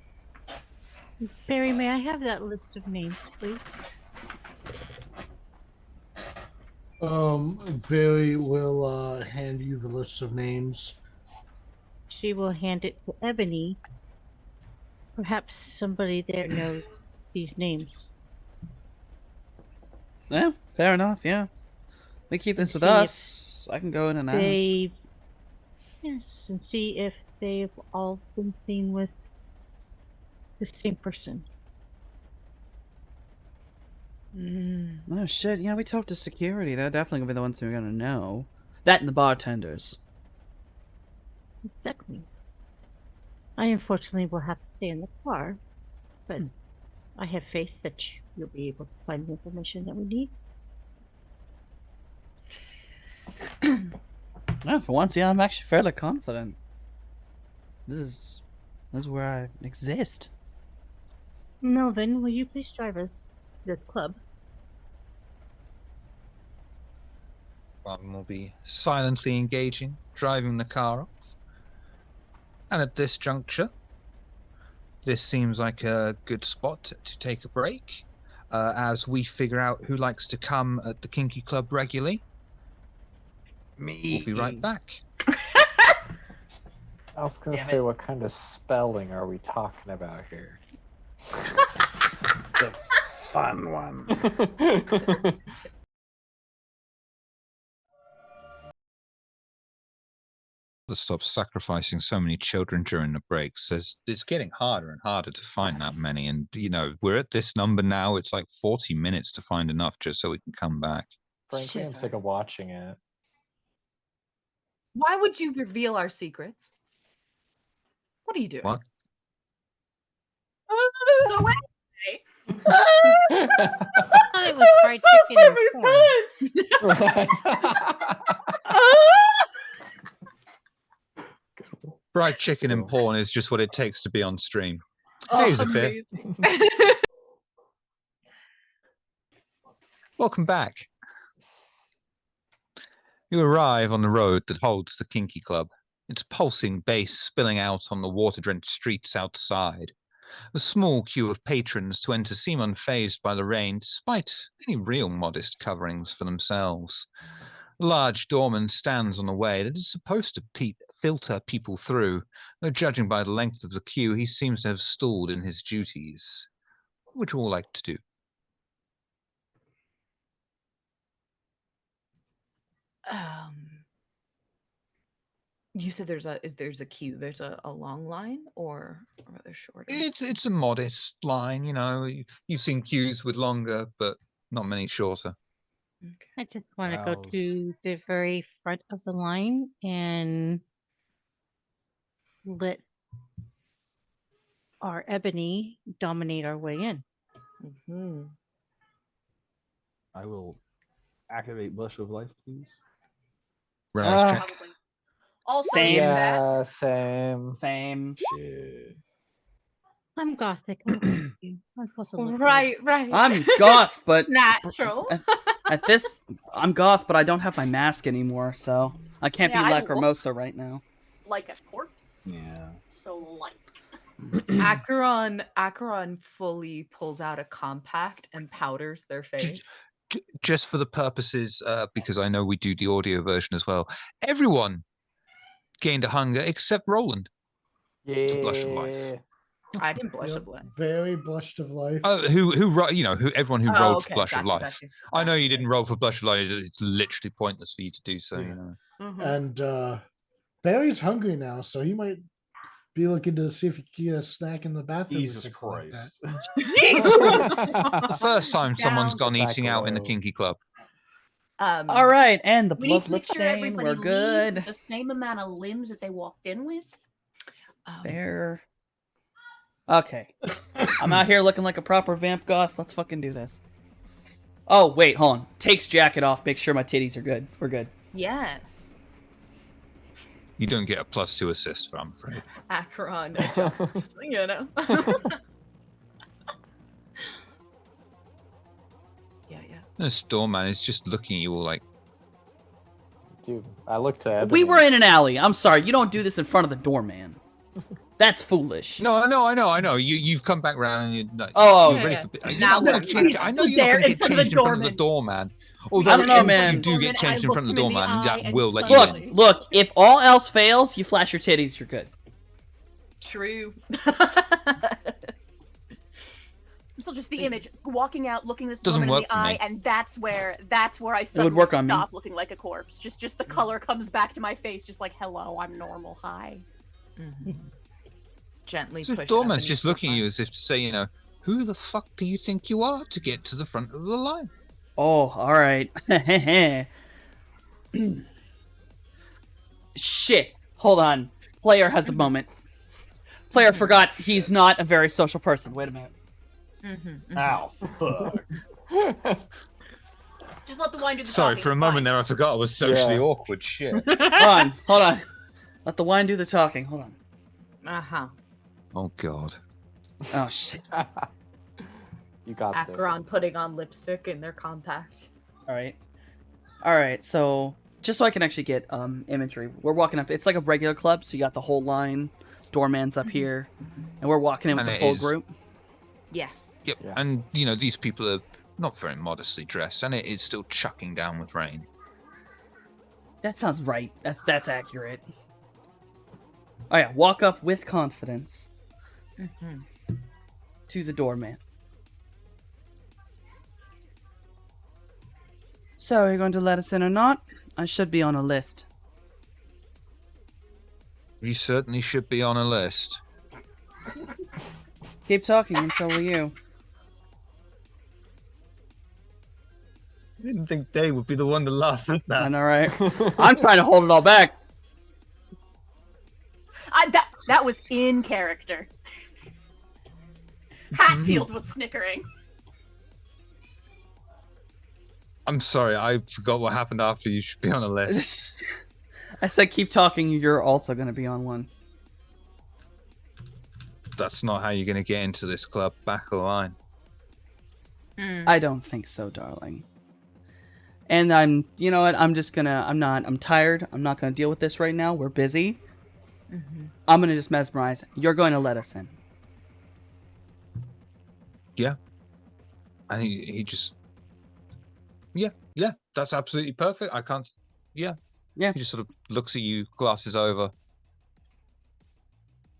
Barry, may I have that list of names, please? Barry will hand you the list of names. She will hand it to Ebony. Perhaps somebody there knows these names. Yeah, fair enough, yeah. They keep this And with see if us. I can go in and ask. They've yes, and see if they've all been seen with the same person. Oh shit, yeah, we talked to security. They're definitely gonna be the ones who are gonna know. That and the bartenders. Exactly. I unfortunately will have to stay in the car, but I have faith that you'll be able to find the information that we need. Yeah, for once, yeah, I'm actually fairly confident. This is where I exist. Melvin, will you please drive us to the club? One will be silently engaging, driving the car off. And at this juncture, this seems like a good spot to take a break as we figure out who likes to come at the Kinky Club regularly. Me. We'll be right back. I was gonna Damn say, it. what kind of spelling are we talking about here? The fun one. To stop sacrificing so many children during the breaks. It's getting harder and harder to find that many. And, we're at this number now. It's like 40 minutes to find enough just so we can come back. Frankly, I'm sick of watching it. Why would you reveal our secrets? What are you doing? What? So anyway, I thought it was fried chicken and corn. Fried chicken and porn is just what it takes to be on stream. Oh, Hey, Zafir. amazing. Welcome back. You arrive on the road that holds the Kinky Club, its pulsing bass spilling out on the water-drenched streets outside. A small queue of patrons to enter seem unfazed by the rain, despite any real modest coverings for themselves. A large doorman stands on the way that is supposed to filter people through, though judging by the length of the queue, he seems to have stalled in his duties. What would you all like to do? You said there's a queue. There's a long line or rather shorter. It's a modest line, You've seen queues with longer, but not many shorter. Okay. I just want to go Browse. to the very front of the line and let our Ebony dominate our way in. Mm-hmm. I will activate Blush of Life, please. Raz check. probably. Also, Same. Yeah, same. Same. Shit. I'm gothic. I'm with you. I'm supposed to look good. Right. I'm goth, but Natural. at this, I'm goth, but I don't have my mask anymore, so I can't Yeah, be I look- Lacrimosa right now. like a corpse. Yeah. So like. Acheron fully pulls out a compact and powders their face. Just for the purposes, because I know we do the audio version as well, everyone gained a hunger except Roland. Yeah. Blush of Life. I didn't blush Yep, of blood. very blushed of life. Who everyone who Oh, rolled for okay, Blush of gotcha, Life. gotcha. I know you didn't roll for Blush of Life. It's literally pointless for you to do so. Yeah. Mhm. And Barry's hungry now, so he might be looking to see if he can get a snack in the bathroom. or Jesus something like Christ. that. Jesus. The first time someone's Down. gone eating out in the Back low. Kinky Club. All right, and the We need blood to lip make sure stain. everybody We're leaves good. with the same amount of limbs that they walked in with. There. Okay. I'm out here looking like a proper vamp goth. Let's fucking do this. Oh, wait, hold on. Takes jacket off. Make sure my titties are good. We're good. Yes. You don't get a +2 assist for, I'm afraid. Acheron adjusts, Yeah. This doorman is just looking at you all like, Dude, I looked to Ebony. We were in an alley. I'm sorry. You don't do this in front of the doorman. That's foolish. no, I know. You've come back round and you're like, Oh, you're ready yeah. for, you're Now not gonna we're change. I know you're not there going to in get front of the changed in front of the doorman. Although I don't know, if man. you do get I changed in front of the looked him in the doorman, eye that and will let Look, you in. look. If all else fails, you flash your titties. You're good. True. So just the image, walking out, looking this Doesn't woman in work the for eye, me. and that's where I suddenly work on me. stop looking like a corpse. Just the color comes back to my face, just like, hello, I'm normal. Hi. Gently So push. this doorman's Ebony just to looking at the you as if to say, who the fuck do you think you are to get to the front of the line? Oh, all right. Shit. Hold on. Player has a moment. Player forgot he's not a very social person. Wait a minute. Ow. Fuck. Just let the wine do the Sorry, talking. for a it's moment fine. there I forgot I was socially Yeah. awkward. Shit. Hold on. Let the wine do the talking. Hold on. Uh-huh. Oh god. Oh shit. You got Acheron putting on lipstick in their compact. All right. So just so I can actually get imagery, we're walking up. It's like a regular club, so you got the whole line, doorman's up here, and we're walking in with And the it full is- group. Yes. Yep. Yeah. And these people are not very modestly dressed, and it is still chucking down with rain. That sounds right. That's accurate. Oh yeah, walk up with confidence to the doorman. So, are you going to let us in or not? I should be on a list. You certainly should be on a list. Keep talking, and so will you. I didn't think Dave would be the one to laugh at I that. know, right? I'm trying to hold it all back. That was in character. Hatfield was snickering. I'm sorry, I forgot what happened after you should be on a list. I said keep talking, you're also going to be on one. That's not how you're going to get into this club. Back of the line. I don't think so, darling. And I'm tired. I'm not gonna deal with this right now. We're busy. I'm gonna just mesmerize. You're going to let us in. Yeah. And he just... Yeah, that's absolutely perfect. I can't... Yeah. Yeah. He just sort of looks at you, glasses over,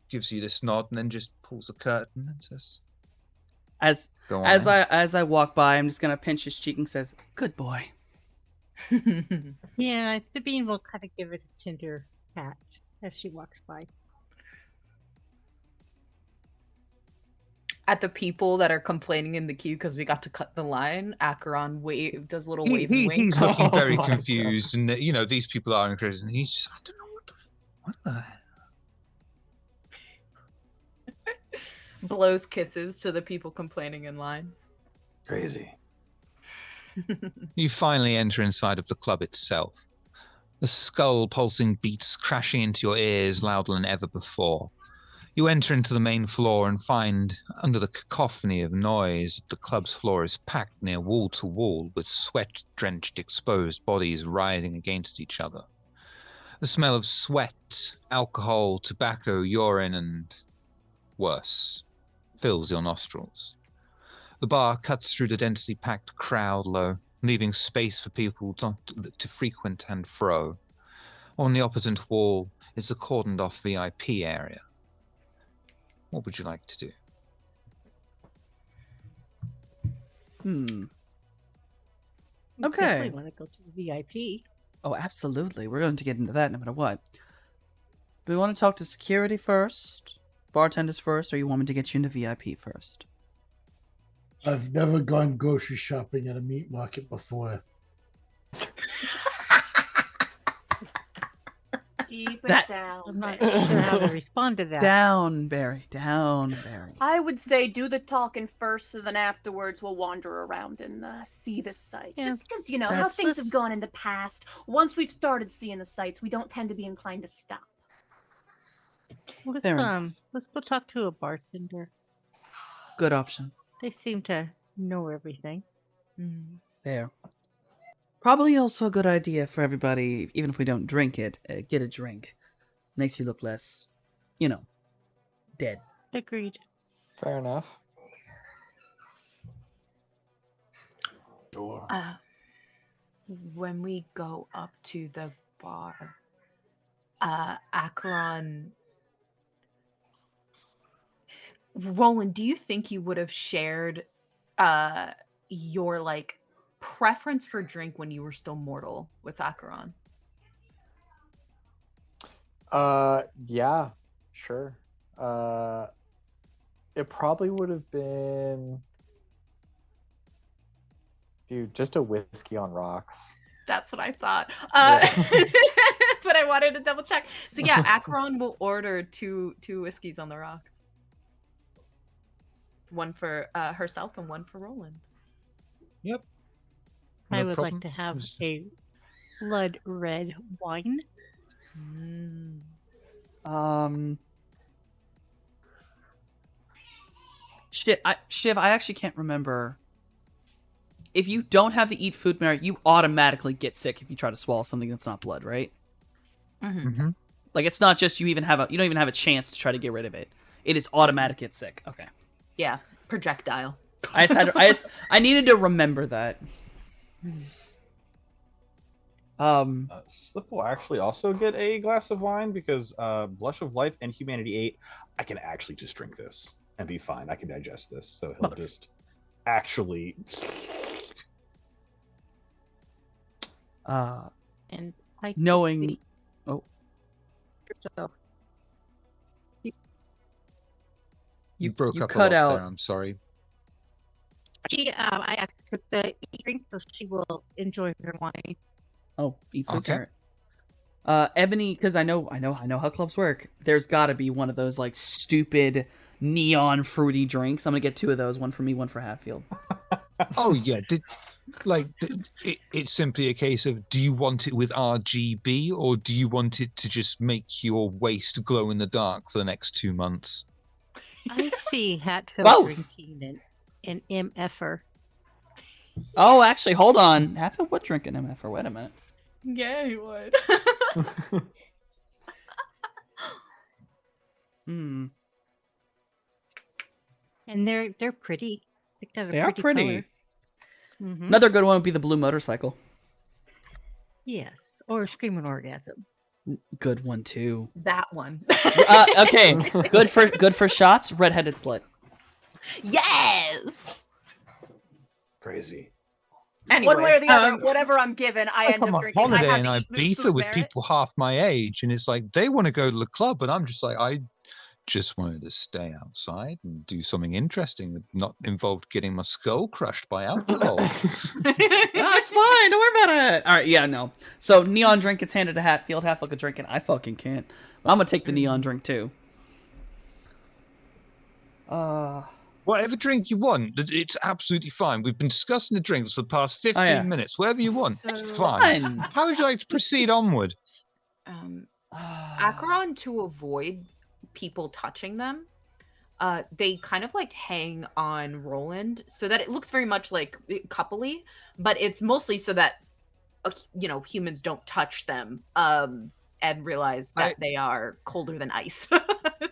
gives you this nod, and then just pulls the curtain and says... Go on in. As I walk by, I'm just gonna pinch his cheek and says, "Good boy." Yeah, Sabine will kind of give it a tender pat as she walks by. At the people that are complaining in the queue because we got to cut the line, Acheron does a little wave and wink. He's looking very Oh my God. confused, and these people are incredulous, and he's just, I don't know what the hell. Blows kisses to the people complaining in line. Crazy. You finally enter inside of the club itself. The skull pulsing beats crashing into your ears louder than ever before. You enter into the main floor and find, under the cacophony of noise, the club's floor is packed near wall to wall with sweat-drenched exposed bodies writhing against each other. The smell of sweat, alcohol, tobacco, urine, and worse fills your nostrils. The bar cuts through the densely packed crowd low, leaving space for people to frequent and fro. On the opposite wall is the cordoned-off VIP area. What would you like to do? You Okay. definitely want to go to the VIP. Oh, absolutely. We're going to get into that no matter what. Do we want to talk to security first, bartenders first, or you want me to get you into VIP first? I've never gone grocery shopping at a meat market before. Keep it That- down. I'm not Barry. sure how to respond to that. Down, Barry. Down, Barry. I would say do the talking first, so then afterwards we'll wander around and see the sights. Yeah. Just because, how That's- things have gone in the past, once we've started seeing the sights, we don't tend to be inclined to stop. Let's Fair enough. let's go talk to a bartender. Good option. They seem to know everything. There. Probably also a good idea for everybody, even if we don't drink it, get a drink. Makes you look less, dead. Agreed. Fair enough. Sure. When we go up to the bar, Acheron. Roland, do you think you would have shared your preference for drink when you were still mortal with Acheron? Yeah, sure. It probably would have been, dude, just a whiskey on rocks. That's what I thought. Yeah. But I wanted to double check. So yeah, Acheron will order two whiskeys on the rocks. One for herself and one for Roland. Yep. I No would problem. like to have a blood red wine. Shiv, I actually can't remember. If you don't have the eat food merit, you automatically get sick if you try to swallow something that's not blood, right? Mm-hmm. Like it's not just you don't even have a chance to try to get rid of it. It is automatic get sick. Okay. Yeah, projectile. I needed to remember that. Slip will actually also get a glass of wine because Blush of Life and Humanity 8, I can actually just drink this and be fine. I can digest this. So he'll just actually... And I knowing... Oh. So You broke you up cut a lot out. there. I'm sorry. I actually took the drink, so she will enjoy her wine. Oh, eat food Okay. merit. Ebony, because I know how clubs work. There's got to be one of those like stupid neon fruity drinks. I'm gonna get 2 of those. One for me, one for Hatfield. Oh yeah. It's simply a case of, do you want it with RGB or do you want it to just make your waist glow in the dark for the next 2 months? I see Hatfield Both. drinking an MFer. Oh, actually, hold on. Hatfield would drink an MF. Wait a minute. Yeah, he would. Hmm. And they're pretty. They are pretty. Mm-hmm. Another good one would be the blue motorcycle. Yes, or Screaming Orgasm. Good one too. That one. Okay, good for shots. Redheaded slut. Yes. Crazy. Anyway, One way or the other, whatever I'm given, I end I'm up on drinking. I holiday have in to eat Ibiza food with merit. people half my age, and it's like they want to go to the club, and I'm just like, I just wanted to stay outside and do something interesting that not involved getting my skull crushed by alcohol. That's fine. Don't worry about it. All right, yeah, no. So neon drink gets handed to Hatfield. Hatfield could drink it. I fucking can't. I'm gonna take the neon drink too. Whatever drink you want, it's absolutely fine. We've been discussing the drinks for the past 15 yeah. minutes. Whatever you want, it's So- fine. Fine. How would you like to proceed onward? Acheron, to avoid people touching them, they kind of like hang on Roland so that it looks very much like coupley, but it's mostly so that humans don't touch them and realize that they are colder than ice.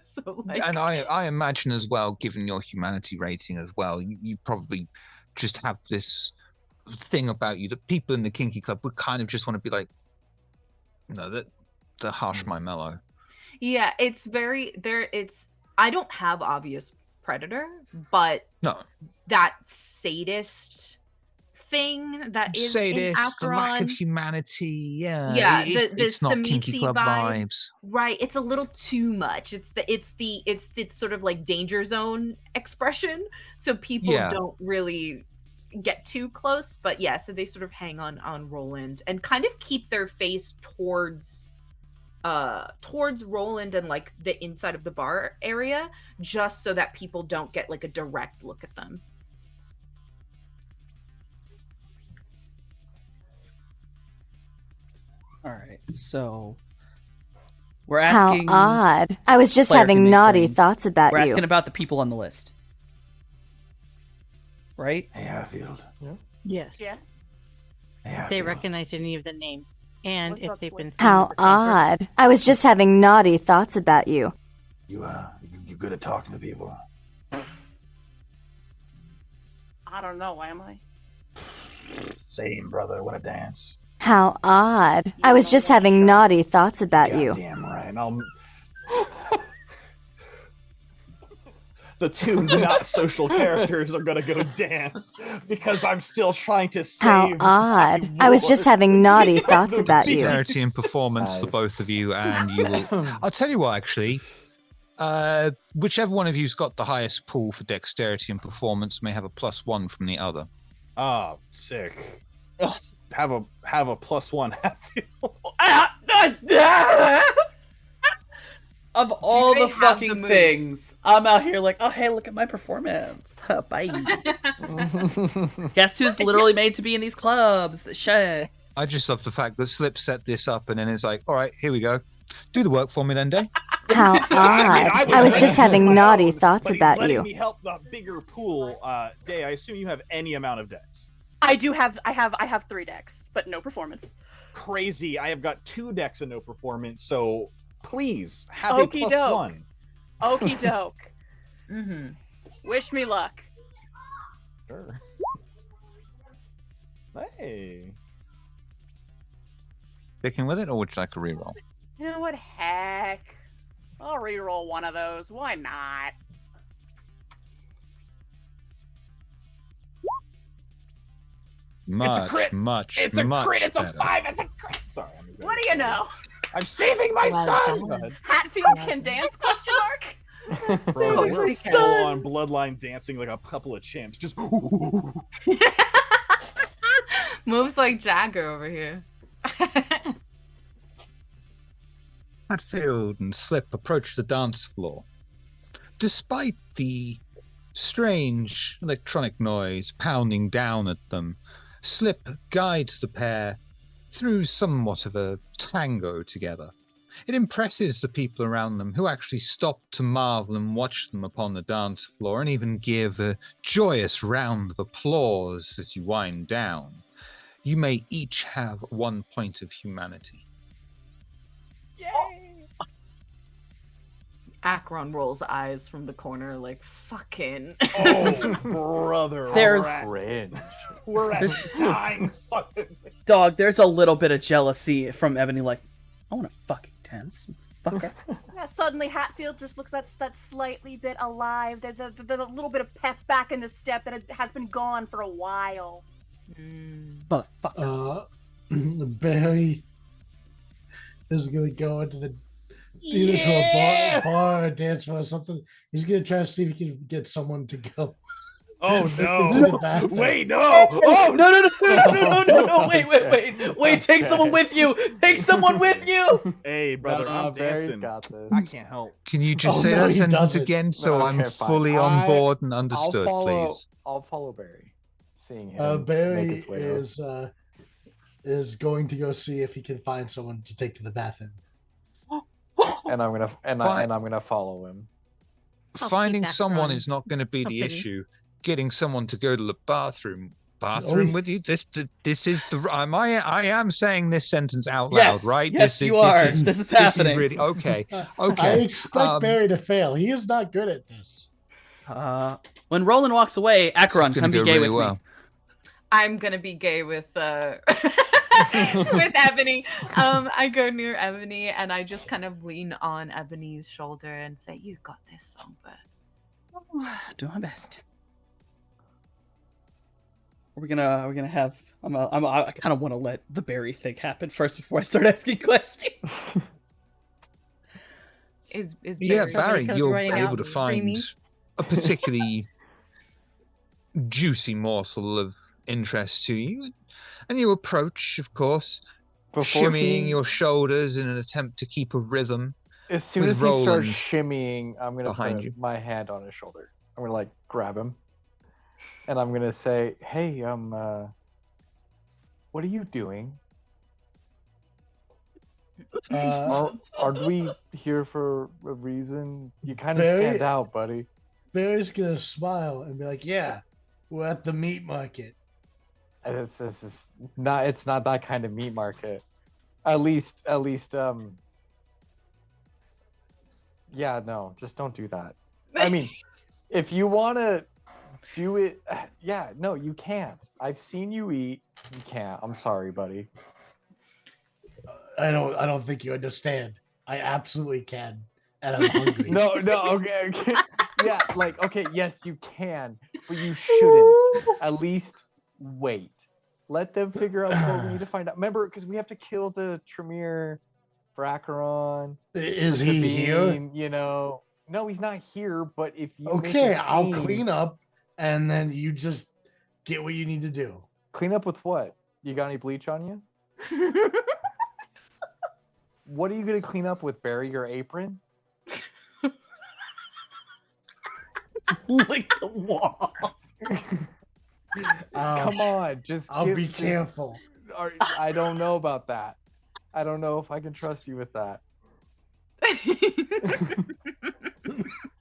So like, And I imagine as well, given your humanity rating as well, you probably just have this thing about you that people in the kinky club would kind of just want to be like, no, that the harsh my mellow. yeah, it's very there. It's I don't have obvious predator, but No. that sadist thing that is in Sadist, the lack of Acheron, humanity, yeah. Yeah, It's not kinky Samitsi club vibes. vibes. right? It's a little too much. It's the sort of like danger zone expression, so people Yeah. don't really get too close. But yeah, so they sort of hang on Roland and kind of keep their face towards Roland and like the inside of the bar area, just so that people don't get like a direct look at them. All right, so we're How asking. odd. I was just Player having can make naughty brain. thoughts about We're you. asking about the people on the list, right? Hey, Hatfield. Yes. Yeah. Hey, They Hatfield. recognize any of the names, and What's if up, they've Slick? been seen How with the same person. odd. I was just having naughty thoughts about you. You good at talking to people. I don't know. Am I? Same, brother. Want to dance? How odd. I was know just that having shot. naughty thoughts about you. Goddamn right. The two not social characters are gonna go dance because I'm still trying to save. How odd. I was just having naughty thoughts about you. Dexterity and performance for Nice. both of you, and you will. I'll tell you what, actually. Whichever one of you's got the highest pool for dexterity and performance may have a +1 from the other. Oh, sick. Ugh. Have a +1 Hatfield. Of all they the have fucking the moves? things, I'm out here like, oh hey, look at my performance. Bye. Guess who's literally made to be in these clubs? Shit. I just love the fact that Slip set this up and then it's like, all right, here we go. Do the work for me then, Day. How odd. I was just having naughty thoughts but about he's letting you. me help the bigger pool. Day, I assume you have any amount of decks. I have 3 decks, but no performance. Crazy. I have got 2 decks and no performance, so please have Okey a doke. +1. Okie doke. Mm-hmm. Wish me luck. Sure. Hey. Sticking with it, or would you like a reroll? You know what? Heck. I'll reroll one of those. Why not? Much, crit. much, It's a much crit. It's a better. 5. It's a crit. Sorry. I'm What do you know? I'm saving my Well son. done. Go ahead. Hatfield can dance? Question mark. Bro, course we're he can. full on bloodline dancing like a couple of chimps. Just Moves like Jagger over here. Hatfield and Slip approach the dance floor. Despite the strange electronic noise pounding down at them, Slip guides the pair through somewhat of a tango together. It impresses the people around them, who actually stop to marvel and watch them upon the dance floor and even give a joyous round of applause as you wind down. You may each have 1 point of humanity. Yay! Akron rolls eyes from the corner like fucking. oh, brother. There's- Cringe. We're at There's- dying suddenly. Dog, there's a little bit of jealousy from Ebony, like, I want to fucking dance. Fucker. Yeah, suddenly Hatfield just looks that slightly bit alive. There's a little bit of pep back in the step that has been gone for a while. Motherfucker. Barry is gonna go into the either to a bar or dance floor or something. He's gonna try to see if he can get someone to go. Oh To no! the bathroom. Wait, no! Oh No, wait, take someone with you! Take someone with you! Hey, brother, I'm Barry's dancing. got this. I can't help. Can you just Oh, say no, that he sentence doesn't. again so No, I'm okay, fine. fully on board and I'll understood, follow. please? I'll follow Barry. Seeing him make Barry his way up. is going to go see if he can find someone to take to the bathroom. and I'm gonna Fine. and I'm gonna follow him. I'll Finding keep that someone going. is not going to be the Company. issue. Getting someone to go to the bathroom Oh. with you. This is the. I am saying this sentence out Yes, loud, right? yes, this you is, are. This is, This is happening. really okay. I Okay. expect Barry to fail. He is not good at this. When Roland walks away, Akron, It's come gonna be go gay really with well. me. I'm gonna be gay with with Ebony. I go near Ebony and I just kind of lean on Ebony's shoulder and say, "You got this, Songbird." Do my best. We're gonna have. I kind of want to let the Barry thing happen first before I start asking questions. Is Yeah, Barry- Somebody Barry, comes you're running out able to screaming. find a particularly juicy morsel of interest to you, and you approach, of course, Before shimmying he- your shoulders in an attempt to keep a rhythm. As soon with as he starts Roland shimmying, I'm gonna behind put you. my hand on his shoulder. I'm gonna like grab him, and I'm gonna say, "Hey, what are you doing? Are we here for a reason? You kind of Barry? stand out, buddy." Barry's gonna smile and be like, "Yeah, we're at the meat market." And it's not. It's not that kind of meat market. At least. Yeah, no, just don't do that. I mean, if you want to do it, yeah, no, you can't. I've seen you eat. You can't. I'm sorry, buddy. I don't think you understand. I absolutely can, and I'm hungry. No, okay. Yeah, like, okay, yes, you can, but you shouldn't. At least wait. Let them figure out what we need to find out. Remember, because we have to kill the Tremere for Acheron. Is the he here? bean, you know. No, he's not here, but if you make Okay, a I'll scene- clean up, and then you just get what you need to do. Clean up with what? You got any bleach on you? What are you gonna clean up with, Barry? Your apron? Lick the wall. Come on, just I'll give be this- careful. I don't know about that. I don't know if I can trust you with that.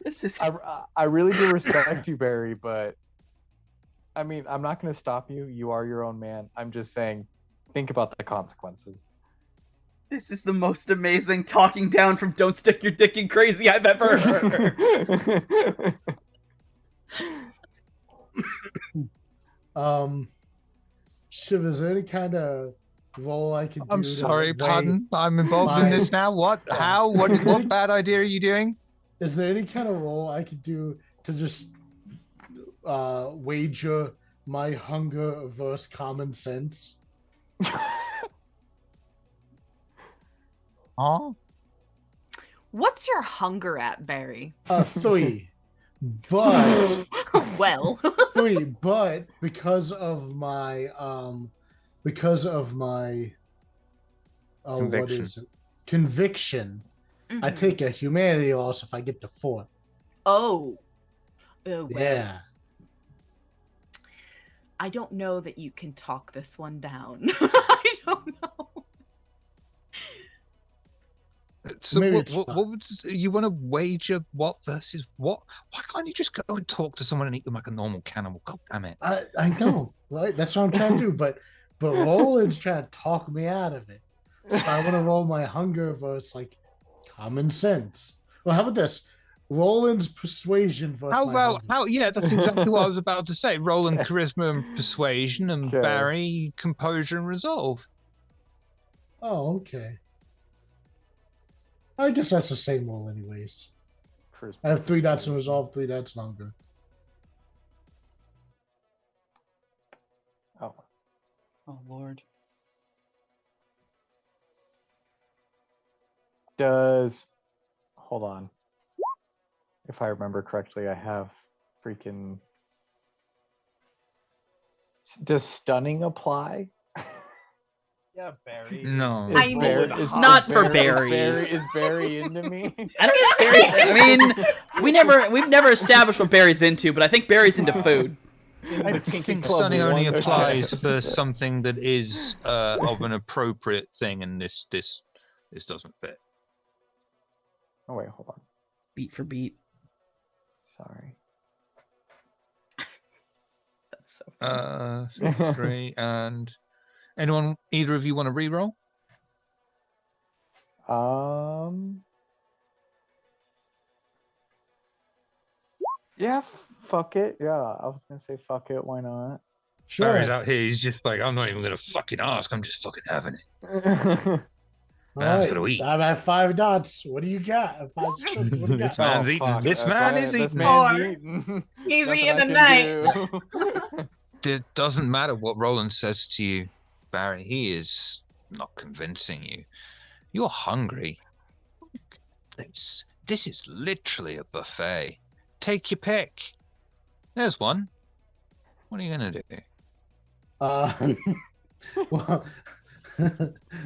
This is I really do respect you, Barry, but I mean, I'm not going to stop you. You are your own man. I'm just saying, think about the consequences. this is the most amazing talking down from "Don't stick your dick in crazy" I've ever heard. Shiv, is there any kind of role I can do? I'm to sorry, weigh- pardon. I'm involved in my- this now. What? Yeah. How? What bad idea are you doing? Is there any kind of role I could do to just wager my hunger versus common sense? Huh? What's your hunger at, Barry? 3. But Well, 3, but because of my what Conviction. is it? Conviction. I Mhm. take a humanity loss if I get to 4. Oh. Well, Yeah. I don't know that you can talk this one down. I don't know. So Maybe what, it's what, fine. what would you want to wager what versus what? Why can't you just go and talk to someone and eat them like a normal cannibal? God damn it. I know, right? That's what I'm trying to do, but Roland's trying to talk me out of it. So I want to roll my hunger versus like common sense. Well, how about this? Roland's persuasion versus How my about hunger. how? Yeah, that's exactly what I was about to say. Roland charisma and persuasion, and Okay. Barry composure and resolve. Oh, okay. I guess that's the same roll, anyways. I have 3 dots in resolve, 3 dots in hunger. Oh, Oh Lord. hold on. If I remember correctly, I have freaking. Does stunning apply? Yeah, Barry. No. Is I mean, Barry- not for Barry. Is Barry into me? I don't think Barry's. I mean, we've never established what Barry's into, but I think Barry's into food. I think stunning only applies for something that is of an appropriate thing, and this doesn't fit. Oh wait, hold on. Beat for beat. Sorry. That's so funny. 3 and either of you want to re-roll? Yeah, fuck it. Yeah, I was gonna say fuck it. Why not? Sure. Barry's out here. He's just like, I'm not even gonna fucking ask. I'm just fucking having it. Man's Alright, gonna eat. I'm at 5 dots. What do you got? 5 scripts, what do you This got? man's eating. fuck, This that's man right, is this eating. man's Or- eating. He's Nothing eating I tonight. can do. It doesn't matter what Roland says to you, Barry. He is not convincing you. You're hungry. This is literally a buffet. Take your pick. There's one. What are you gonna do? Well,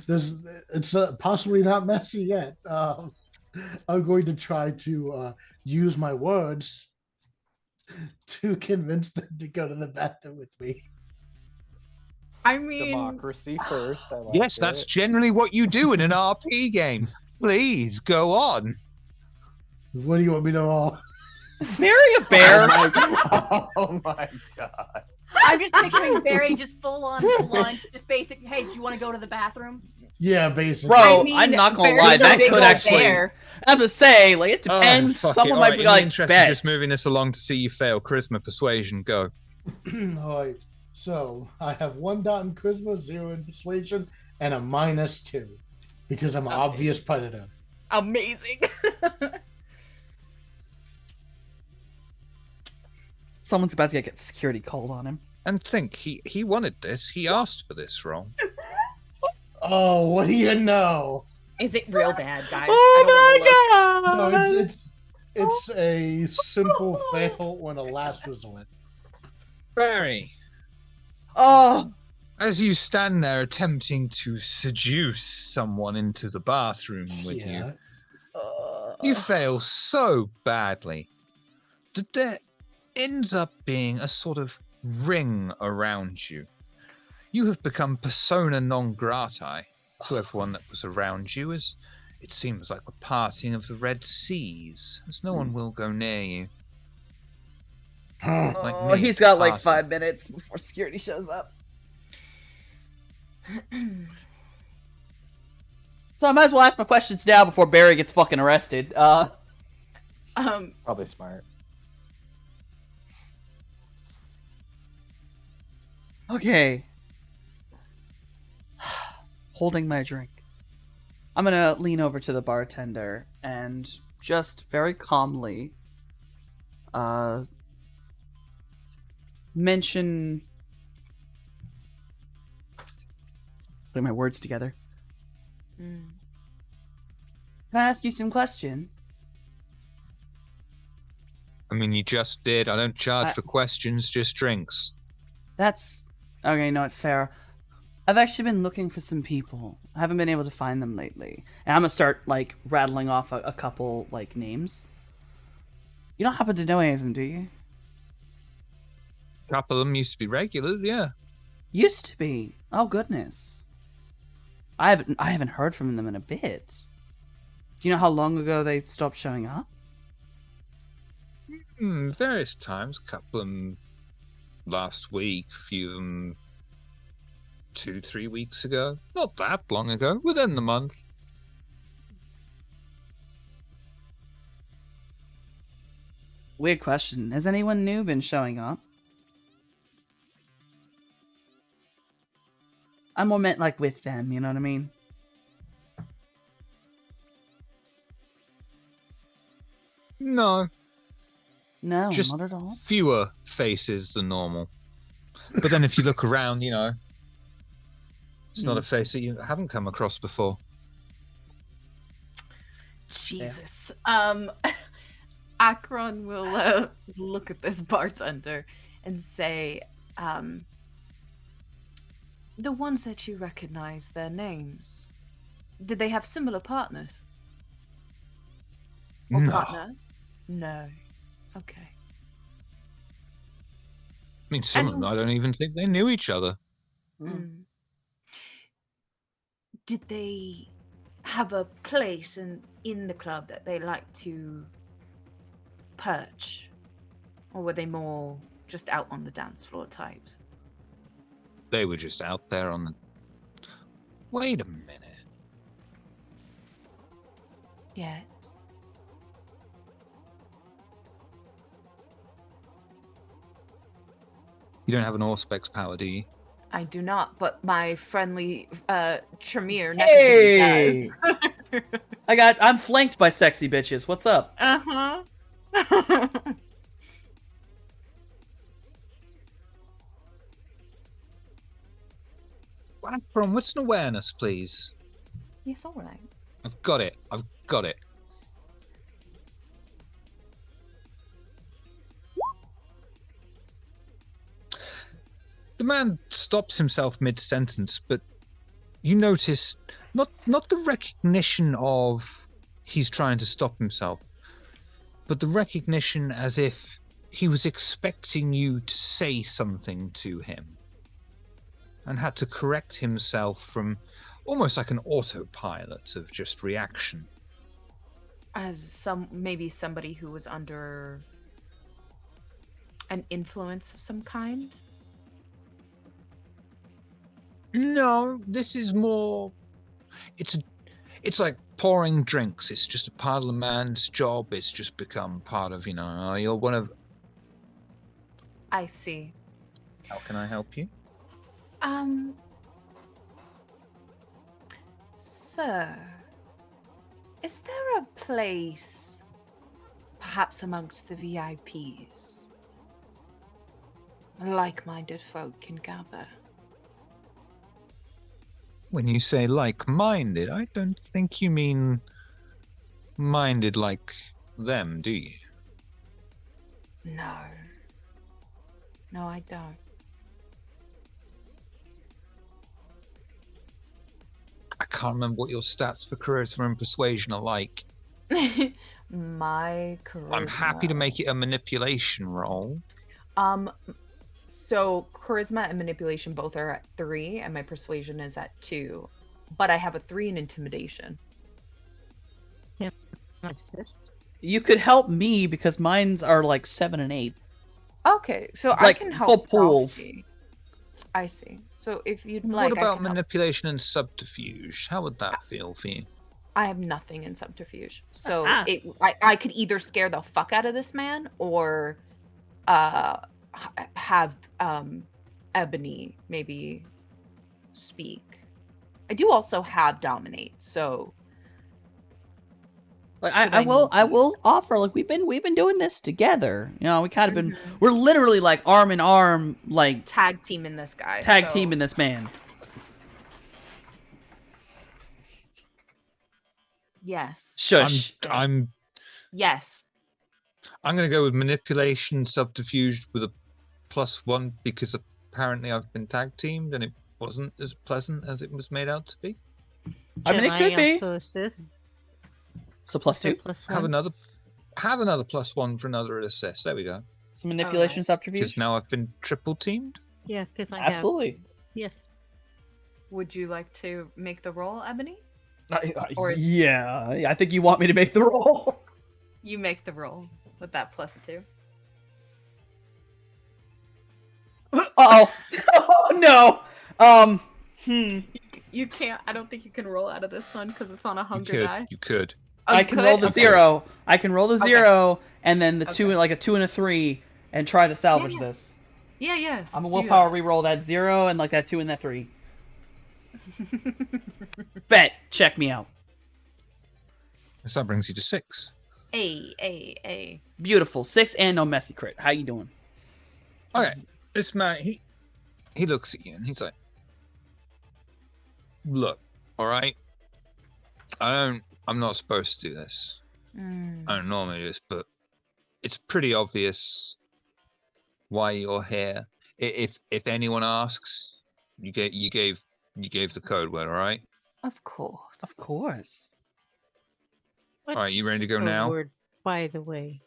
it's possibly not messy yet. I'm going to try to use my words to convince them to go to the bathroom with me. I mean, Democracy first. I like Yes, that's it. generally what you do in an RP game. Please go on. What do you want me to roll? Is Barry a bear? Oh my god. I'm just picturing Barry just full on lunch, just basic. Hey, do you want to go to the bathroom? Yeah, basically. Bro, I mean, I'm not gonna Barry's lie, a that big could old actually. bear. I have to say, like, it depends. Fuck it. Someone All might right, be in the like, interest bet. of just moving this along to see you fail, charisma, persuasion, go. All right. So I have 1 dot in charisma, 0 in persuasion, and a -2 because I'm an Okay. obvious predator. Amazing. Someone's about to get security called on him. And think, he wanted this. He asked for this role. Oh, what do you know? Is it real bad, guys? Oh my god! No, it's a simple fail on a last resort. Barry, Oh, as you stand there attempting to seduce someone into the bathroom with you, you fail so badly. ends up being a sort of ring around you. You have become persona non grata to everyone that was around you, as it seems like the parting of the Red Seas, as no one will go near you. Like me, He's got like parting. 5 minutes before security shows up. So I might as well ask my questions now before Barry gets fucking arrested. Probably smart. Okay. Holding my drink. I'm gonna lean over to the bartender and just very calmly mention, putting my words together. Can I ask you some questions? I mean, you just did. I don't charge for questions, just drinks. That's okay, not fair. I've actually been looking for some people. I haven't been able to find them lately. And I'm gonna start like rattling off a couple like names. You don't happen to know any of them, do you? A couple of them used to be regulars, yeah. Used to be. Oh goodness. I haven't heard from them in a bit. Do you know how long ago they stopped showing up? Various times. A couple of them last week, a few of them 2-3 weeks ago. Not that long ago, within the month. Weird question. Has anyone new been showing up? I more meant like with them, you know what I mean? No. No, Just not at all. fewer faces than normal. But then if you look around, you know, it's not a face that you haven't come across before. Jesus. Akron will look at this bartender and say, the ones that you recognize their names, did they have similar partners? Or No. partner? No. Okay. I mean, some of them, I don't even think they knew each other. Did they have a place in the club that they like to perch? Or were they more just out on the dance floor types? They were just out there on the... Wait a minute. Yes. You don't have an Auspex power, do you? I do not, but my friendly Tremere Hey! does. I'm flanked by sexy bitches. What's up? Uh-huh. From what's an awareness, please? Yes, all right. I've got it. The man stops himself mid-sentence, but you notice not the recognition of he's trying to stop himself, but the recognition as if he was expecting you to say something to him and had to correct himself from almost like an autopilot of just reaction. As maybe somebody who was under an influence of some kind? No, this is more... It's like pouring drinks. It's just a part of the man's job. It's just become part of, you're one of... I see. How can I help you? Sir, is there a place, perhaps amongst the VIPs, like-minded folk can gather? When you say like-minded, I don't think you mean minded like them, do you? No. No, I don't. I can't remember what your stats for charisma and persuasion are like. My charisma. I'm happy to make it a manipulation roll. So charisma and manipulation both are at 3, and my persuasion is at 2. But I have a 3 in intimidation. You could help me because mine's are like 7 and 8. Okay, so I Like can full help pools. Frosty. I see. So if you'd What like, I about can help. manipulation and subterfuge? How would that feel for you? I have nothing in subterfuge, so Ah. I could either scare the fuck out of this man or have Ebony maybe speak. I do also have dominate, so Like Should I I will need to- offer, like we've been doing this together. You know, we kind of been Mhm. we're literally like arm in arm, like tag team in this guy. tag so- team in this man. Yes. Shush. I'm Yes. gonna go with manipulation subterfuge with a +1 because apparently I've been tag teamed and it wasn't as pleasant as it was made out to be. I mean, it could be. also assist? So +2. Have another +1 for another assist. There we go. Some manipulation Because subterfuge. now I've been triple teamed. Yeah, because I Absolutely. have. Yes. Would you like to make the roll, Ebony? Or- yeah, I think you want me to make the roll. You make the roll with that +2. Oh no. You can't. I don't think you can roll out of this one because it's on a You hunger could. die. You could. Oh, I you can could? roll the Okay. 0. I can roll the Okay. 0 and then the 2, Okay. like a 2 and a 3, and try to salvage Yeah. this. Yeah. Yes. I'm a do willpower re-roll that 0 and like that 2 and that 3. Bet. Check me out. So that brings you to 6. A. Beautiful. 6 and no messy crit. How you doing? Okay, this man, he looks at you and he's like, "Look, all right. I'm not supposed to do this. I don't normally do this, but it's pretty obvious why you're here. If anyone asks, you gave the code word, all right? Of course. Of course. All right, you ready to go What's the now? word, by the way.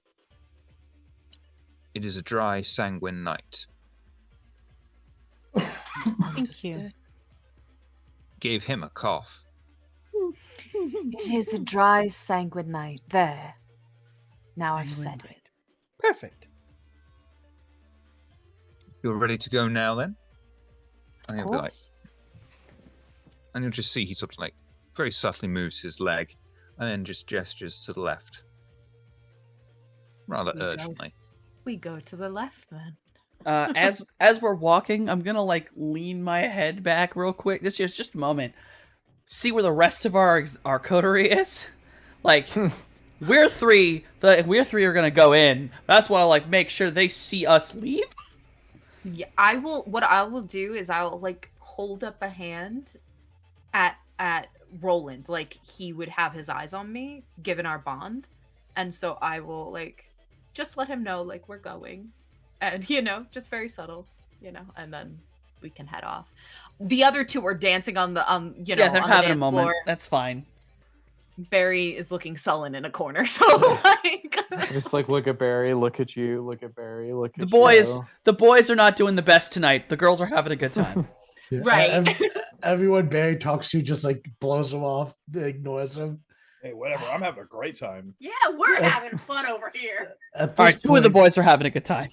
It is a dry, sanguine night. Thank you. Gave him a cough. It is a dry, sanguine night. There. Now I've said it. Perfect. You're ready to go now, then? And Of he'll be like, course. and you'll just see he sort of like very subtly moves his leg, and then just gestures to the left, rather You go. urgently. We go to the left then. As we're walking, I'm gonna like lean my head back real quick. Just a moment. See where the rest of our coterie is. Like, we're three are gonna go in. That's why I like make sure they see us leave. Yeah, I will. What I will do is I'll like hold up a hand at Roland, like he would have his eyes on me, given our bond, and so I will like just let him know like we're going, and just very subtle, and then we can head off. The other two are dancing on the Yeah, they're on the having a dance moment. floor. That's fine. Barry is looking sullen in a corner, so like Just like look at Barry, look at you, look at Barry, look at The boys are not doing the best tonight. The girls are having a good time. Yeah, Right. Everyone Barry talks to just like blows him off, ignores him. Hey, whatever. I'm having a great time. Yeah, we're having fun over here. At All this right, 2 of the point, boys are having a good time.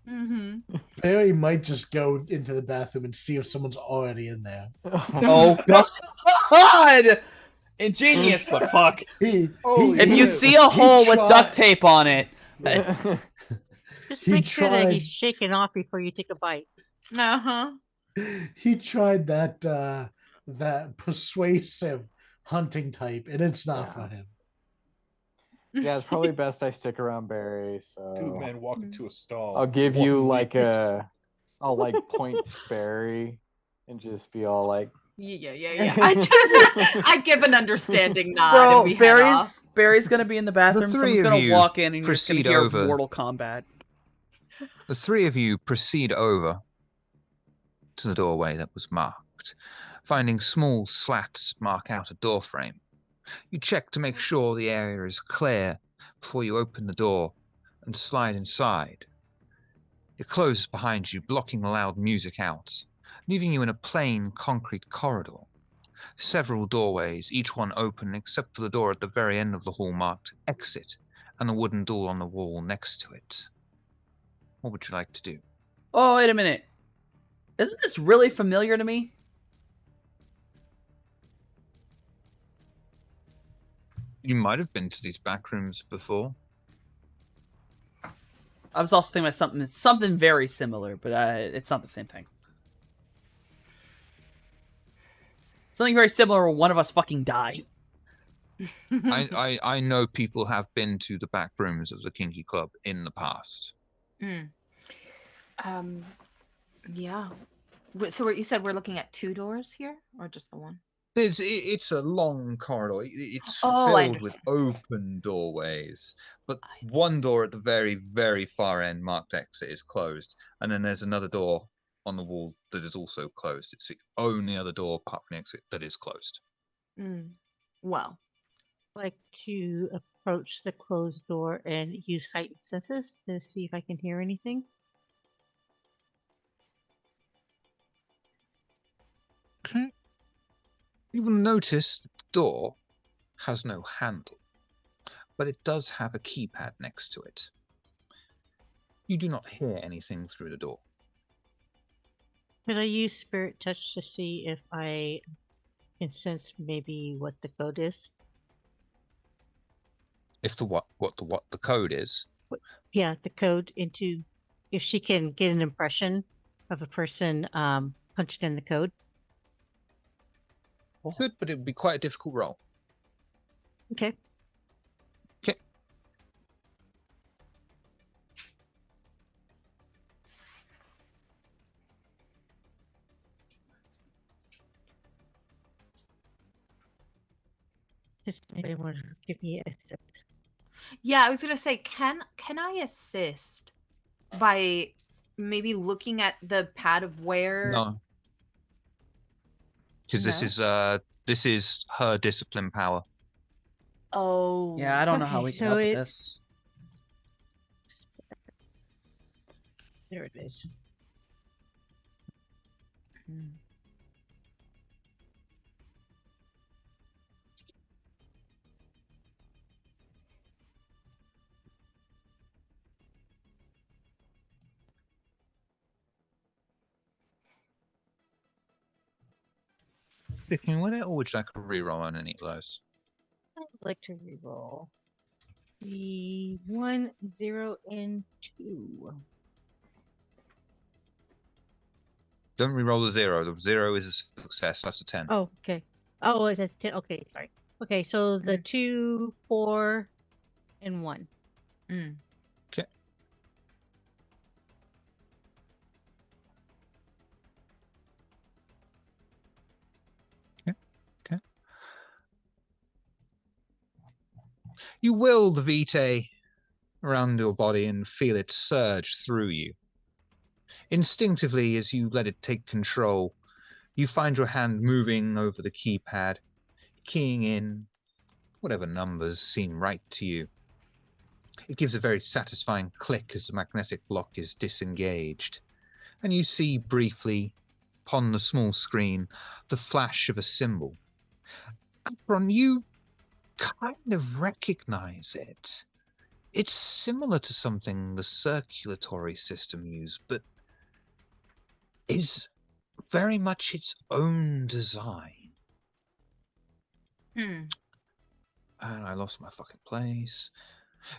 Mm-hmm. Barry might just go into the bathroom and see if someone's already in there. Oh God! Ingenious, but fuck. If you see a hole with duct tape on it, Just He make sure that tried. he's shaken off before you take a bite. Uh-huh. He tried that persuasive hunting type, and it's not for him. Yeah, it's probably best I stick around Barry. So Two men walk into a stall. I'll give One you like leaves. I'll like point Barry and just be all like, Yeah. I give an understanding nod. bro, and we head off. Barry's gonna be in the bathroom. The three Someone's of gonna you walk in, and you're just gonna proceed hear over. Mortal Kombat. The three of you proceed over to the doorway that was marked, finding small slats mark out a doorframe. You check to make sure the area is clear before you open the door and slide inside. It closes behind you, blocking the loud music out, leaving you in a plain concrete corridor. Several doorways, each one open except for the door at the very end of the hall marked Exit and the wooden door on the wall next to it. What would you like to do? Oh, wait a minute. Isn't this really familiar to me? You might have been to these back rooms before. I was also thinking about something very similar, but it's not the same thing. Something very similar where one of us fucking died. I know people have been to the back rooms of the Kinky Club in the past. Yeah. So you said we're looking at 2 doors here, or just the one? It's a long corridor. It's Oh, I filled with understand. open doorways, but one door at the very, very far end marked Exit is closed, and then there's another door on the wall that is also closed. It's the only other door apart from the Exit that is closed. Well, Like to approach the closed door and use heightened senses to see if I can hear anything. Okay. You will notice that the door has no handle, but it does have a keypad next to it. You do not hear anything through the door. Could I use spirit touch to see if I can sense maybe what the code is? If the what the code is. Yeah, the code into if she can get an impression of a person punching in the code. Good, but it would be quite a difficult roll. Okay. Okay. Does anybody want to give me a six? yeah, I was gonna say, can I assist by maybe looking at the pad of where? No. Because this is her discipline power. Oh. Yeah, I don't know how Okay, we can so help with it's- this. There it is. Sticking with it, or would you like a reroll on any of those? I'd like to reroll the 1, 0, and 2. Don't reroll the 0. The 0 is a success. That's a 10. Oh, okay. Oh, that's 10. Okay, sorry. Okay, so the 2, 4, and 1. Okay. Okay. You will the vitae around your body and feel it surge through you. Instinctively, as you let it take control, you find your hand moving over the keypad, keying in whatever numbers seem right to you. It gives a very satisfying click as the magnetic block is disengaged, and you see briefly upon the small screen the flash of a symbol. Apron, you kind of recognize it. It's similar to something the circulatory system used, but is very much its own design. And I lost my fucking place.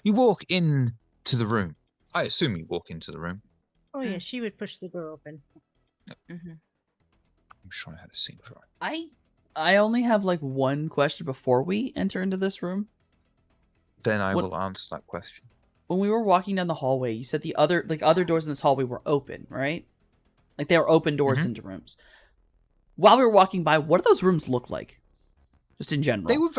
You walk into the room. I assume you walk into the room. Oh, yeah, she would push the door open. I'm sure I had a scene for it. I only have like one question before we enter into this room. Then I will answer that question. When we were walking down the hallway, you said the other doors in this hallway were open, right? Like they were open doors into rooms. While we were walking by, what do those rooms look like? Just in general. They were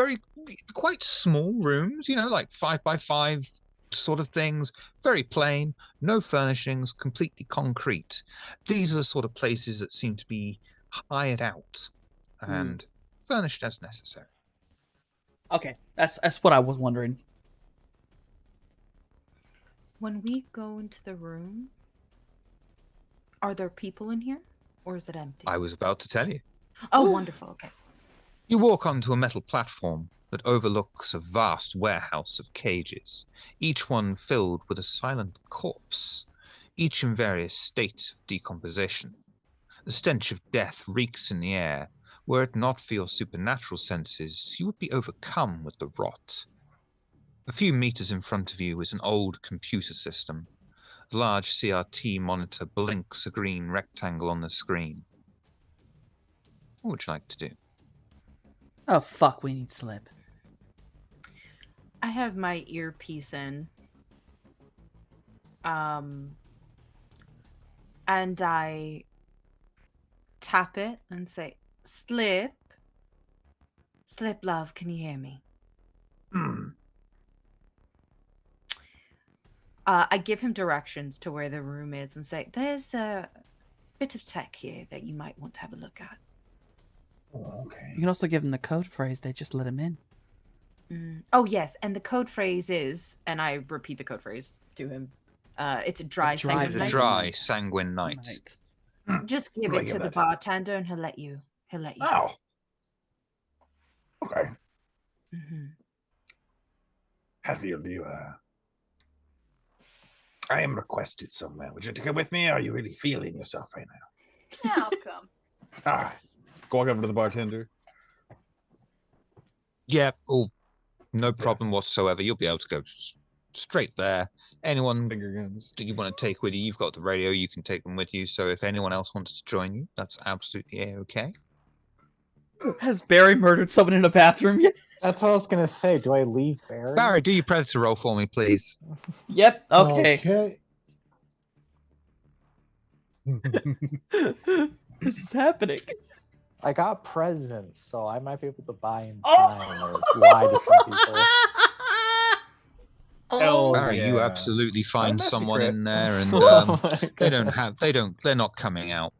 quite small rooms, like 5x5 sort of things. Very plain, no furnishings, completely concrete. These are the sort of places that seem to be hired out and furnished as necessary. Okay, that's what I was wondering. when we go into the room, are there people in here, or is it empty? I was about to tell you. Oh, wonderful. Okay. You walk onto a metal platform that overlooks a vast warehouse of cages, each one filled with a silent corpse, each in various states of decomposition. The stench of death reeks in the air. Were it not for your supernatural senses, you would be overcome with the rot. A few meters in front of you is an old computer system. A large CRT monitor blinks a green rectangle on the screen. What would you like to do? Oh fuck, we need Slip. I have my earpiece in. And I tap it and say, Slip. Slip, love, can you hear me? I give him directions to where the room is and say, there's a bit of tech here that you might want to have a look at. Oh, okay. You can also give him the code phrase. They just let him in. Oh, yes. And the code phrase is, and I repeat the code phrase to him. It's a dry sanguine It's a night. dry sanguine night. Just give it to the bartender and he'll let you. Oh. Okay. Mm-hmm. Hatfield, I am requested somewhere. Would you like to come with me, or are you really feeling yourself right now? Yeah, I'll come. All right. Walk over to the bartender. Yeah, no problem whatsoever. You'll be able to go straight there. Anyone Finger guns that you want to take with you, you've got the radio, you can take them with you. So if anyone else wants to join you, that's absolutely okay. Has Barry murdered someone in a bathroom yet? That's what I was gonna say. Do I leave Barry? Barry, do your predator roll for me, please. Yep. Okay. Okay. This is happening. I got presents, so I might be able to buy in Oh! time or lie to some people. Oh, Barry, you yeah. absolutely find mess with someone Crit. in there, and Oh my they're not coming out.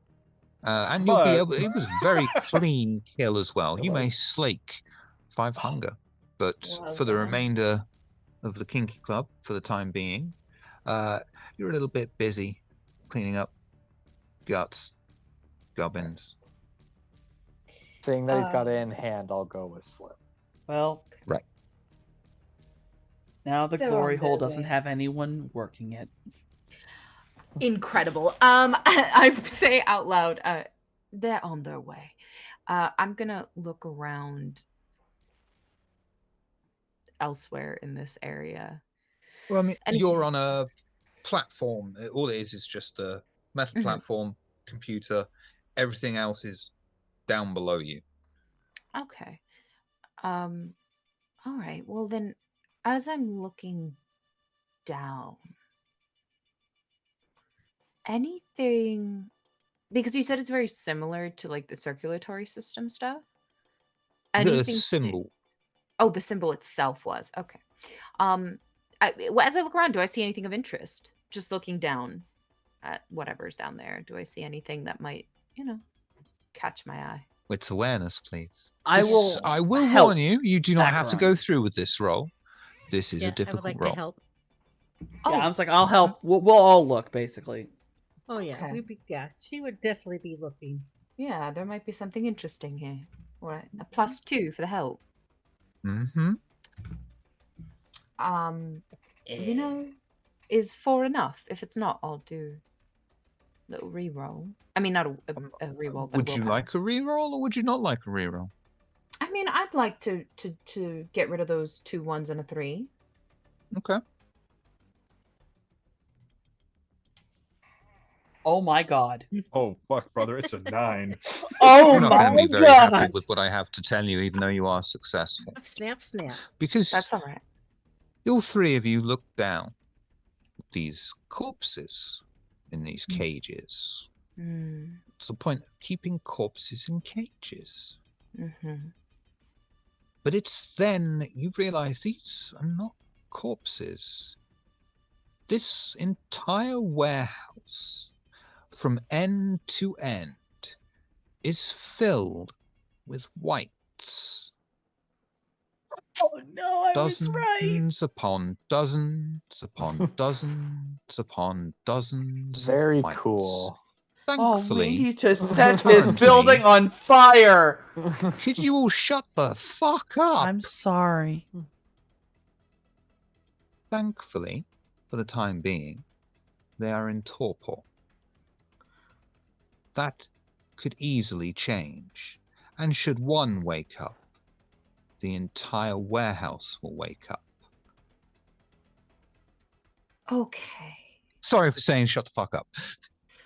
And you'll be But- able. It was very clean kill as well. You may slake 5 hunger, but Well for the done. remainder of the Kinky Club, for the time being, you're a little bit busy cleaning up guts, gubbins. Seeing that he's got it in hand, I'll go with Slip. Well, Right. Now the They're glory on hole their doesn't way. have anyone working it. Incredible. I say out loud, they're on their way. I'm gonna look around elsewhere in this area. Well, I mean, And- you're on a platform. All it is just a metal Mhm. platform, computer. Everything else is down below you. Okay. All right. Well then, as I'm looking down, anything, because you said it's very similar to like the circulatory system stuff. The Anything to do- symbol. Oh, the symbol itself was okay. As I look around, do I see anything of interest? Just looking down at whatever's down there, do I see anything that might, catch my eye? It's awareness, please. I will help warn you. You do not have to go background. through with this roll. This is Yeah, a difficult I would like roll. to help. Oh, Yeah, I was like, I'll help. We'll all look, basically. Oh yeah, Okay. she would definitely be looking. yeah, there might be something interesting here. All right, a +2 for the help. Mm-hmm. Is 4 enough? If it's not, I'll do a little re-roll. I mean, not a re-roll, but Would you willpower. like a reroll or would you not like a reroll? I mean, I'd like to get rid of those 2 1s and a 3. Okay. Oh my god. Oh, fuck, brother. It's a 9. Oh You're not going to my be very happy god. with what I have to tell you, even though you are successful. Snap, snap. Because That's all right. all 3 of you look down at these corpses in these cages. Mm, What's the point of keeping corpses in cages? hmm But it's then you realize these are not corpses. This entire warehouse, from end to end, is filled with whites. Oh no, I was right. Dozens upon dozens upon dozens upon dozens Very of mites. cool. Oh, we Thankfully, need to set this currently- building on fire. could you all shut the fuck up? I'm sorry. Thankfully, for the time being, they are in torpor. That could easily change, and should one wake up, the entire warehouse will wake up. Okay. Sorry for saying shut the fuck up.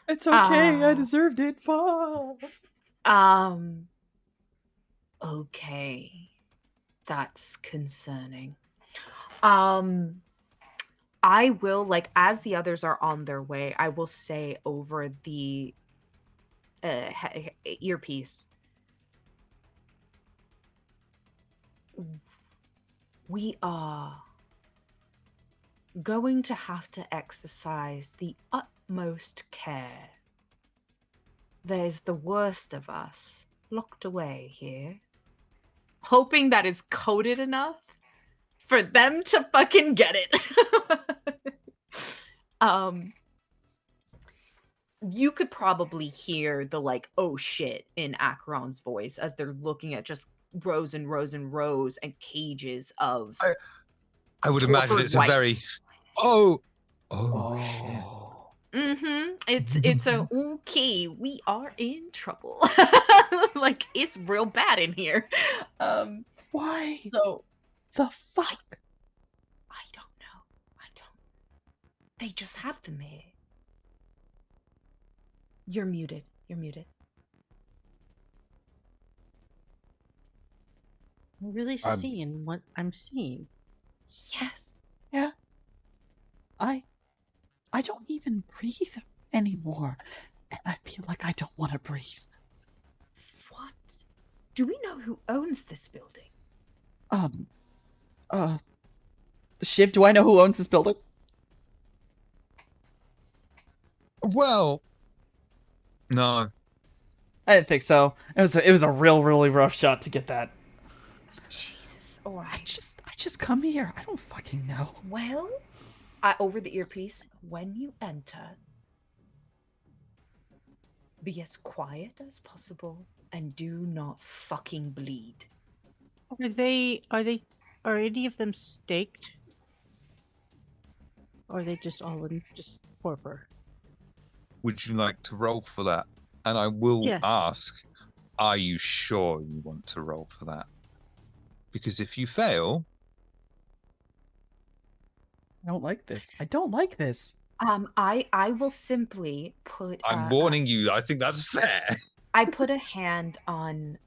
It's okay. I Ah. deserved it. Fuck. Okay. That's concerning. I will, like, as the others are on their way, I will say over the earpiece, we are going to have to exercise the utmost care. There's the worst of us locked away here, hoping that is coded enough for them to fucking get it. You could probably hear the like, oh shit, in Acheron's voice as they're looking at just rows and rows and rows and cages of I would imagine tortured it's a very whites. oh Shit. It's a okay, we are in trouble. Like it's real bad in here. Why So the fuck? I don't know. They just have them here. You're muted. You're muted. I'm really I'm- seeing what I'm seeing. Yes. Yeah. I don't even breathe anymore. And I feel like I don't want to breathe. What? Do we know who owns this building? Shiv, do I know who owns this building? well. No, I didn't think so. It was a really rough shot to get that. Jesus. All right. I just come here. I don't fucking know. Well, over the earpiece, when you enter, be as quiet as possible and do not fucking bleed. Are any of them staked? Or are they just all in just torpor? would you like to roll for that? And I will Yes. ask, are you sure you want to roll for that? Because if you fail, I don't like this. I don't like this. I will simply put. I'm warning you, I think that's fair. I put a hand on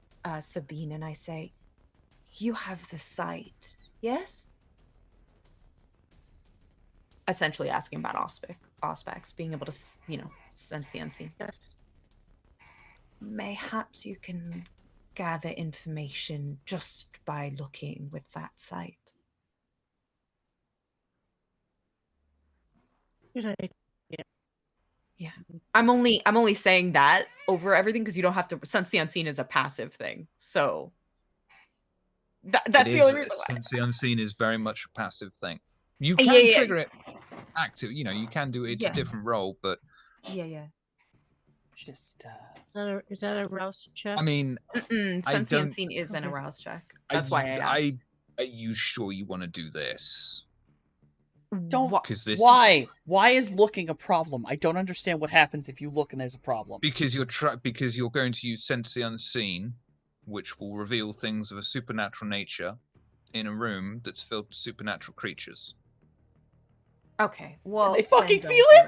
Sabine and I say, "You have the sight, yes?" Essentially asking about Auspex being able to, sense the unseen. Yes. Mayhaps you can gather information just by looking with that sight. Good idea. Yeah. I'm only saying that over everything because you don't have to sense the unseen is a passive thing. So that's the only reason why. Since the unseen is very much a passive thing. You Yeah, can yeah. trigger it active, you can do it. It's Yeah. a different role, but Yeah. Just Is that a rouse check? I mean, Sense the don't- unseen is an Okay. arouse check. That's why I asked. Are you sure you want to do this? don't. Wha- Because this Why? Why is looking a problem? I don't understand what happens if you look and there's a problem. because you're going to use sense the unseen, which will reveal things of a supernatural nature in a room that's filled with supernatural creatures. Okay. Well, They fucking then feel don't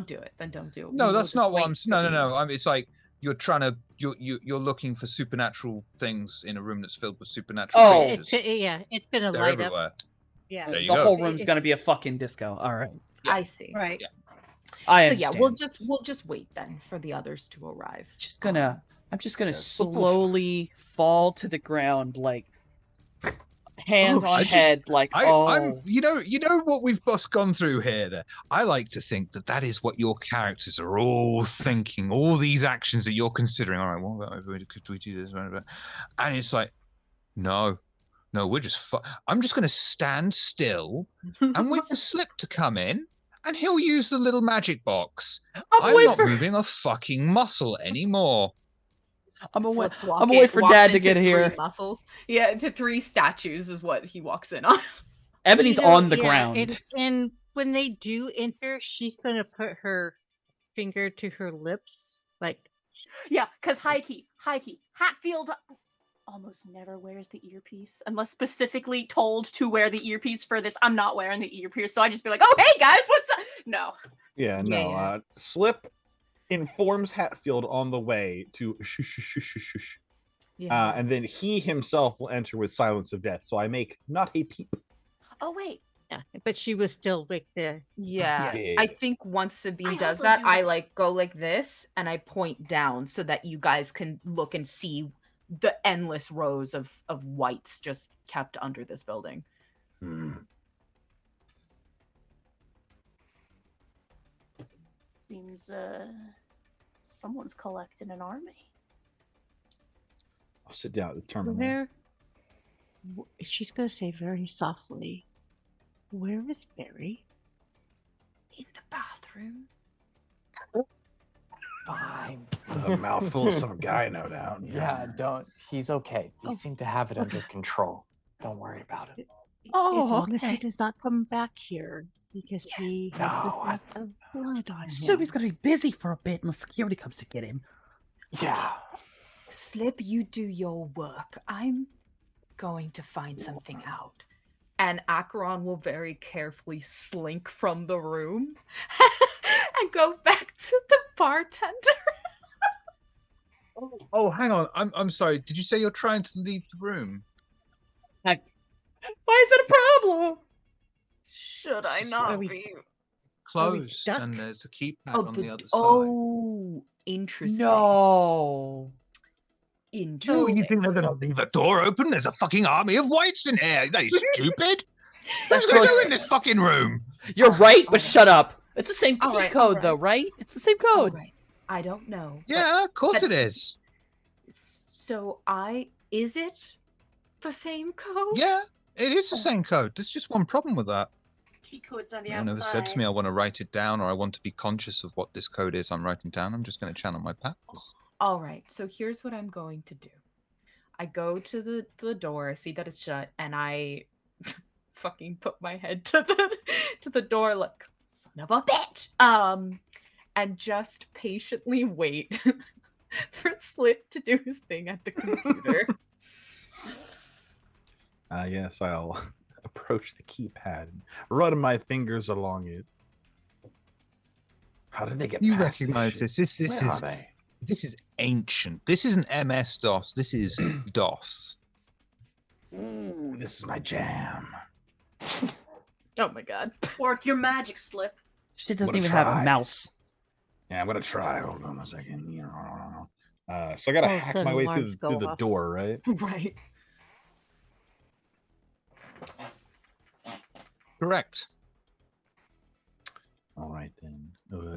do it. Then don't do it. No, We will that's just not what wait I'm. for No. the- I mean, it's like you're trying to. You're looking for supernatural things in a room that's filled with supernatural Oh. creatures. It's gonna They're light everywhere. up. Yeah. There you The go. whole room's gonna be a fucking disco. All right. I see. Right. Yeah. I So understand. yeah, we'll just wait then for the others to arrive. I'm just gonna Yes. slowly fall to the ground, like hand Oh, on shit. head, like I'm. You know what we've just gone through here. There, I like to think that is what your characters are all thinking. All these actions that you're considering. All right, could we do this? And it's like, no, No, we're just. I'm just going to stand still and wait for Slip to come in, and he'll use the little magic box. I'm not moving a fucking muscle anymore. I'm gonna Slips wait for walks Dad to into get here. 3 muscles. Yeah, the 3 statues is what he walks in on. Ebony's on the ground. And when they do enter, she's going to put her finger to her lips, like. Yeah, because high key, Hatfield almost never wears the earpiece unless specifically told to wear the earpiece for this. I'm not wearing the earpiece, so I just be like, "Oh, hey guys, what's up?" No. Yeah, no. Yeah. Slip informs Hatfield on the way to shush. Yeah. And then he himself will enter with silence of death. So I make not a peep. Oh wait. Yeah, but she was still with the. Yeah. Yeah. I think once Sabine I does also that, do I that. like go like this and I point down so that you guys can look and see the endless rows of whites just kept under this building. Seems someone's collecting an army. I'll sit down at the terminal. She's going to say very softly, "Where is Barry?" In the bathroom. Fine. A mouthful of some guy, no doubt. Yeah, don't. He's okay. He Oh, seemed to have it under control. Don't worry about it. As Oh, long as he okay. does not come back here, because he has the No, scent of blood on him. So he's gonna be busy for a bit unless security comes to get him. Yeah. Slip, you do your work. I'm going to find something out. And Acheron will very carefully slink from the room and go back to the bartender. Oh, hang on. I'm sorry. Did you say you're trying to leave the room? Why is that a problem? Should I Are not we- be? Closed, stuck? and there's a keypad Oh, on the other side. oh, interesting. No. Interesting. Oh, you think they're gonna leave a door open? There's a fucking army of whites in here. Are they stupid? That's Who's gonna so go in this fucking room? You're right, but Alright. shut up. It's the same key Alright, code, alright. though, right? It's the same All code. right. I don't know. but Yeah, of course it that's- is. So is it the same code? Yeah, it is the same code. There's just one problem with that. Key code's on the No one ever said to me I want to write it down or I want to be conscious of what this code is I'm writing down. I'm just going to channel my powers. All right. So here's what I'm going to do. I go to the door. I see that it's shut, and I fucking put my head to the door. Like, son of a bitch. And just patiently wait for Slip to do his thing at the computer. Yes, I'll approach the keypad and run my fingers along it. How did they get You past recognize shit? this. Where are they? This is ancient. This isn't MS-DOS. This is DOS. Ooh, this is my jam. Oh my god. Work your magic, Slip. Shit doesn't Wanna even have a try? mouse. Yeah, I'm gonna try. Hold on a second. So I gotta All of a hack sudden my way alarms through go the off. door, right? Right. Correct. All right then.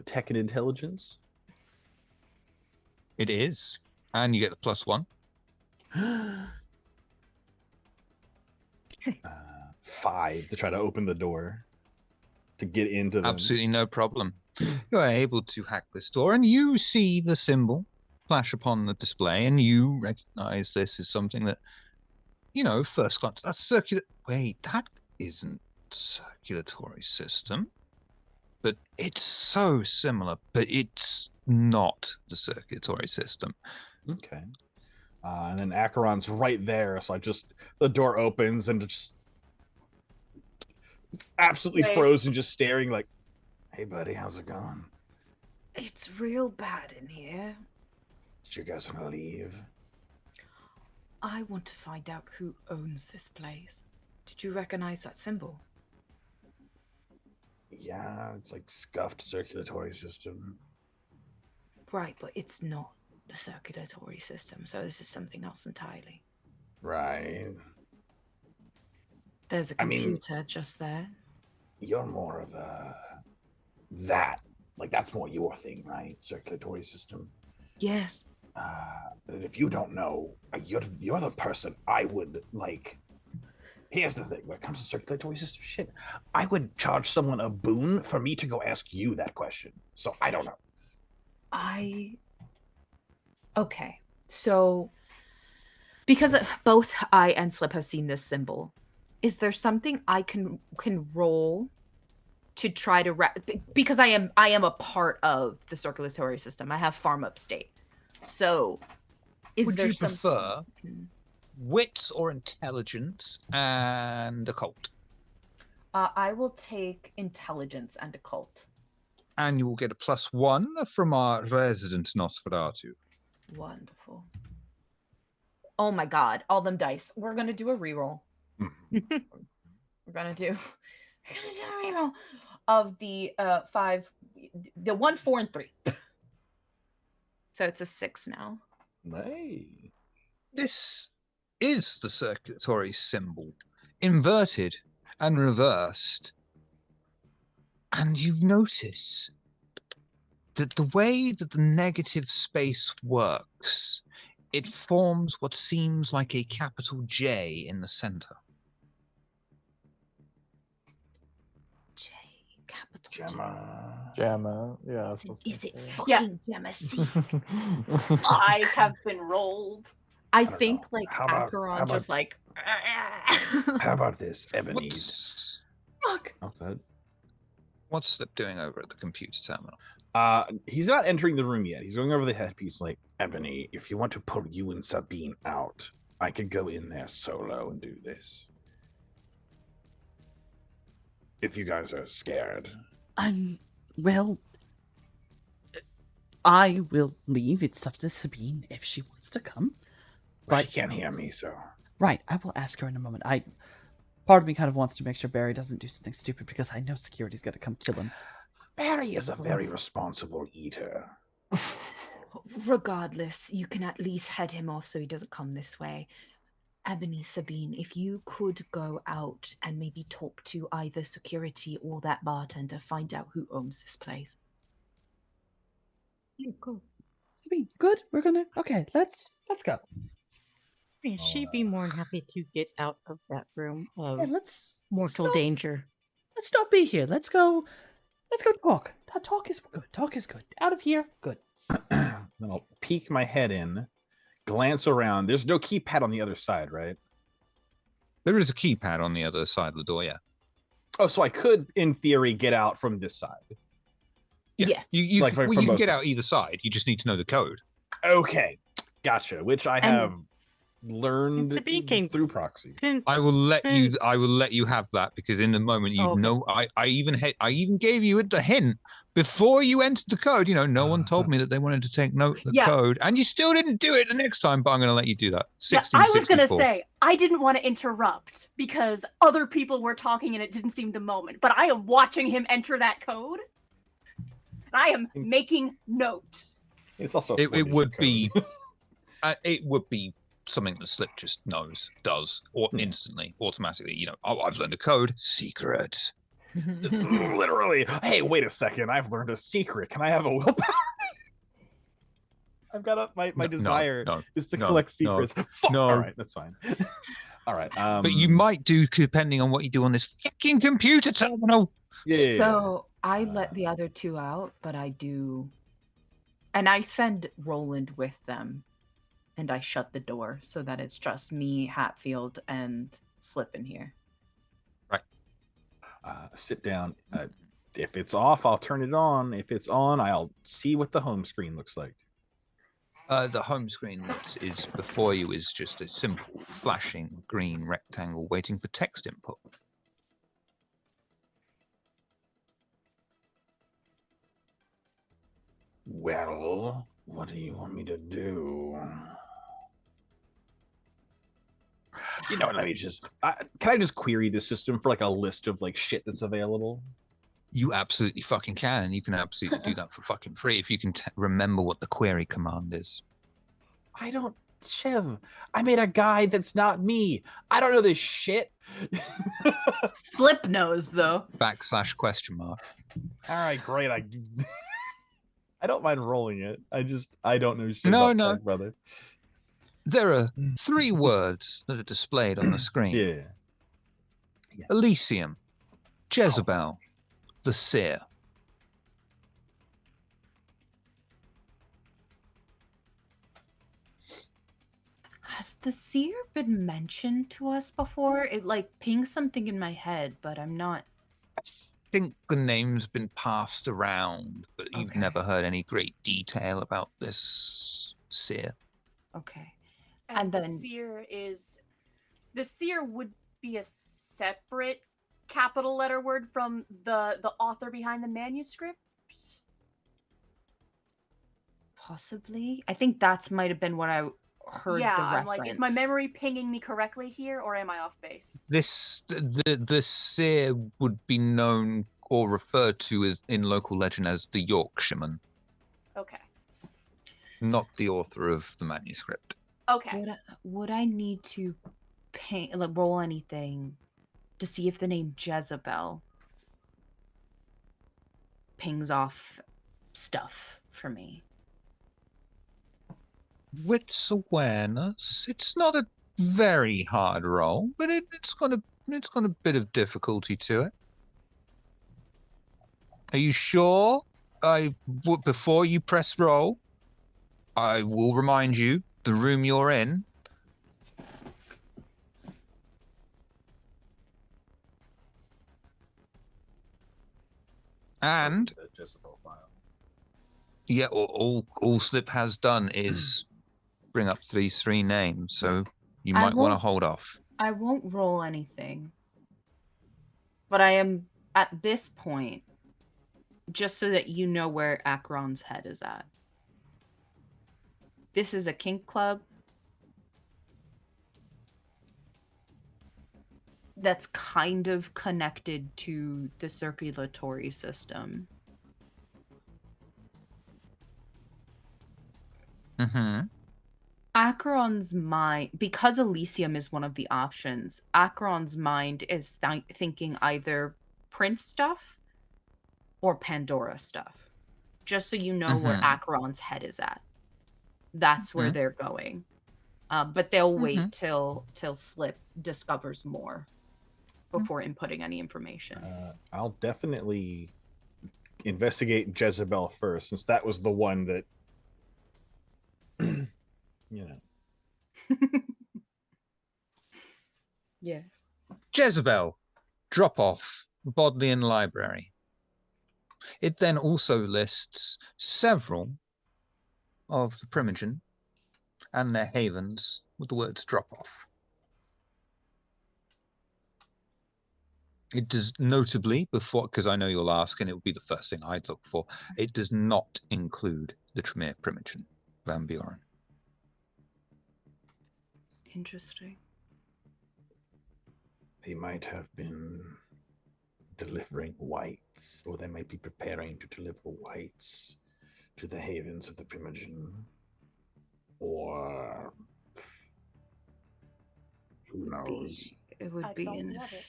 Tech and intelligence. It is. And you get the +1. 5 to try to open the door to get into them. Absolutely no problem. You are able to hack this door and you see the symbol flash upon the display and you recognize this is something that, first glance, that's circular. Wait, that isn't circulatory system. But it's so similar, but it's not the circulatory system. Okay. And then Acheron's right there, so the door opens and it's just absolutely Wait. frozen, just staring like, "Hey, buddy, how's it going? It's real bad in here. Did you guys want to leave?" I want to find out who owns this place. Did you recognize that symbol? Yeah, it's like scuffed circulatory system. Right, but it's not the circulatory system, so this is something else entirely. Right. There's a I mean- computer just there. You're more of that. Like, that's more your thing, right? Circulatory system. Yes. And if you don't know, you're the person I would, like, Here's the thing: when it comes to circulatory system shit, I would charge someone a boon for me to go ask you that question. So I don't know. Okay, so because both I and Slip have seen this symbol, is there something I can roll to try to because I am a part of the circulatory system. I have farm upstate. So Would you prefer wits or intelligence and occult? I will take intelligence and occult. And you will get a +1 from our resident Nosferatu. Wonderful. Oh my god, all them dice. We're gonna do a reroll. We're gonna do a reroll of the 5, the 1, 4, and 3. So it's a 6 now. Hey. This is the circulatory symbol, inverted and reversed. And you notice that the way that the negative space works, it forms what seems like a capital J in the center. J, capital Gemma. Gemma. Yeah. Is it fucking Yeah. Gemma C? Eyes have been rolled. I don't think know. like How about- Acheron how about- just like How about this, Ebony? What's fuck. Oh, good. what's Slip doing over at the computer terminal? He's not entering the room yet. He's going over the headpiece like, Ebony, if you want to pull you and Sabine out, I could go in there solo and do this. If you guys are scared. Well, I will leave. It's up to Sabine if she wants to come. Well, But she can't hear me, so. right, I will ask her in a moment. Part of me kind of wants to make sure Barry doesn't do something stupid because I know security's gonna come kill him. Barry is a very responsible eater. Regardless, you can at least head him off so he doesn't come this way. Ebony, Sabine, if you could go out and maybe talk to either security or that bartender, find out who owns this place. Sabine, good. We're gonna. Okay, let's go. Yeah, she'd be more than happy to get out of that room of Yeah, let's mortal not- danger. Let's not be here. Let's go. Let's go talk. Talk is good. Talk is good. Out of here. Good. Then I'll peek my head in, glance around. There's no keypad on the other side, right? There is a keypad on the other side of the door, yeah. Oh, so I could, in theory, get out from this side. Yeah. Yes. You Like, can from get both out either side. You just need to know the code. Okay, gotcha. Which I have learned Sabine can- through proxy. I will let you have that because in the moment you Okay. know I even gave you the hint before you entered the code. You know, no one told me that they wanted to take note of the Yeah. code, and you still didn't do it the next time. But I'm going to let you do that. Yeah, I was gonna 1664. say I didn't want to interrupt because other people were talking and it didn't seem the moment. But I am watching him enter that code, and I am making note. It's also a It 4-digit would code. be it would be something that Slip just does, or instantly, automatically. You know, oh, I've learned a code. Secret. Literally. Hey, wait a second. I've learned a secret. Can I have a willpower? I've got my No, desire no, is to no, collect no, secrets. Fuck. no. All right, that's fine. All right. But you might do depending on what you do on this fucking computer terminal. Yeah. So I let the other two out, but I do. And I send Roland with them. And I shut the door so that it's just me, Hatfield, and Slip in here. Sit down. If it's off, I'll turn it on. If it's on, I'll see what the home screen looks like. The home screen that is before you is just a simple flashing green rectangle waiting for text input. Well, what do you want me to do? You know, let me just. Can I just query the system for like a list of like shit that's available? You absolutely fucking can. You can absolutely do that for fucking free if you can remember what the query command is. I don't. Shiv, I made a guide that's not me. I don't know this shit. Slip knows, though. !? All right, great. I don't mind rolling it. I don't know shit No, about no. tech, brother. There are 3 words that are displayed on the screen. Yeah. Yes. Elysium, Jezebel, the Seer. Has the seer been mentioned to us before? It like pings something in my head, but I'm not. I think the name's been passed around, but you've Okay. never heard any great detail about this Seer. Okay. And And the then- seer is the seer would be a separate capital letter word from the author behind the manuscript. Possibly. I think that's might have been what I heard Yeah, the I'm reference. like, is my memory pinging me correctly here, or am I off base? The Seer would be known or referred to as in local legend as the Yorkshireman, Okay. not the author of the manuscript. Okay. Would I need to roll anything to see if the name Jezebel pings off stuff for me? Wits awareness. It's not a very hard roll, but it's got a bit of difficulty to it. Are you sure? Before you press roll, I will remind you the room you're in. And The Jezebel file. yeah, all Slip has done is bring up these three names, so you I might want to won't- hold off. I won't roll anything. But I am at this point, just so that you know where Akron's head is at. This is a kink club that's kind of connected to the circulatory system. Mm-hmm. Akron's mind, because Elysium is one of the options, Akron's mind is thinking either Prince stuff or Pandora stuff. Just so you know where Akron's head is at. That's where they're going. But they'll wait till Slip discovers more before inputting any information. I'll definitely investigate Jezebel first, since that was the one that, you know. Yes. Jezebel, drop off, Bodleian Library. It then also lists several of the Primogen and their havens with the words drop off. It does notably, because I know you'll ask, and it would be the first thing I'd look for, it does not include the Tremere Primogen, Van Buren. Interesting. They might have been delivering whites, or they might be preparing to deliver whites to the havens of the Primogen, or who knows? It would I be don't an love it.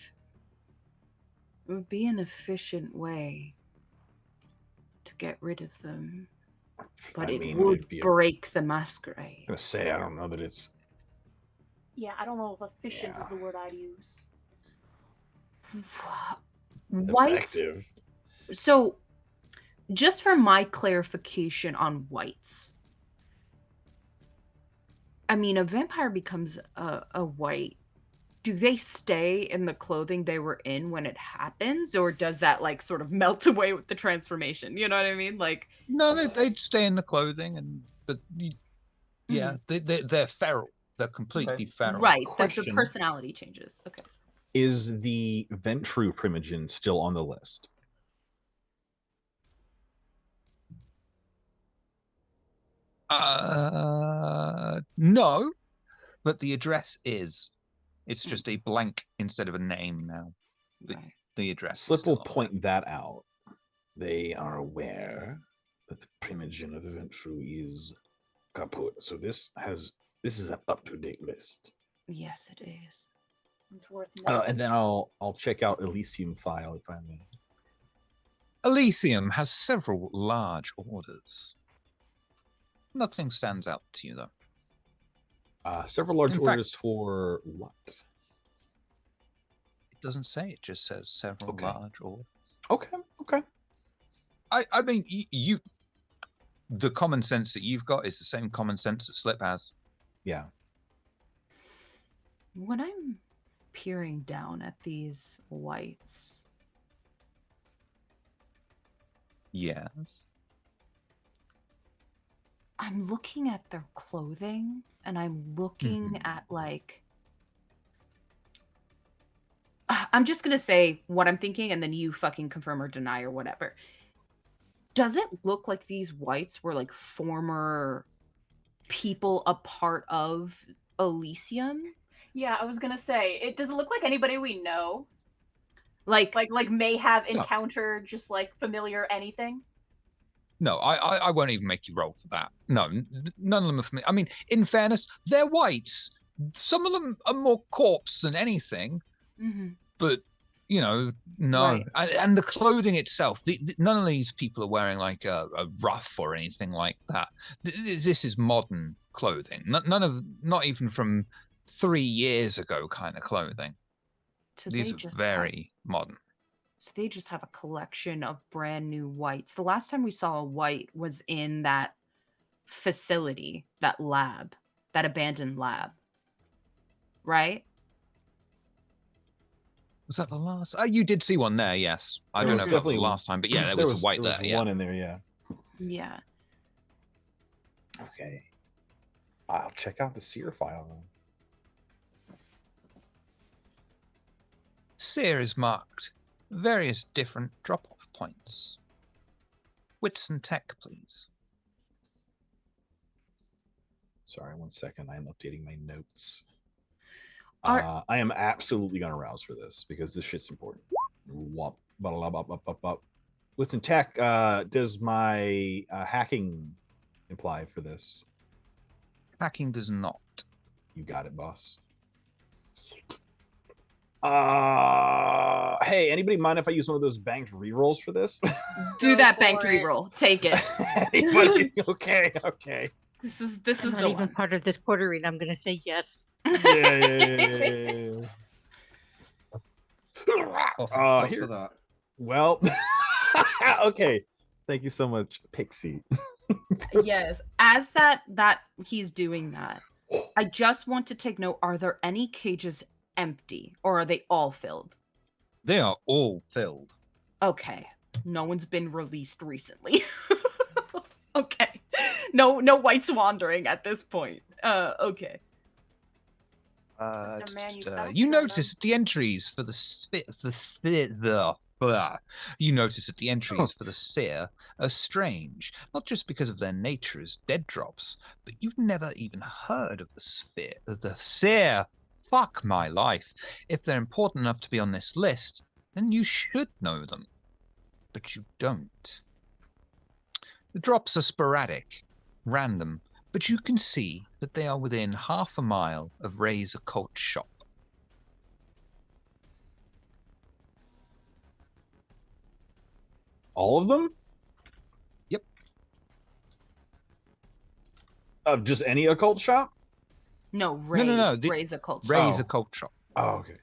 it would be an efficient way to get rid of them, but I it mean, would it'd be break the masquerade. I'm gonna say, I don't know that it's Yeah, I don't know if efficient is the word I'd use. Whites. effective. So, just for my clarification on whites, I mean, a vampire becomes a white. Do they stay in the clothing they were in when it happens, or does that like sort of melt away with the transformation? You know what I mean? Like, No, they'd stay in the clothing, but yeah, they're feral. They're completely feral. right? The Question. personality changes. Okay. Is the Ventru Primogen still on the list? No, but the address is. It's just a blank instead of a name now. The address. Slip will point that out. They are aware that the Primogen of the Ventru is kaput. So this is an up-to-date list. Yes, it is. It's worth noting. And then I'll check out Elysium file if I may. Elysium has several large orders. Nothing stands out to you though. Several large In fact- orders for what? doesn't say. It just says several Okay. large orbs. Okay. I mean, you. The common sense that you've got is the same common sense that Slip has. Yeah. When I'm peering down at these whites, Yes. I'm looking at their clothing and I'm looking at like I'm just gonna say what I'm thinking and then you fucking confirm or deny or whatever. Does it look like these whites were like former people a part of Elysium? Yeah, I was gonna say, it does it look like anybody we know? Like Like may have encountered just like familiar anything? No, I won't even make you roll for that. No, none of them are for me. I mean, in fairness, they're whites. Some of them are more corpse than anything, but you know, no. Right. And the clothing itself, none of these people are wearing like a ruff or anything like that. This is modern clothing. Not even from 3 years ago kind of clothing. So These they are just very modern. So they just have a collection of brand new whites. The last time we saw a white was in that facility, that lab, that abandoned lab. Right? Was that the last? Oh, you did see one there, yes. I don't know if that was the last time, but yeah, there was a white there. Yeah. One in there, yeah. Yeah. Okay. I'll check out the seer file then. Seer is marked various different drop-off points. Wits and tech, please. Sorry, 1 second. I am updating my notes. Are- I am absolutely gonna rouse for this because this shit's important. Wits and tech. Does my hacking imply for this? Hacking does not. You got it, boss. Hey, anybody mind if I use one of those banked rerolls for this? Do that banked reroll. Take it. Anybody? Okay. This is I'm not the even one. part of this quartering. I'm gonna say yes. Yeah. Here. that. Well, okay. Thank you so much, Pixie. Yes. As that he's doing that, I just want to take note, are there any cages empty or are they all filled? They are all filled. Okay. No one's been released recently. Okay. No whites wandering at this point. Okay. You notice the entries for you notice that the entries for the seer are strange, not just because of their nature as dead drops, but you've never even heard of the seer. Fuck my life. If they're important enough to be on this list, then you should know them. But you don't. The drops are sporadic, random, but you can see that they are within half a mile of Ray's occult shop. All of them? Yep. Of just any occult shop? No, Ray's, No. Ray's occult shop. Ray's occult shop. Oh, okay.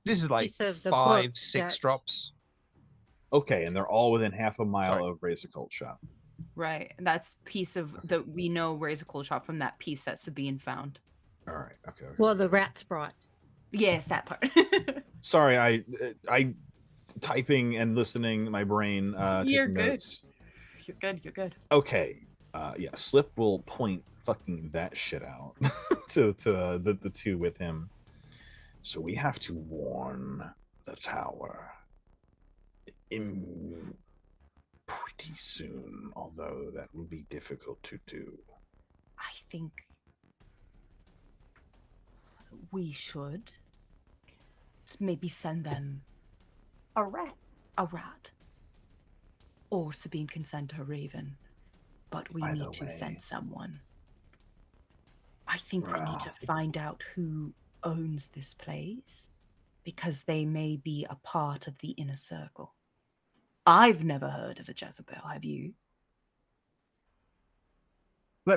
This is like piece of the 5, book 6 that- drops. Okay, and they're all within half a mile of Ray's occult shop. Right. That's piece of that we know Ray's occult shop from that piece that Sabine found. All right. Okay. Well, the rats brought. Yes, that part. Sorry, I typing and listening, my brain You're taking good. notes. You're good. Okay. Yeah, Slip will point fucking that shit out to the two with him. So we have to warn the tower pretty soon, although that will be difficult to do. I think we should maybe send them A rat. Or Sabine can send her raven. But we Either need to way. send someone. I think we need to find out who owns this place, because they may be a part of the inner circle. I've never heard of a Jezebel, have you?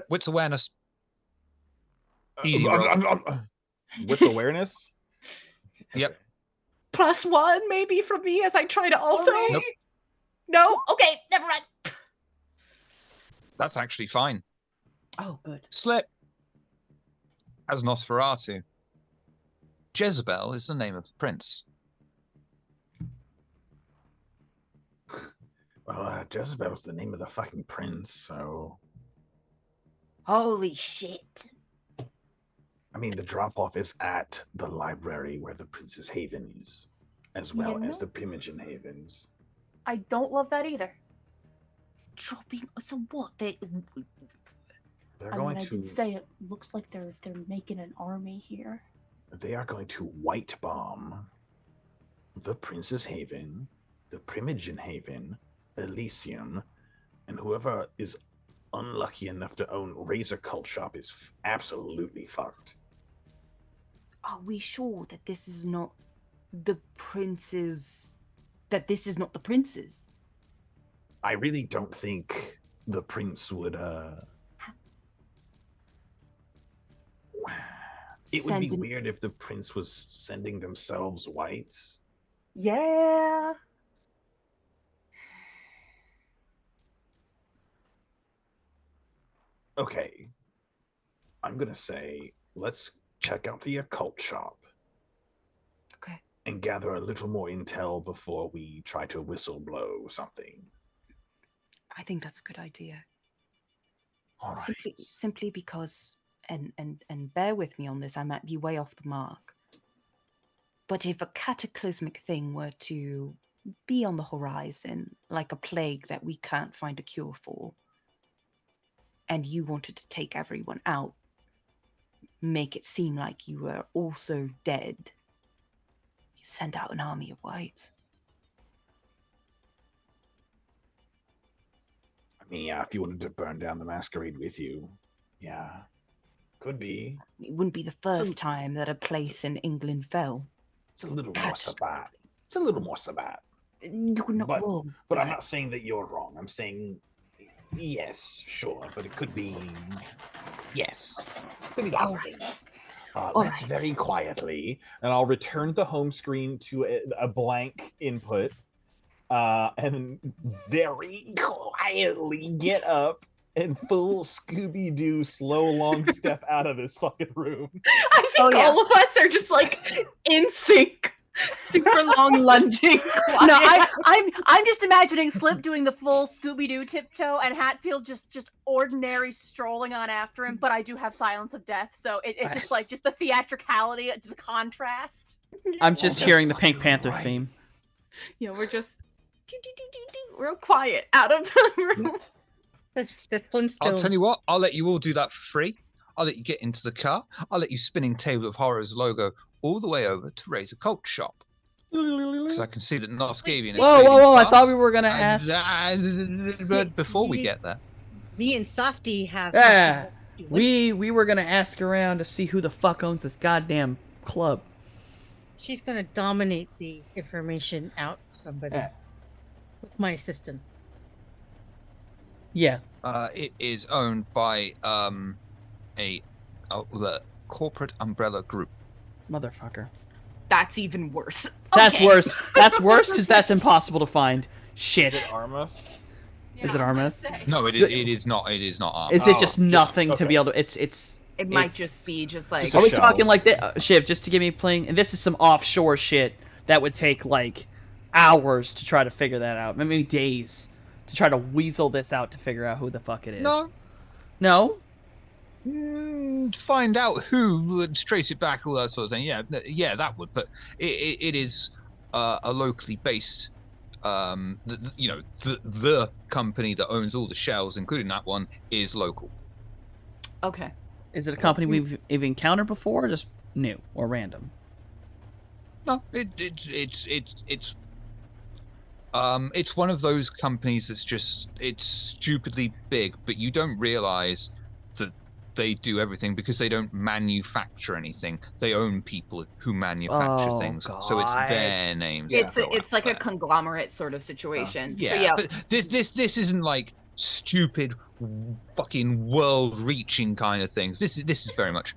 Wits awareness. Easy roll. With awareness? Yep. +1 maybe from me as I try to also. Nope. No? Okay, never mind. That's actually fine. Oh, good. Slip. As Nosferatu. Jezebel is the name of the prince. Well, Jezebel's the name of the fucking prince, so... Holy shit. I mean, the drop-off is at the library where the Prince's Haven is, as well as the Primogen Havens. I don't love that either. Dropping. So what? They. They're I going mean, I to... did say it looks like they're making an army here. They are going to white bomb the Prince's Haven, the Primogen Haven, Elysium, and whoever is unlucky enough to own Razor Cult Shop is absolutely fucked. Are we sure that this is not the prince's? That this is not the prince's? I really don't think the prince would, It would be weird if the prince was sending themselves whites. Yeah. Okay. I'm gonna say, let's check out the occult shop. Okay. And gather a little more intel before we try to whistle blow something. I think that's a good idea. All right. Simply because, and bear with me on this, I might be way off the mark. But if a cataclysmic thing were to be on the horizon, like a plague that we can't find a cure for, and you wanted to take everyone out, make it seem like you were also dead, you send out an army of whites. I mean, yeah, if you wanted to burn down the Masquerade with you, yeah, could be. It wouldn't be the first time that a place in England fell. It's a little more Sabat. It's a little more Sabat. You're not wrong. But I'm not saying that you're wrong. I'm saying, yes, sure, but it could be, yes. Could be lots of things. Let's very quietly, and I'll return the home screen to a blank input, and very quietly get up and full Scooby-Doo slow long step out of this fucking room. I think all of us are just like in sync, super long lunging. No, I'm just imagining Slip doing the full Scooby-Doo tiptoe and Hatfield just ordinary strolling on after him, but I do have Silence of Death, so it's just like just the theatricality, the contrast. I'm just hearing the Pink Panther theme. Yeah, we're just real quiet out of the room. The Flintstones. I'll tell you what, I'll let you all do that for free. I'll let you get into the car. I'll let you spinning Table of Horrors logo all the way over to Razor Cult Shop. Because I can see that Noscavian is Whoa! I thought we were gonna ask. But before we get there, me and Softy have. Yeah, we were gonna ask around to see who the fuck owns this goddamn club. She's gonna dominate the information out of somebody with my assistant. Yeah. It is owned by the corporate umbrella group. Motherfucker. That's even worse. That's worse. That's worse because that's impossible to find. Shit. Is it Armus? Is it Armus? No, it is not. It is not Armus. Is it just nothing to be able to? It might just be just like. Are we talking like this? Shiv, just to get me playing, and this is some offshore shit that would take like hours to try to figure that out. Maybe days to try to weasel this out to figure out who the fuck it is. No. Find out who, trace it back, all that sort of thing. Yeah, that would. But it is a locally based, the company that owns all the shells, including that one, is local. Okay. Is it a company we've encountered before, or just new or random? No, it's one of those companies it's stupidly big, but you don't realize that they do everything because they don't manufacture anything. They own people who manufacture things, so it's their names. It's like a conglomerate sort of situation. Yeah, so, yeah. But this isn't like stupid, fucking world-reaching kind of things. This is very much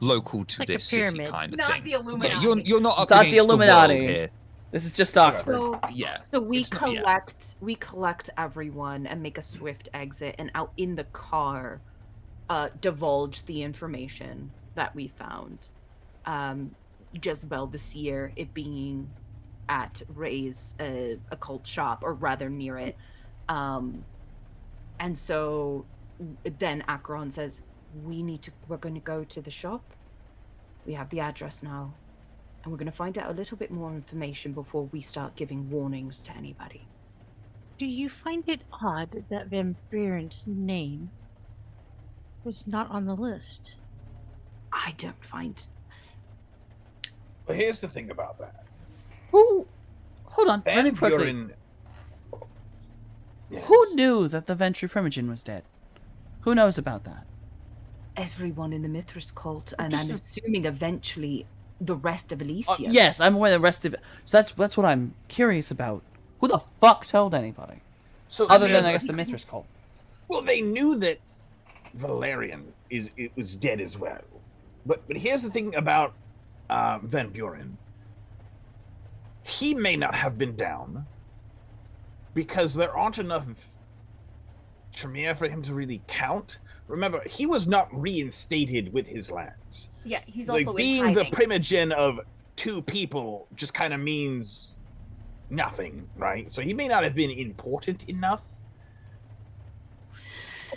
local to Like a this city pyramid. kind of Not thing. the Yeah, Illuminati. you're not up It's not the against the world Illuminati. here. This is just Oxford. So, Yeah. so we It's not- yeah. collect everyone and make a swift exit, and out in the car, divulge the information that we found. Jezebel the Seer, it being at Ray's occult shop, or rather near it. And so then Acheron says, we're going to go to the shop. We have the address now. And we're going to find out a little bit more information before we start giving warnings to anybody. Do you find it odd that Van Buren's name was not on the list? I don't find... Well, here's the thing about that. Who? Hold on, Van really quickly. Buren. Yes. Who knew that the Ventry Primogen was dead? Who knows about that? Everyone in the Mithras cult, and Just I'm a- assuming eventually the rest of Elysium. Yes, I'm aware the rest of it. So that's what I'm curious about. Who the fuck told anybody? So Other than, there's I a- guess, the Mithras cult. Well, they knew that Valerian was dead as well. But here's the thing about Van Buren. He may not have been down because there aren't enough Tremere for him to really count. Remember, he was not reinstated with his lands. Yeah, he's Like, also in being the hiding. primogen of two people just kind of means nothing, right? So he may not have been important enough.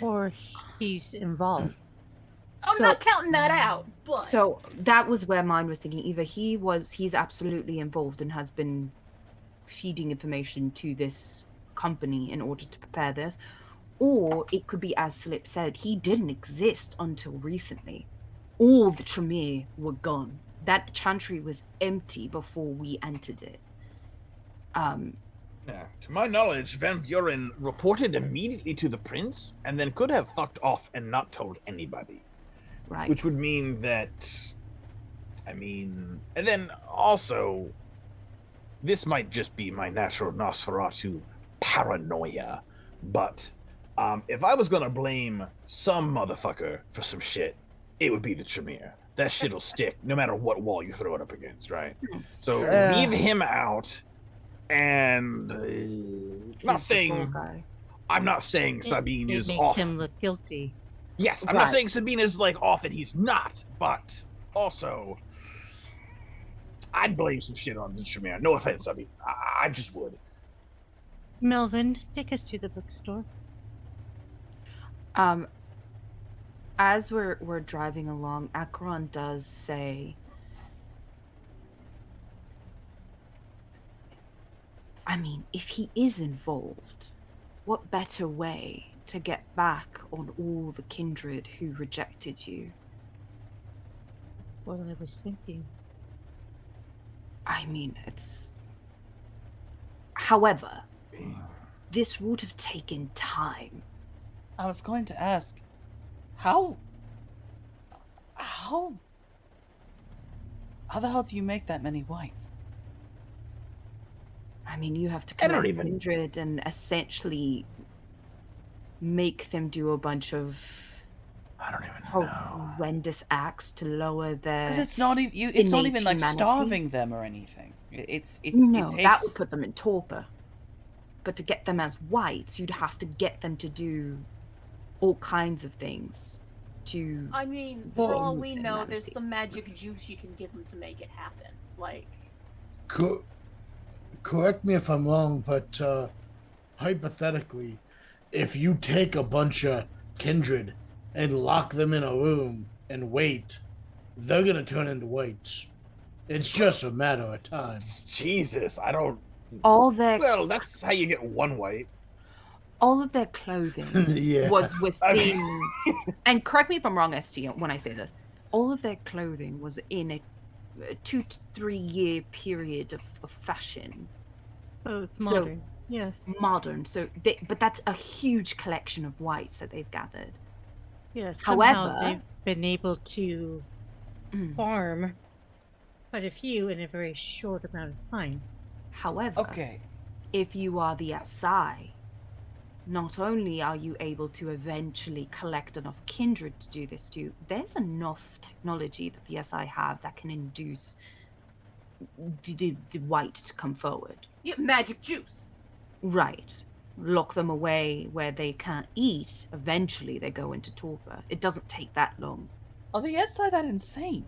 Or he's involved? I'm not counting that out, but So that was where mine was thinking. Either he's absolutely involved and has been feeding information to this company in order to prepare this, or it could be, as Slip said, he didn't exist until recently. All the Tremere were gone. That chantry was empty before we entered it. Now, to my knowledge, Van Buren reported immediately to the prince and then could have fucked off and not told anybody. Right. Which would mean that, and then also, this might just be my natural Nosferatu paranoia, but if I was gonna blame some motherfucker for some shit, it would be the Tremere. That shit'll stick no matter what wall you throw it up against, right? So leave him out, and not saying I'm not saying Sabine it is makes off. him look guilty. Yes, I'm not saying Sabine is like off and he's not, but also I'd blame some shit on the Tremere. No offense, Sabine. I just would. Melvin, take us to the bookstore. As we're driving along, Acheron does say, if he is involved, what better way to get back on all the kindred who rejected you? What I was thinking. It's... However, this would have taken time. I was going to ask, how the hell do you make that many whites? You have to I don't collect even- kindred and essentially make them do a bunch of I don't even know. horrendous acts to lower their... 'Cause it's not even it's not innate even like humanity. starving them or anything. It's No, it that would takes put them in torpor. But to get them as whites, you'd have to get them to do all kinds of things to... for all we know, humanity. there's some magic juice you can give them to make it happen. Like, Correct me if I'm wrong, but hypothetically, if you take a bunch of kindred and lock them in a room and wait, they're gonna turn into whites. It's just a matter of time. Jesus, I don't. all their Well, that's how you get one white. all of their clothing Yeah. was I within... And correct me if I'm wrong, ST, when I say this. All of their clothing was in a 2 to 3 year period of fashion. Oh, it's So- modern. Yes. Modern. But that's a huge collection of whites that they've gathered. Yes. Somehow However- they've been able to Mm. farm quite a few in a very short amount of time. However, okay. if you are the Asai, not only are you able to eventually collect enough kindred to do this too, there's enough technology that the SI have that can induce the white to come forward. Yeah, magic juice. Right. Lock them away where they can't eat. Eventually they go into torpor. It doesn't take that long. Are the SI that insane?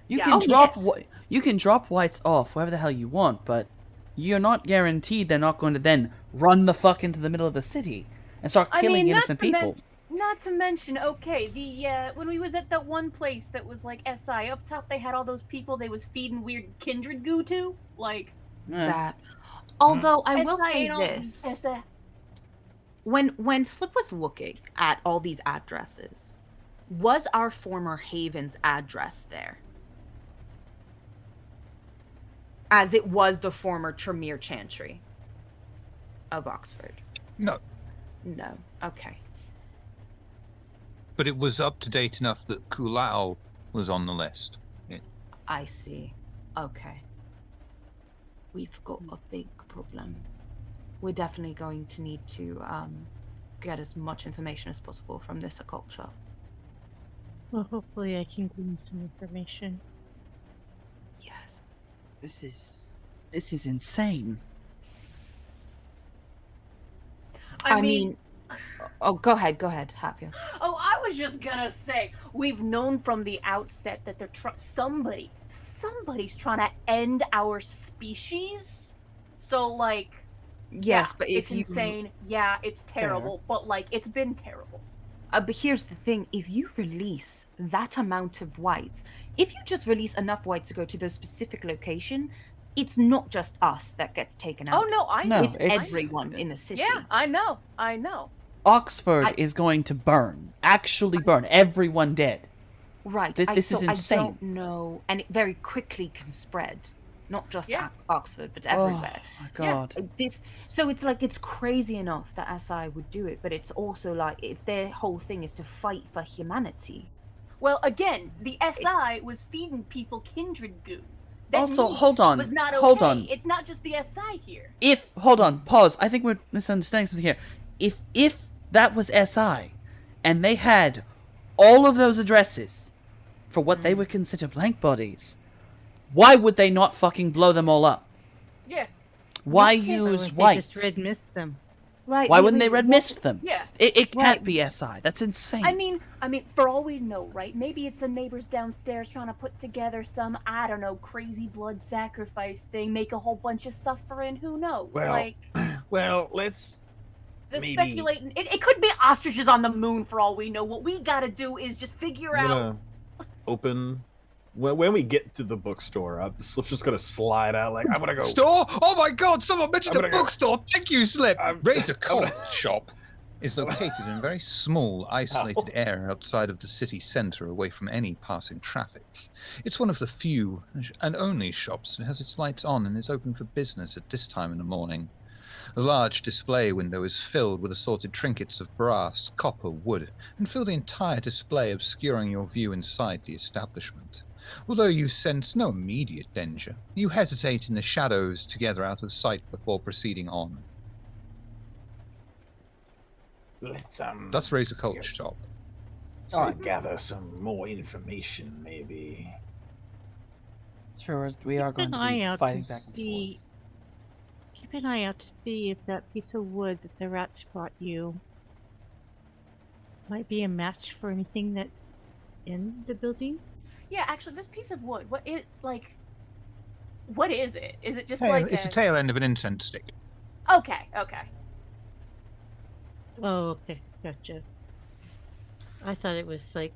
You Yeah. can Oh, drop yes. you can drop whites off wherever the hell you want, but you're not guaranteed they're not going to then run the fuck into the middle of the city and start killing innocent people. Not to mention, okay, the when we was at that one place that was like SI up top, they had all those people they was feeding weird kindred goo to, like That. Although I will SI say ain't all this. SI. When Slip was looking at all these addresses, was our former Haven's address there? As it was the former Tremere Chantry of Oxford? No, No. Okay. but it was up to date enough that Kulao was on the list. I see. Okay. We've got a big problem. We're definitely going to need to get as much information as possible from this occult shop. Well, hopefully I can glean some information. Yes. This is insane. I mean, oh, go ahead, Hatfield. oh, I was just gonna say, we've known from the outset that they're somebody's trying to end our species. So, like, Yes, yeah, but if it's you insane. Yeah, it's terrible, but like, it's been terrible. But here's the thing: if you release that amount of whites, if you just release enough whites to go to those specific location, it's not just us that gets taken out. Oh no, I No, know. It's it's- everyone in the city. Yeah, I know. Oxford is going to burn. Actually burn. Everyone dead. Right. This is I insane. don't know, and it very quickly can spread, not just Yeah. at Oxford, but everywhere. Oh my god. So it's like it's crazy enough that SI would do it, but it's also like if their whole thing is to fight for humanity. Well, again, the SI was feeding people kindred goo. That Also, meat hold on, Was not hold okay. on. It's not just the SI here. Hold on, pause. I think we're misunderstanding something here. If that was SI, and they had all of those addresses for what they would consider blank bodies, why would they not fucking blow them all up? Yeah. Why Or use if they whites? just red mist them. Right. Why wouldn't they red mist them? Yeah. It can't Right. be SI. That's insane. I mean, for all we know, right? Maybe it's the neighbors downstairs trying to put together some, I don't know, crazy blood sacrifice thing, make a whole bunch of suffering. Who knows? Well, like, well, let's the maybe- speculating. It could be ostriches on the moon for all we know. What we gotta do is just figure I'm out. gonna open when we get to the bookstore. Slip's just gonna slide out like I'm gonna go. Store? Oh my god, someone mentioned I'm a gonna go- bookstore. Thank you, Slip. Razor I'm Colt gonna- Shop is located in a very small, isolated area outside of the city centre, away from any passing traffic. It's one of the few and only shops that has its lights on and is open for business at this time in the morning. A large display window is filled with assorted trinkets of brass, copper, wood, and fill the entire display, obscuring your view inside the establishment. Although you sense no immediate danger, you hesitate in the shadows to gather out of sight before proceeding on. Let's That's Razor Colt Shop. let's gather some more information, maybe. Sure, we are going Keep to an eye be out fighting to back and see. Keep an eye out to see if that piece of wood that the rats brought you might be a match for anything that's in the building. Yeah, actually, this piece of wood. What is it? Is it just Hey, like it's the tail end of an incense stick. Okay. Oh, okay, gotcha. I thought it was like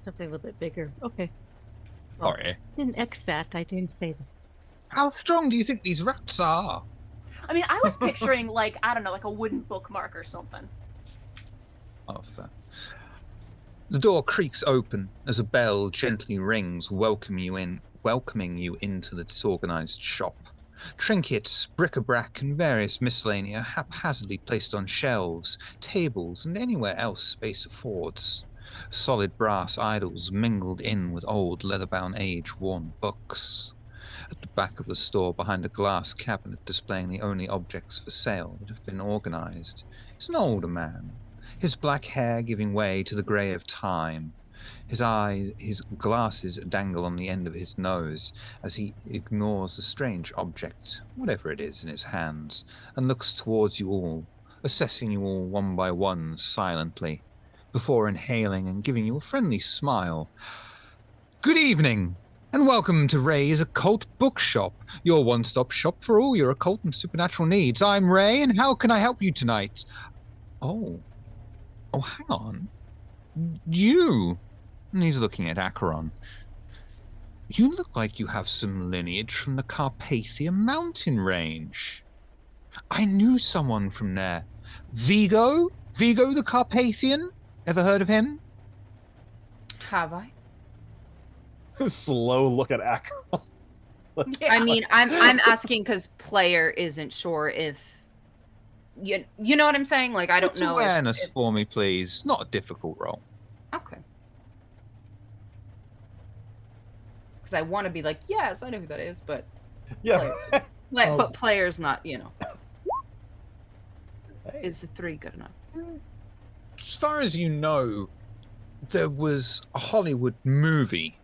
something a little bit bigger. Okay. Well, Sorry. didn't exfat. I didn't say that. How strong do you think these rats are? I mean, I was picturing like, I don't know, like a wooden bookmark or something. Oh, fair. The door creaks open as a bell gently rings, welcoming you into the disorganized shop. Trinkets, bric-a-brac, and various miscellany are haphazardly placed on shelves, tables, and anywhere else space affords. Solid brass idols mingled in with old leather-bound age-worn books. At the back of the store, behind a glass cabinet displaying the only objects for sale that have been organized, is an older man, his black hair giving way to the grey of time. His glasses dangle on the end of his nose as he ignores the strange object, whatever it is, in his hands, and looks towards you all, assessing you all one by one silently, before inhaling and giving you a friendly smile. Good evening, and welcome to Ray's Occult Bookshop, your one-stop shop for all your occult and supernatural needs. I'm Ray, and how can I help you tonight? Oh, hang on. You. And he's looking at Acheron. You look like you have some lineage from the Carpathia mountain range. I knew someone from there. Vigo? Vigo the Carpathian? Ever heard of him? Have I? Slow look at Acheron. I mean, I'm asking because player isn't sure if you know what I'm saying. Like I don't What's know. Awareness for me, please. Not a difficult roll. Okay. Because I want to be like, yes, I know who that is, but Yeah. but player's not, Is a 3 good enough? As far as you know, there was a Hollywood movie,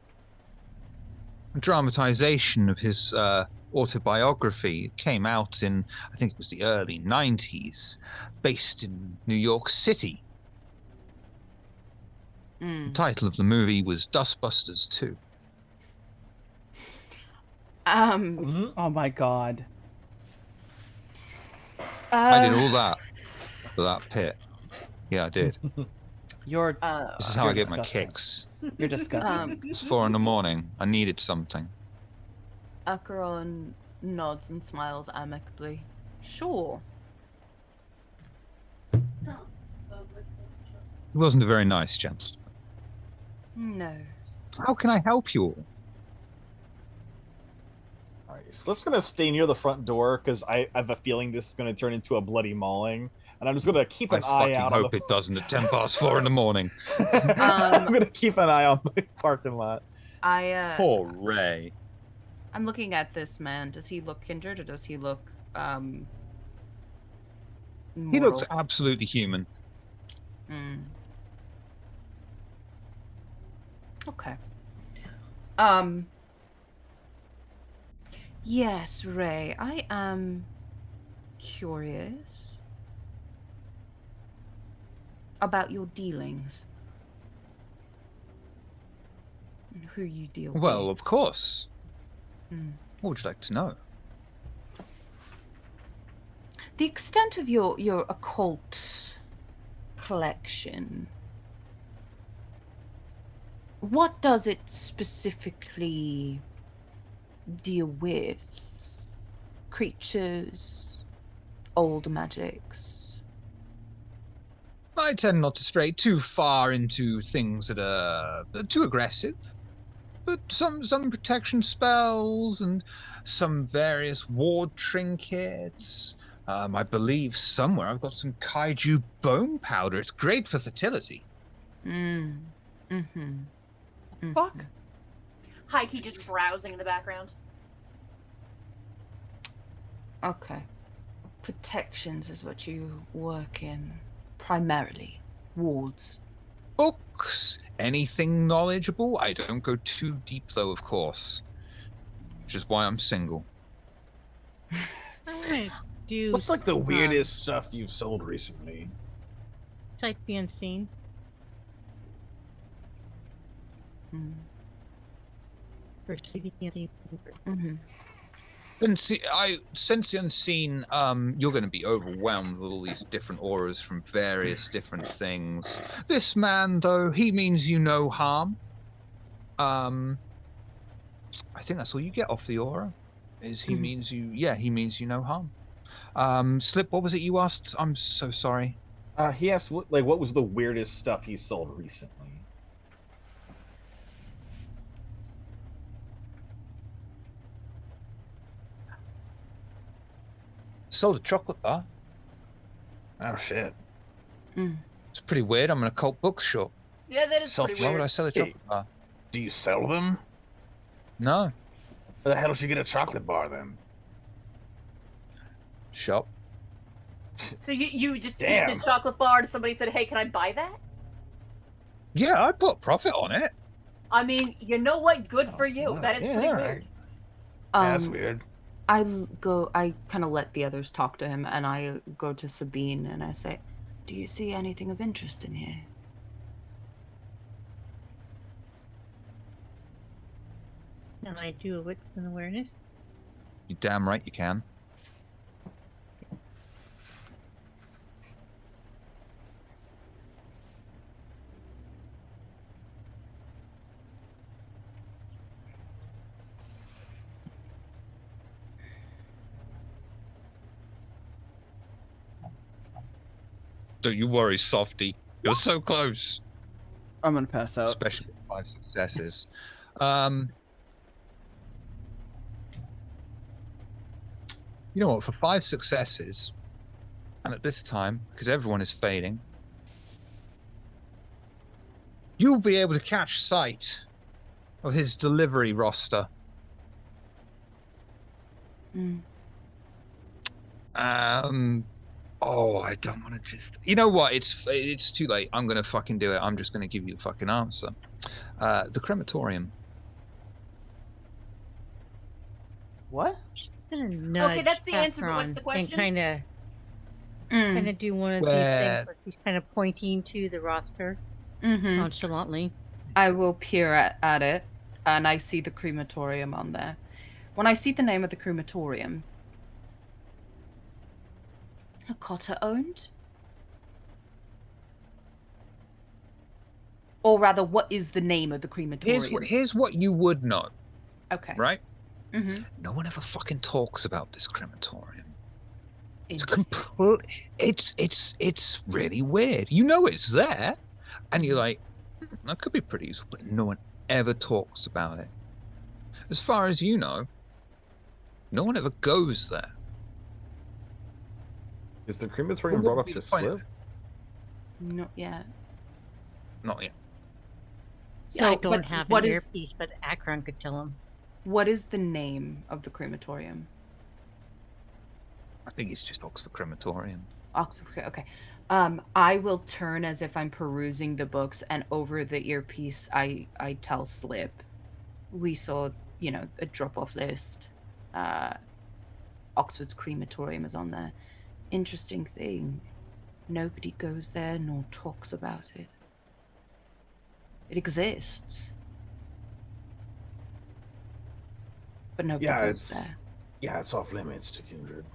a dramatization of his autobiography. It came out in, I think it was the early 90s, based in New York City. The title of the movie was Dustbusters 2. Oh my god. I did all that for that pit. Yeah, I did. You're This is how you're I get my disgusting. kicks. You're disgusting. It's 4 a.m. I needed something. Acheron nods and smiles amicably. Sure. He wasn't a very nice gentleman. No. How can I help you all? All right, Slip's gonna stay near the front door because I have a feeling this is gonna turn into a bloody mauling, and I'm just gonna keep an eye out. I hope it doesn't at 4:10 in the morning. I'm gonna keep an eye on the parking lot. Poor Ray. I'm looking at this man. Does he look kindred or does he look He looks mortal? absolutely human. Okay. Yes, Ray, I am curious about your dealings. And who you deal with. Well, of course. Mm. What would you like to know? The extent of your occult collection. What does it specifically deal with? Creatures, old magics. I tend not to stray too far into things that are too aggressive. But some protection spells and some various ward trinkets. I believe somewhere I've got some kaiju bone powder. It's great for fertility. Fuck. Heike just browsing in the background. Okay. Protections is what you work in. Primarily. Wards. Books, anything knowledgeable. I don't go too deep, though, of course. Which is why I'm single. I'm gonna do. What's like the weirdest stuff you've sold recently? Type the unseen. For see the unseen. And see, I sense the unseen. You're going to be overwhelmed with all these different auras from various different things. This man, though, he means you no harm. I think that's all you get off the aura. Is he means you? Yeah, he means you no harm. Slip, what was it you asked? I'm so sorry. He asked what was the weirdest stuff he sold recently. Sold a chocolate bar. Oh shit. It's pretty weird. I'm in a cult bookshop. Yeah, that is So pretty Why weird. would I sell a chocolate bar? Do you sell them? No. Where the hell did she get a chocolate bar then? Shop. So you just Damn. picked a chocolate bar and somebody said, "Hey, can I buy that?" Yeah, I put profit on it. I mean, you know what? Good for you. Wow, That is yeah, pretty all weird. right. Yeah, that's Um, weird. I kind of let the others talk to him, and I go to Sabine and I say, "Do you see anything of interest in here?" And I do a wits and awareness. You damn right you can. Don't you worry, softy. You're so close. I'm gonna pass out. Especially with 5 successes. You know what? For 5 successes, and at this time, because everyone is fading, you'll be able to catch sight of his delivery roster. Mm. Oh, I don't want to just. You know what? It's too late. I'm gonna fucking do it. I'm just gonna give you the fucking answer. The crematorium. What? I'm gonna nudge that's the answer, but what's Akron the question? And Mm. kind of do one of these Where- things, like he's kind of pointing to the roster Mm-hmm. nonchalantly. I will peer at it, and I see the crematorium on there. When I see the name of the crematorium, Cotter owned? Or rather, what is the name of the crematorium? Here's what you would know, Okay. right? Mm-hmm. No one ever fucking talks about this crematorium. It's Interesting. it's really weird. You know it's there, and you're like, that could be pretty useful, but no one ever talks about it. As far as you know, no one ever goes there. Is the crematorium What would brought up be to the point of Slip? Not yet. Not yet. So, I don't but have what an is earpiece, but Akron could tell him. what is the name of the crematorium? I think it's just Oxford Crematorium. Oxford. Okay. I will turn as if I'm perusing the books, and over the earpiece, I tell Slip, we saw, a drop-off list. Oxford's crematorium is on there. Interesting thing. Nobody goes there nor talks about it. It exists, but nobody Yeah, goes there. Yeah, it's off limits to Kindred.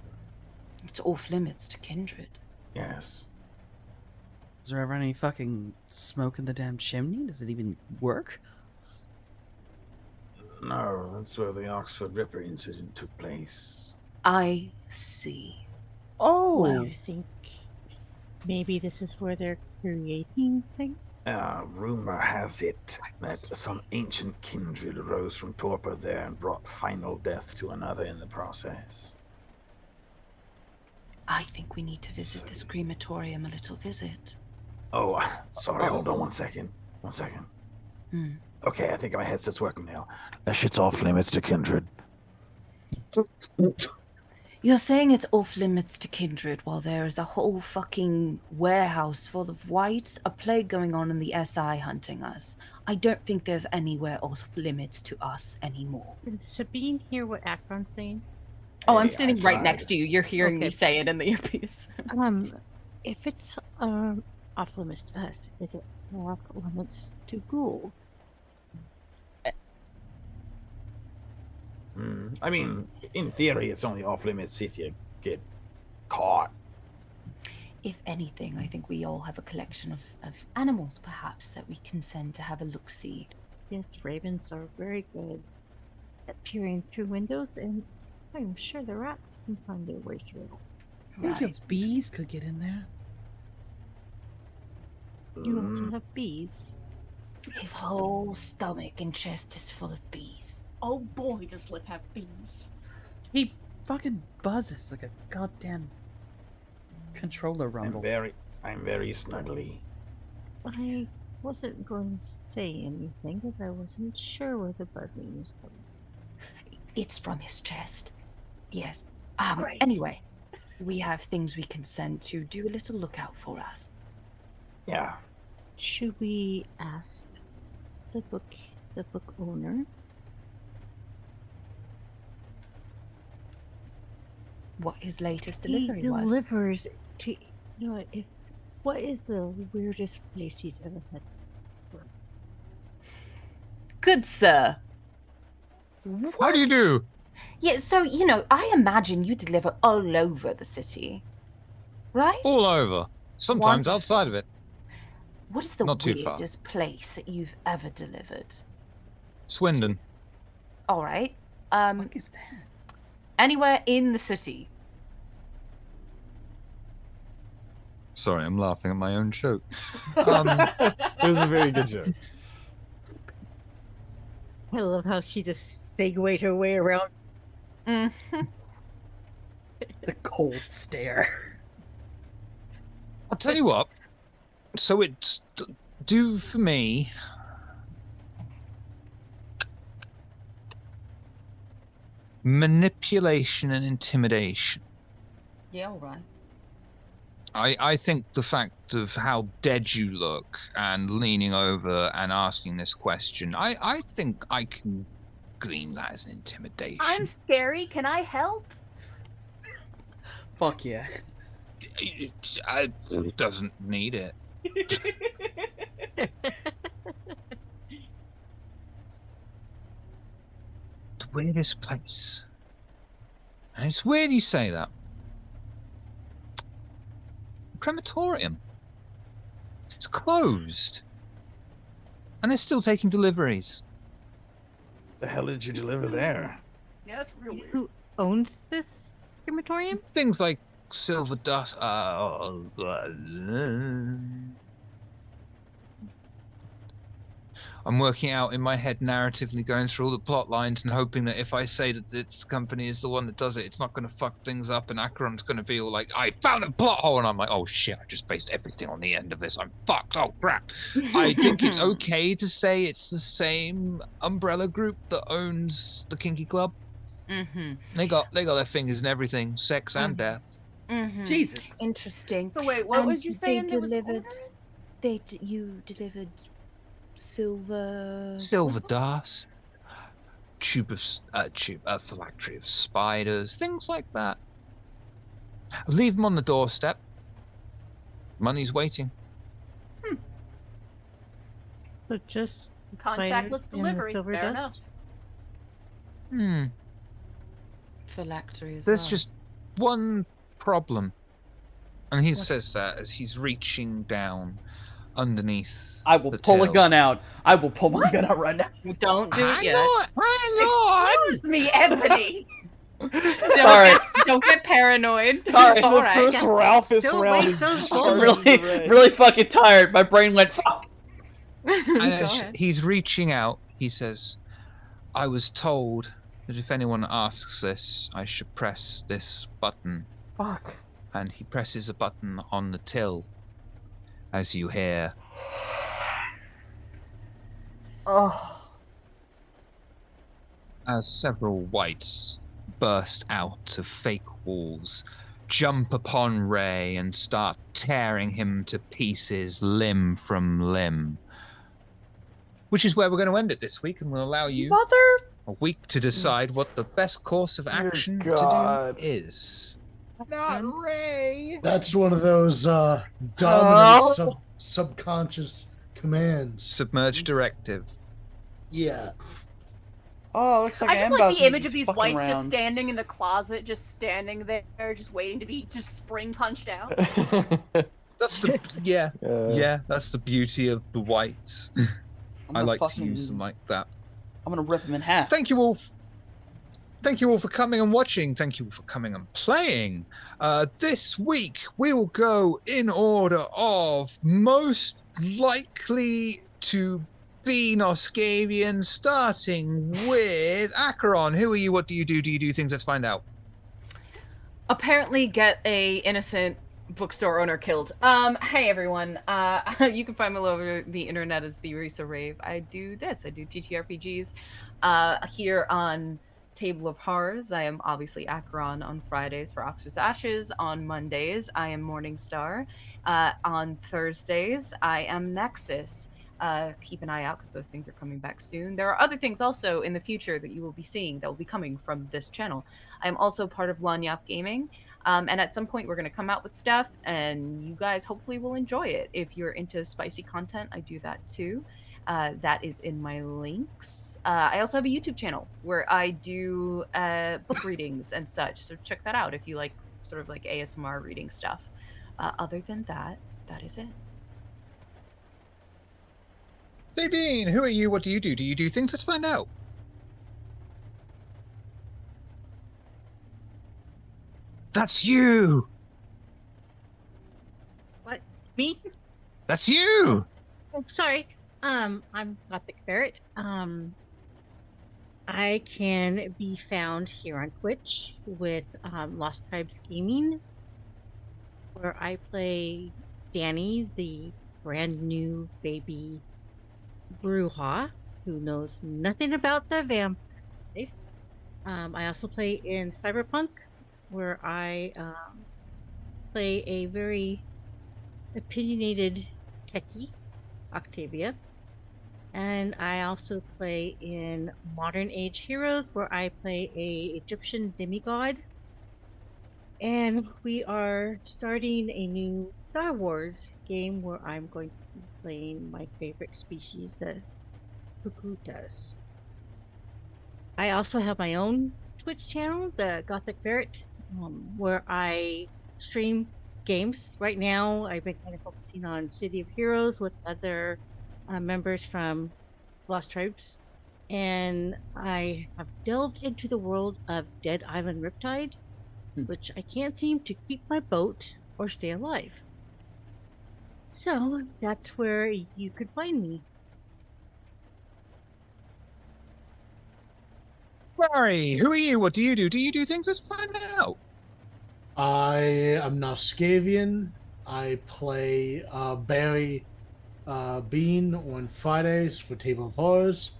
It's off limits to Kindred. Yes. Is there ever any fucking smoke in the damn chimney? Does it even work? No, that's where the Oxford Ripper incident took place. I see. Oh, You think maybe this is where they're creating things? Rumor has it that some ancient kindred arose from torpor there and brought final death to another in the process. I think we need to visit this crematorium a little visit. Oh, sorry, hold on 1 second. 1 second. Hmm. Okay, I think my headset's working now. That shit's off limits to Kindred. You're saying it's off limits to Kindred while there is a whole fucking warehouse full of whites, a plague going on, and the SI hunting us. I don't think there's anywhere off limits to us anymore. Did Sabine hear what Akron's saying? Oh, I'm Hey, standing I right tried. next to you. You're hearing me Okay. say it in the earpiece. If it's off limits to us, is it off limits to ghouls? I mean, in theory, it's only off limits if you get caught. If anything, I think we all have a collection of animals, perhaps, that we can send to have a look-see. Yes, ravens are very good at peering through windows, and I'm sure the rats can find their way through. I think your bees could get in there. You also have bees. His whole stomach and chest is full of bees. Oh boy, does Slip have bees. He fucking buzzes like a goddamn controller rumble. I'm very snuggly. I wasn't going to say anything because I wasn't sure where the buzzing was coming. It's from his chest. Yes. Great. Anyway, we have things we can send to do a little lookout for us. Yeah. Should we ask the book owner? What his latest He delivery was. delivers to what is the weirdest place he's ever had? Good sir. How do you do? Yeah, so, I imagine you deliver all over the city, right? All over. Sometimes Wonderful. outside of it. What is the Not too far. weirdest place that you've ever delivered? Swindon. All right. What is that? Anywhere in the city. Sorry, I'm laughing at my own joke. It was a very good joke. I love how she just segued her way around. Mm-hmm. The cold stare. I'll tell you what. So it's do for me. Manipulation and intimidation. Yeah, all right. I think the fact of how dead you look and leaning over and asking this question, I think I can glean that as an intimidation. I'm scary. Can I help? Fuck yeah. It doesn't need it. The weirdest place. And it's weird you say that. Crematorium. It's closed. And they're still taking deliveries. The hell did you deliver there? Yeah, that's real weird. Who owns this crematorium? Things like silver dust. I'm working out in my head narratively, going through all the plot lines and hoping that if I say that this company is the one that does it, it's not going to fuck things up and Acheron's going to feel like, I found a plot hole, and I'm like, oh shit, I just based everything on the end of this. I'm fucked. Oh crap. I think it's okay to say it's the same umbrella group that owns the Kinky Club. Mm-hmm. They got their fingers in everything, sex and death. Mm-hmm. Jesus. Interesting. So wait, what And was you saying? They There was delivered. order? You delivered silver. Silver dust, a phylactery of spiders, things like that. Leave them on the doorstep. Money's waiting. So just Contactless and delivery. silver Fair dust? enough. Phylactery as There's well. just one problem. And he What? says that as he's reaching down underneath. I will the pull a till. gun out. I will pull my gun out right now. Don't do it Hang yet. on! Excuse me, Ebony. Sorry. Don't get paranoid. Sorry. It's all right. First Ralphus Don't round waste is those just I'm bullets. charging really fucking tired. My brain went fuck. And Go as ahead. he's reaching out, he says, I was told that if anyone asks this, I should press this button. Fuck. And he presses a button on the till as you hear Oh. as several whites burst out of fake walls, jump upon Ray and start tearing him to pieces, limb from limb. Which is where we're going to end it this week, and we'll allow you Mother. a week to decide what the best course of Dear action God. to do is. Not Ray. That's one of those dominant subconscious commands. Submerge directive. Yeah. Oh, looks like I I just am like about the to image use of these these fucking whites rounds. just standing in the closet, just standing there, just waiting to be just spring punched out. That's the yeah. That's the beauty of the whites. I'm I gonna like to fucking- use them like that. I'm gonna rip him in half. Thank you all. Thank you all for coming and watching. Thank you all for coming and playing. This week we will go in order of most likely to be Noscavian, starting with Acheron. Who are you? What do you do? Do you do things? Let's find out. Apparently get a innocent bookstore owner killed. Hey everyone. You can find me all over the internet as the Risa Rave. I do this. I do TTRPGs here on Table of Horrors, I am obviously Acheron on Fridays for Oxford's Ashes. On Mondays, I am Morningstar. On Thursdays, I am Nexus. Keep an eye out because those things are coming back soon. There are other things also in the future that you will be seeing that will be coming from this channel. I am also part of Lanyap Gaming. And at some point, we're going to come out with stuff, and you guys hopefully will enjoy it. If you're into spicy content, I do that too. That is in my links. I also have a YouTube channel where I do book readings and such. So check that out if you like sort of like ASMR reading stuff. Other than that, that is it. Sabine, who are you? What do you do? Do you do things? Let's find out. That's you! What? Me? That's you! Oh, sorry. I'm Gothic Ferret. I can be found here on Twitch with Lost Tribes Gaming, where I play Danny, the brand new baby Bruja, who knows nothing about the vampire life. I also play in Cyberpunk, where I play a very opinionated techie, Octavia. And I also play in Modern Age Heroes, where I play a Egyptian demigod. And we are starting a new Star Wars game where I'm going to be playing my favorite species, the Pukutas. I also have my own Twitch channel, the Gothic Ferret, where I stream games. Right now, I've been kind of focusing on City of Heroes with other members from Lost Tribes, and I have delved into the world of Dead Island Riptide, which I can't seem to keep my boat or stay alive. So that's where you could find me. Barry, who are you? What do you do? Do you do things? Let's find out. I am Noskavian. I play Barry Bean on Fridays for Table of Horrors.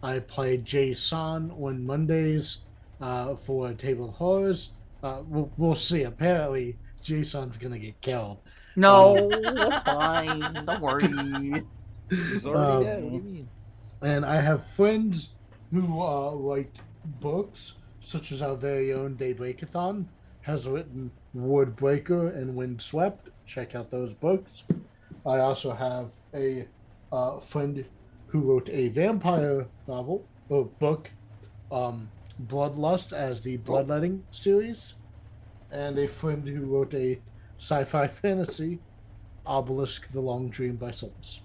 I play Jason on Mondays for Table of Horrors. We'll see. Apparently, Jason's gonna get killed. No, that's fine. Don't worry. He's already dead. What do you mean? And I have friends who write books, such as our very own Daybreakathon has written Woodbreaker and Windswept. Check out those books. I also have a friend who wrote a vampire novel or book, Bloodlust, as the Bloodletting series, and a friend who wrote a sci-fi fantasy, Obelisk: The Long Dream by Souls.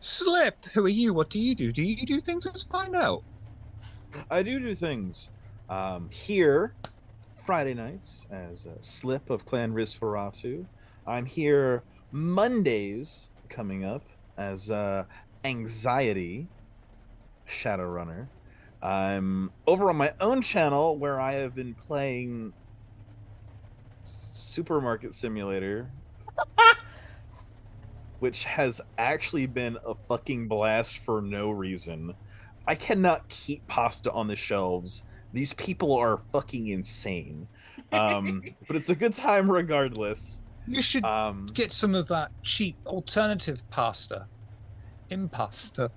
Slip, who are you? What do you do? Do you do things? Let's find out. I do things here Friday nights as a Slip of Clan Rizferatu. I'm here Mondays coming up as Anxiety Shadowrunner. I'm over on my own channel where I have been playing Supermarket Simulator, which has actually been a fucking blast for no reason. I cannot keep pasta on the shelves. These people are fucking insane. But it's a good time regardless. You should get some of that cheap alternative pasta. Impasta.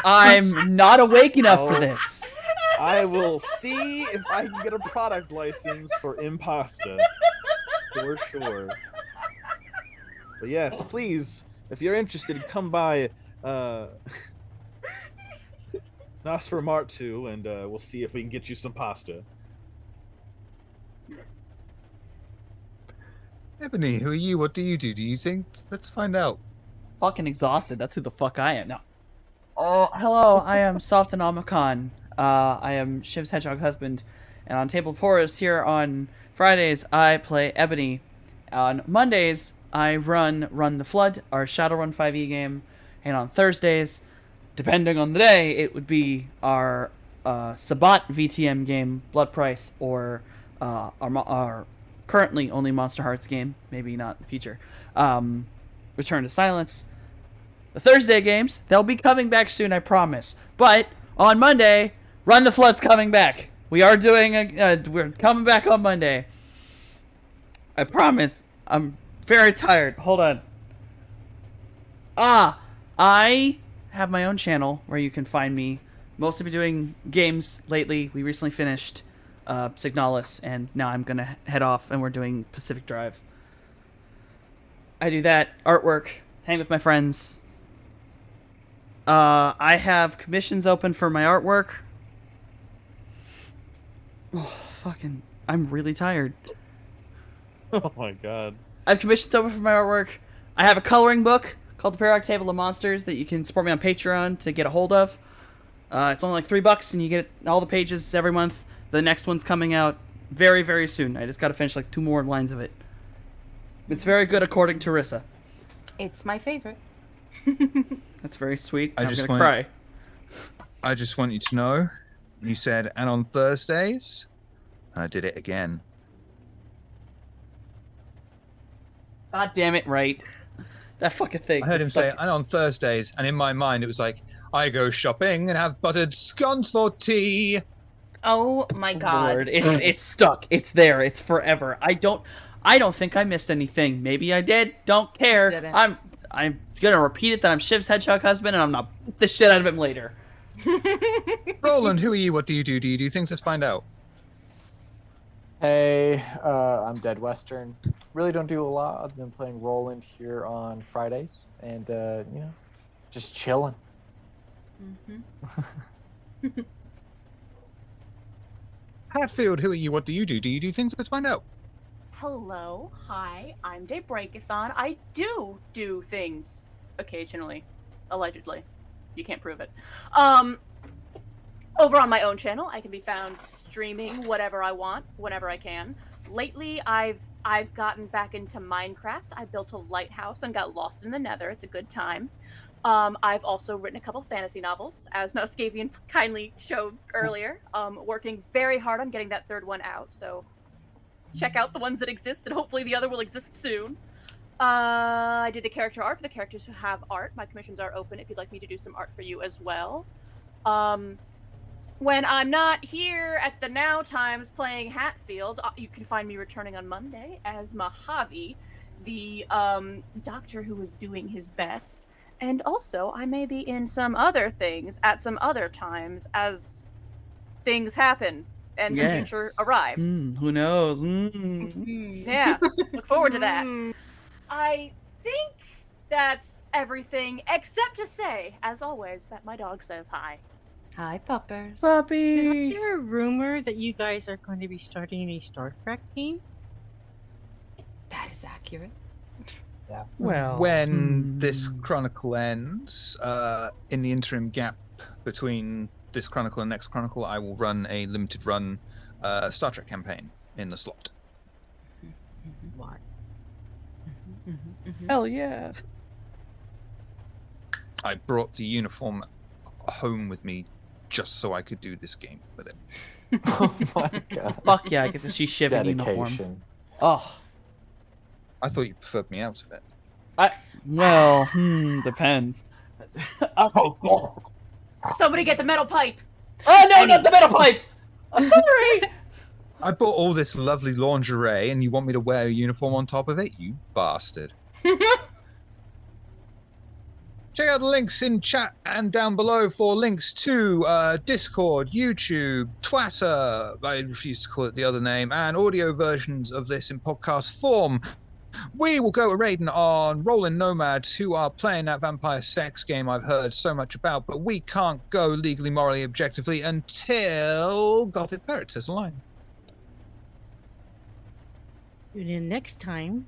I'm not awake enough for this. I will see if I can get a product license for Impasta. For sure. But yes, please, if you're interested, come by Nosferatu and we'll see if we can get you some pasta. Ebony, who are you? What do you do? Do you think? Let's find out. Fucking exhausted. That's who the fuck I am. No. Oh, hello. I am Soft and Omicron. I am Shiv's Hedgehog husband. And on Table of Horrors here on Fridays, I play Ebony. On Mondays, I run the Flood, our Shadowrun 5e game. And on Thursdays, depending on the day, it would be our Sabat VTM game, Blood Price, or our currently only Monster Hearts game, maybe not in the future, Return to Silence. The Thursday games, they'll be coming back soon, I promise. But on Monday, Run the Flood's coming back. We are doing we're coming back on Monday. I promise. I'm very tired. Hold on. I have my own channel where you can find me. Mostly been doing games lately. We recently finished Signalis, and now I'm gonna head off, and we're doing Pacific Drive. I do that, artwork, hang with my friends. I have commissions open for my artwork. Oh, fucking, I'm really tired. Oh my god. I have commissions open for my artwork. I have a coloring book called The Periodic Table of Monsters that you can support me on Patreon to get a hold of. It's only like $3 and you get all the pages every month. The next one's coming out very, very soon. I just gotta finish like 2 more lines of it. It's very good according to Rissa. It's my favorite. That's very sweet. I I'm just gonna want- cry. I just want you to know, you said, and on Thursdays, I did it again. God damn it, right. That fucking thing. I heard him It's say, stuck- and on Thursdays, and in my mind it was like, I go shopping and have buttered scones for tea. Oh my god. Lord, it's stuck. It's there. It's forever. I don't think I missed anything. Maybe I did. Don't care. Didn't. I'm gonna repeat it that I'm Shiv's hedgehog husband, and I'm gonna beat the shit out of him later. Roland, who are you? What do you do? Do you do things? Let's find out. Hey, I'm Dead Western. Really don't do a lot other than playing Roland here on Fridays, and just chilling. Hatfield, who are you? What do you do? Do you do things? Let's find out. Hello, hi, I'm Daybreakathon. I do things occasionally, allegedly. You can't prove it. Over on my own channel, I can be found streaming whatever I want, whenever I can. Lately, I've gotten back into Minecraft. I built a lighthouse and got lost in the Nether. It's a good time. I've also written a couple fantasy novels, as Noscavian kindly showed earlier. Working very hard on getting that 3rd one out, so check out the ones that exist, and hopefully the other will exist soon. I did the character art for the characters who have art. My commissions are open if you'd like me to do some art for you as well. When I'm not here at the Now Times playing Hatfield, you can find me returning on Monday as Mojave, the doctor who is doing his best. And also, I may be in some other things at some other times as things happen and the future arrives. Who knows? Yeah, look forward to that. I think that's everything, except to say, as always, that my dog says hi. Hi, puppers. Puppy. Is there a rumor that you guys are going to be starting a Star Trek game? That is accurate. Well, When this chronicle ends, in the interim gap between this chronicle and next chronicle, I will run a limited run Star Trek campaign in the slot. What? Hell yeah. I brought the uniform home with me just so I could do this game with it. Oh my god. Fuck yeah, I get to see Shiv in uniform. Dedication. Oh. I thought you preferred me out of it. Well, depends. Oh, Somebody get the metal pipe! no, not the metal pipe! I'm sorry! I bought all this lovely lingerie and you want me to wear a uniform on top of it? You bastard. Check out the links in chat and down below for links to Discord, YouTube, Twitter, I refuse to call it the other name, and audio versions of this in podcast form. We will go a-raiding on Rolling Nomads, who are playing that vampire sex game I've heard so much about, but we can't go legally, morally, objectively until Gothic Ferret says a line. Tune in next time.